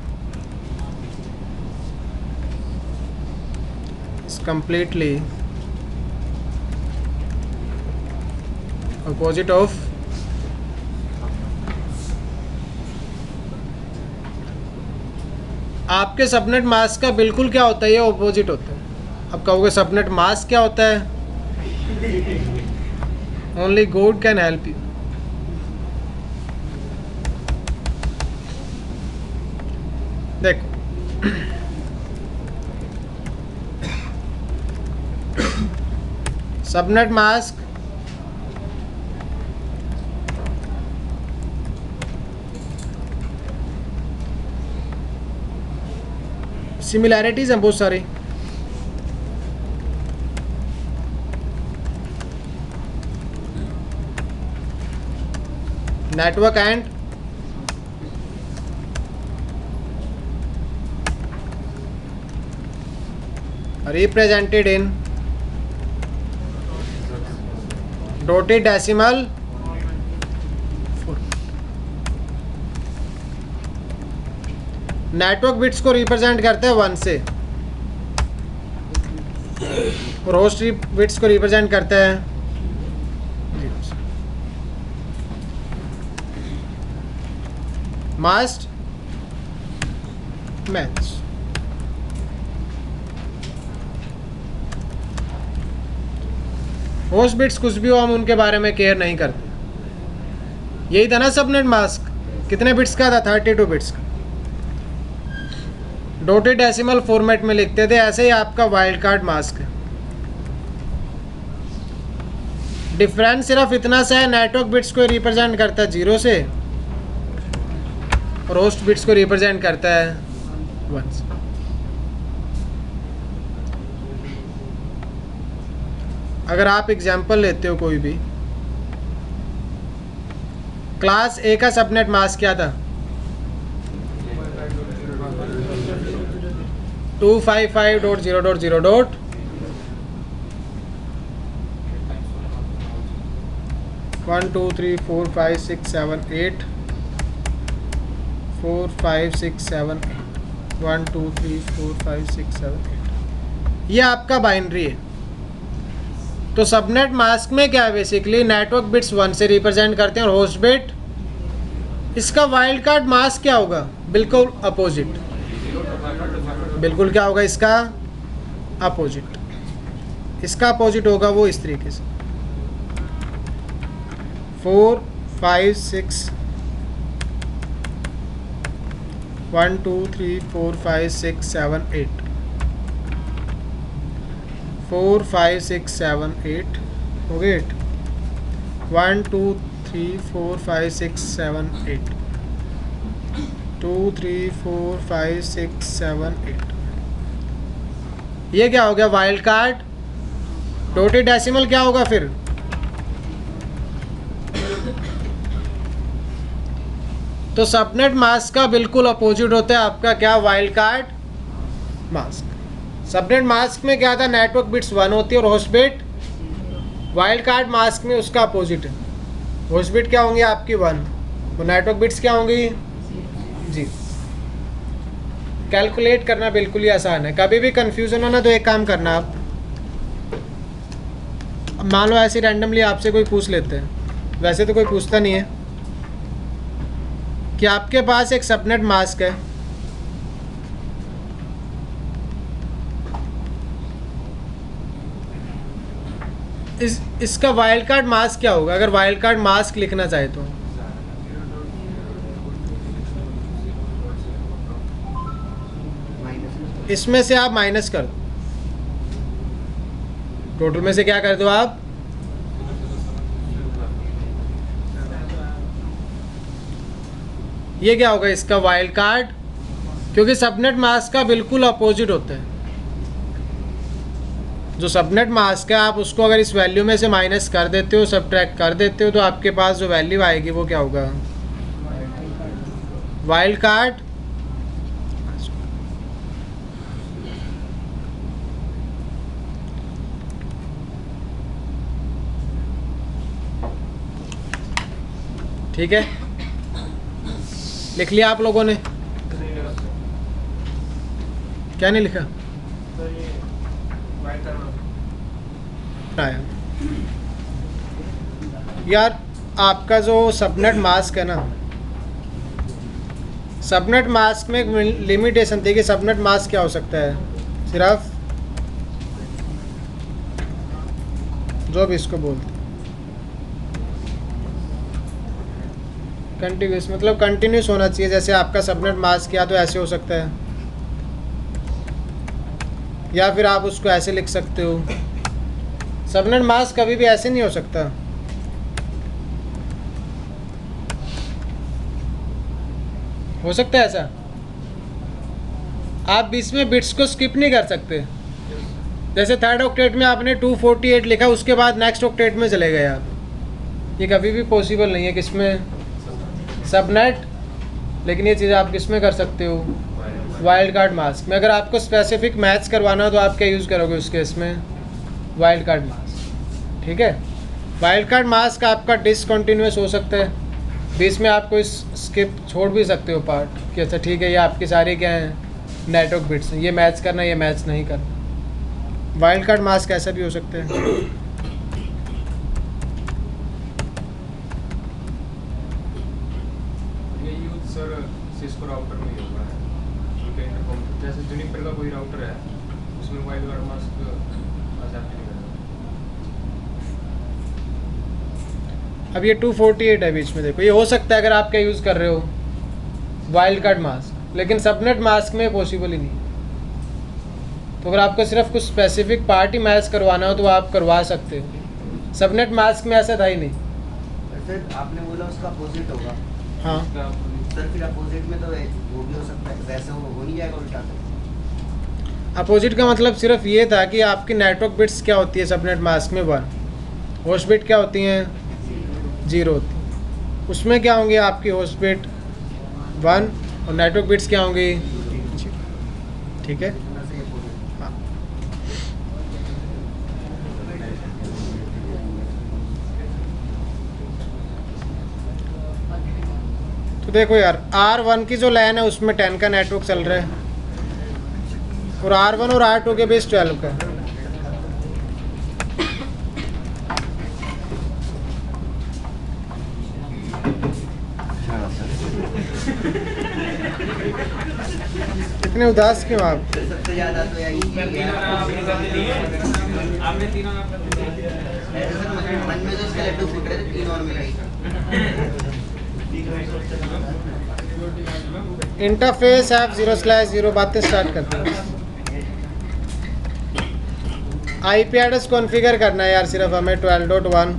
is completely opposite of आपके सबनेट मास्क का। बिल्कुल क्या होता है, ये ऑपोजिट होता है। अब कहोगे सबनेट मास्क क्या होता है, only God can help you. देखो सबनेट मास्क सिमिलैरिटीज हैं बहुत सारी। Network and represented in dotted decimal network bits को रिप्रेजेंट करते हैं 1 से, और होस्ट बिट्स को रिप्रेजेंट करते हैं 0 से। Must match. होस्ट बिट्स कुछ भी हो, हम उनके बारे में केयर नहीं करते। यही था ना सबनेट मास्क, कितने बिट्स का था, 32 बिट्स का। डॉटेड डेसिमल फॉर्मेट में लिखते थे, ऐसे ही आपका वाइल्ड कार्ड मास्क है। डिफरेंस सिर्फ इतना सा है, नेटवर्क बिट्स को रिप्रेजेंट करता है 0 से, और होस्ट बिट्स को रिप्रेजेंट करता है 1 से। अगर आप एग्जाम्पल लेते हो कोई भी, क्लास A का सबनेट मास्क क्या था, 255.0.0. 1 2 3 4 5 6 7 8 4 5 6 7 8 1 2 3 4 5 6 7 8 ये आपका बाइनरी है। तो सबनेट मास्क में क्या है, बेसिकली नेटवर्क बिट्स 1 से रिप्रेजेंट करते हैं और होस्ट बिट, इसका वाइल्ड कार्ड मास्क क्या होगा, बिल्कुल अपोजिट, बिल्कुल क्या होगा इसका अपोजिट, इसका अपोजिट होगा वो इस तरीके से 4 5 6 1 2 3 4 5 6 7 8 4 5 6 7 8 हो गए 8 1 2 3 4 5 6 7 8 2 3 4 5 6 7 8 ये क्या हो गया वाइल्ड कार्ड। डॉटेड डेसिमल क्या होगा फिर, तो सबनेट मास्क का बिल्कुल अपोजिट होता है आपका क्या, wild card mask. Subnet mask में क्या था, नेटवर्क बिट्स 1 होती है और host bit, wild card mask में उसका अपोजिट है, होस्ट बिट क्या होंगी आपकी 1, तो नेटवर्क बिट्स क्या होंगी जी। कैलकुलेट करना बिल्कुल ही आसान है, कभी भी कंफ्यूजन हो ना तो एक काम करना आप, अब मान लो ऐसे रैंडमली आपसे कोई पूछ लेते हैं, वैसे तो कोई पूछता नहीं है, कि आपके पास एक सबनेट मास्क है, इसका वाइल्ड कार्ड मास्क क्या होगा, अगर वाइल्ड कार्ड मास्क लिखना चाहे तो इसमें से आप माइनस कर दो, टोटल में से क्या कर दो आप, ये क्या होगा इसका वाइल्ड कार्ड, क्योंकि सबनेट मास्क का बिल्कुल अपोजिट होता है। जो सबनेट मास्क है आप उसको अगर इस वैल्यू में से माइनस कर देते हो, सबट्रैक्ट कर देते हो, तो आपके पास जो वैल्यू आएगी वो क्या होगा, वाइल्ड कार्ड। ठीक है, लिख लिया आप लोगों ने, क्या नहीं लिखा आया यार। आपका जो सबनेट मास्क है ना, सबनेट मास्क में एक लिमिटेशन थी कि सबनेट मास्क क्या हो सकता है, सिर्फ जो भी इसको बोलते कंटिन्यूस, मतलब कंटिन्यूस होना चाहिए। जैसे आपका सबनेट मास्क या तो ऐसे हो सकता है, या फिर आप उसको ऐसे लिख सकते हो। सबनेट मास्क कभी भी ऐसे नहीं हो सकता, हो सकता है ऐसा, आप बीच में बिट्स को स्किप नहीं कर सकते। जैसे थर्ड ऑक्टेट में आपने 248 लिखा, उसके बाद नेक्स्ट ऑक्टेट में चले गए आप, ये कभी भी पॉसिबल नहीं है किसमें, सबनेट। लेकिन ये चीज़ आप किस में कर सकते हो, वाइल्ड कार्ड मास्क में। अगर आपको स्पेसिफिक मैच करवाना हो तो आप क्या यूज़ करोगे उस केस में, वाइल्ड कार्ड मास्क। ठीक है, वाइल्ड कार्ड मास्क आपका डिसकंटिन्यूअस हो सकता है, बीच में आप कोई स्किप छोड़ भी सकते हो पार्ट, कि अच्छा ठीक है ये आपकी सारी क्या हैं, नेटवर्क बिट्स हैं, ये मैच करना ये मैच नहीं करना। वाइल्ड कार्ड मास्क ऐसा भी हो सकता है। ये यूज सर सिस्को राउटर में ही होगा, उनके इंटरकॉम जैसे जूनिपर का कोई राउटर है उसमें वाइल्ड कार्ड मास्क एक्सेप्ट नहीं करेगा। अब ये 248 है बीच में, देखो ये हो सकता है अगर आप क्या यूज़ कर रहे हो, वाइल्ड कार्ड मास्क, लेकिन सबनेट मास्क में पॉसिबल ही नहीं। तो अगर आपको सिर्फ कुछ स्पेसिफिक पार्ट ही मैच करवाना हो तो आप करवा सकते हो, सबनेट मास्क में ऐसा था ही नहीं। सर आपने बोला उसका अपोजिट होगा, हाँ सर फिर अपोजिट में तो वो भी हो सकता है, वैसे वो हो नहीं जाएगा उल्टा। अपोजिट का मतलब सिर्फ ये था कि आपकी नेटवर्क बिट्स क्या होती है सबनेट मास्क में 1, होस्ट बिट क्या होती हैं 0 होती है। उसमें क्या होंगे आपकी होस्ट बिट 1 और नेटवर्क बिट्स क्या होंगी 0। ठीक है, हाँ। तो देखो यार R1 की जो लाइन है उसमें 10 का नेटवर्क चल रहा है और R1 और R2 के बीच 12 का। इतने उदास क्यों आप? सबसे ज़्यादा तो यही आपने तीनों मन में जो इसके लड्डू फूट रहे थे, तीन और मिलाई। इंटरफेस ऐप 0/0 बातें स्टार्ट करते हैं। IP एड्रेस कॉन्फ़िगर करना है यार सिर्फ हमें 12.1,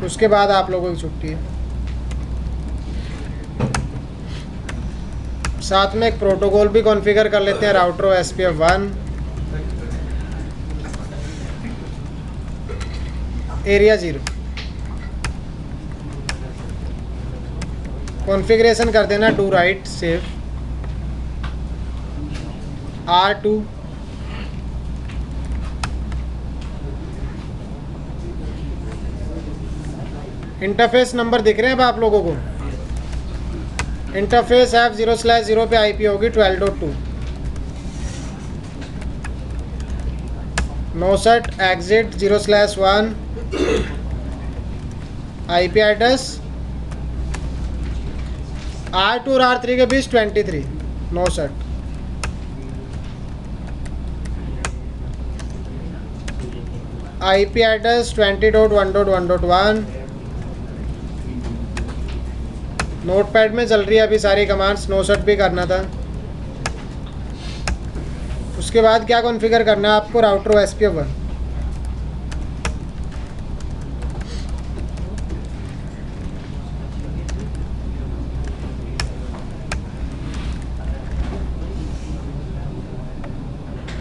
उसके बाद आप लोगों की छुट्टी है। साथ में एक प्रोटोकॉल भी कॉन्फ़िगर कर लेते हैं, राउटर SPF1, एरिया 0। कॉन्फ़िगरेशन कर देना do right save R2 interface number दिख रहे हैं अब आप लोगों को? इंटरफेस ऐप 0/0 पे IP होगी 12.2। नोसेट एग्जिट 0/1 IP एड्रेस R2 और R3 के बीच 23 नोसेट। IP address 20.1.1.1। नोटपैड में चल रही है अभी सारी कमांड्स, नोसेट भी करना था। उसके बाद क्या कॉन्फ़िगर करना है आपको? Router SPF1।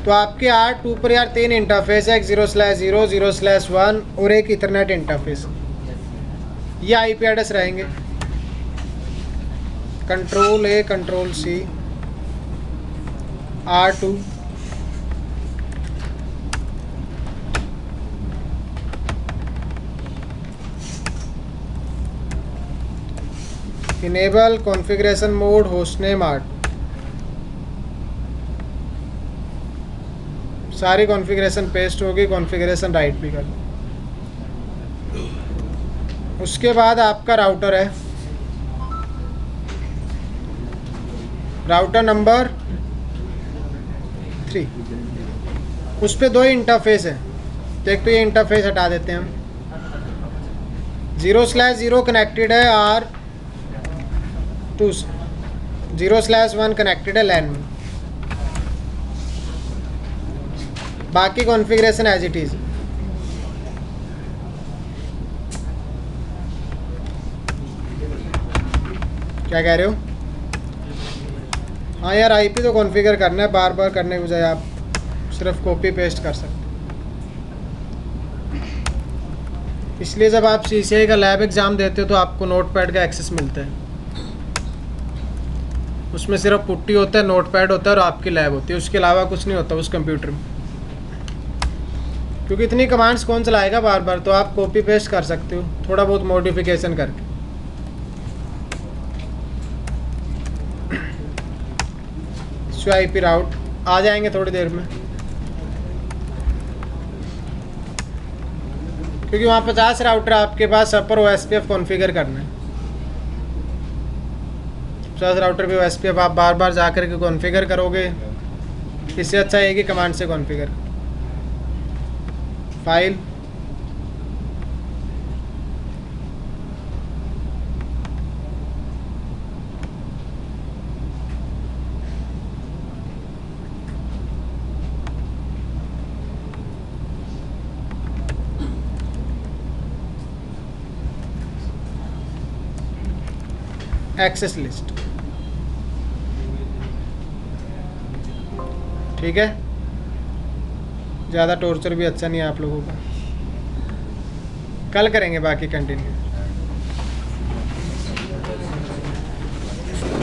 तो आपके R2 पर यार 3 इंटरफेस है, एक 0/0, 0/1 और एक इथरनेट इंटरफेस। ये IP एड्रेस रहेंगे। Control A control C R2 enable configuration mode hostname R2। सारी कॉन्फ़िगरेशन पेस्ट होगी, कॉन्फ़िगरेशन राइट भी कर लो। उसके बाद आपका राउटर है, राउटर नंबर 3। उस पर 2 इंटरफेस है। तो एक तो ये इंटरफेस हटा देते हैं हम। 0/0 कनेक्टेड है R2 से, 0/1 कनेक्टेड है LAN में। बाकी कॉन्फ़िगरेशन एज इट इज़। क्या कह रहे हो? हाँ यार IP तो कॉन्फ़िगर करना है, बार बार करने के बजाय आप सिर्फ कॉपी पेस्ट कर सकते। इसलिए जब आप CCI का लैब एग्ज़ाम देते हो तो आपको नोटपैड का एक्सेस मिलता है। उसमें सिर्फ पुट्टी होता है, नोटपैड होता है और आपकी लैब होती है, उसके अलावा कुछ नहीं होता उस कंप्यूटर में। क्योंकि इतनी कमांड्स कौन चलाएगा बार बार, तो आप कॉपी पेस्ट कर सकते हो थोड़ा बहुत मॉडिफिकेशन करके। IP राउट आ जाएंगे थोड़ी देर में, क्योंकि वहाँ 50 राउटर आपके पास पर OSPF कॉन्फ़िगर करना है। 50 राउटर पे OSPF आप बार बार जा कर के कॉन्फ़िगर करोगे, इससे अच्छा है कि कमांड से कॉन्फ़िगर। फाइल एक्सेस लिस्ट, ठीक है। ज़्यादा टॉर्चर भी अच्छा नहीं है आप लोगों का। कल करेंगे बाकी कंटिन्यू।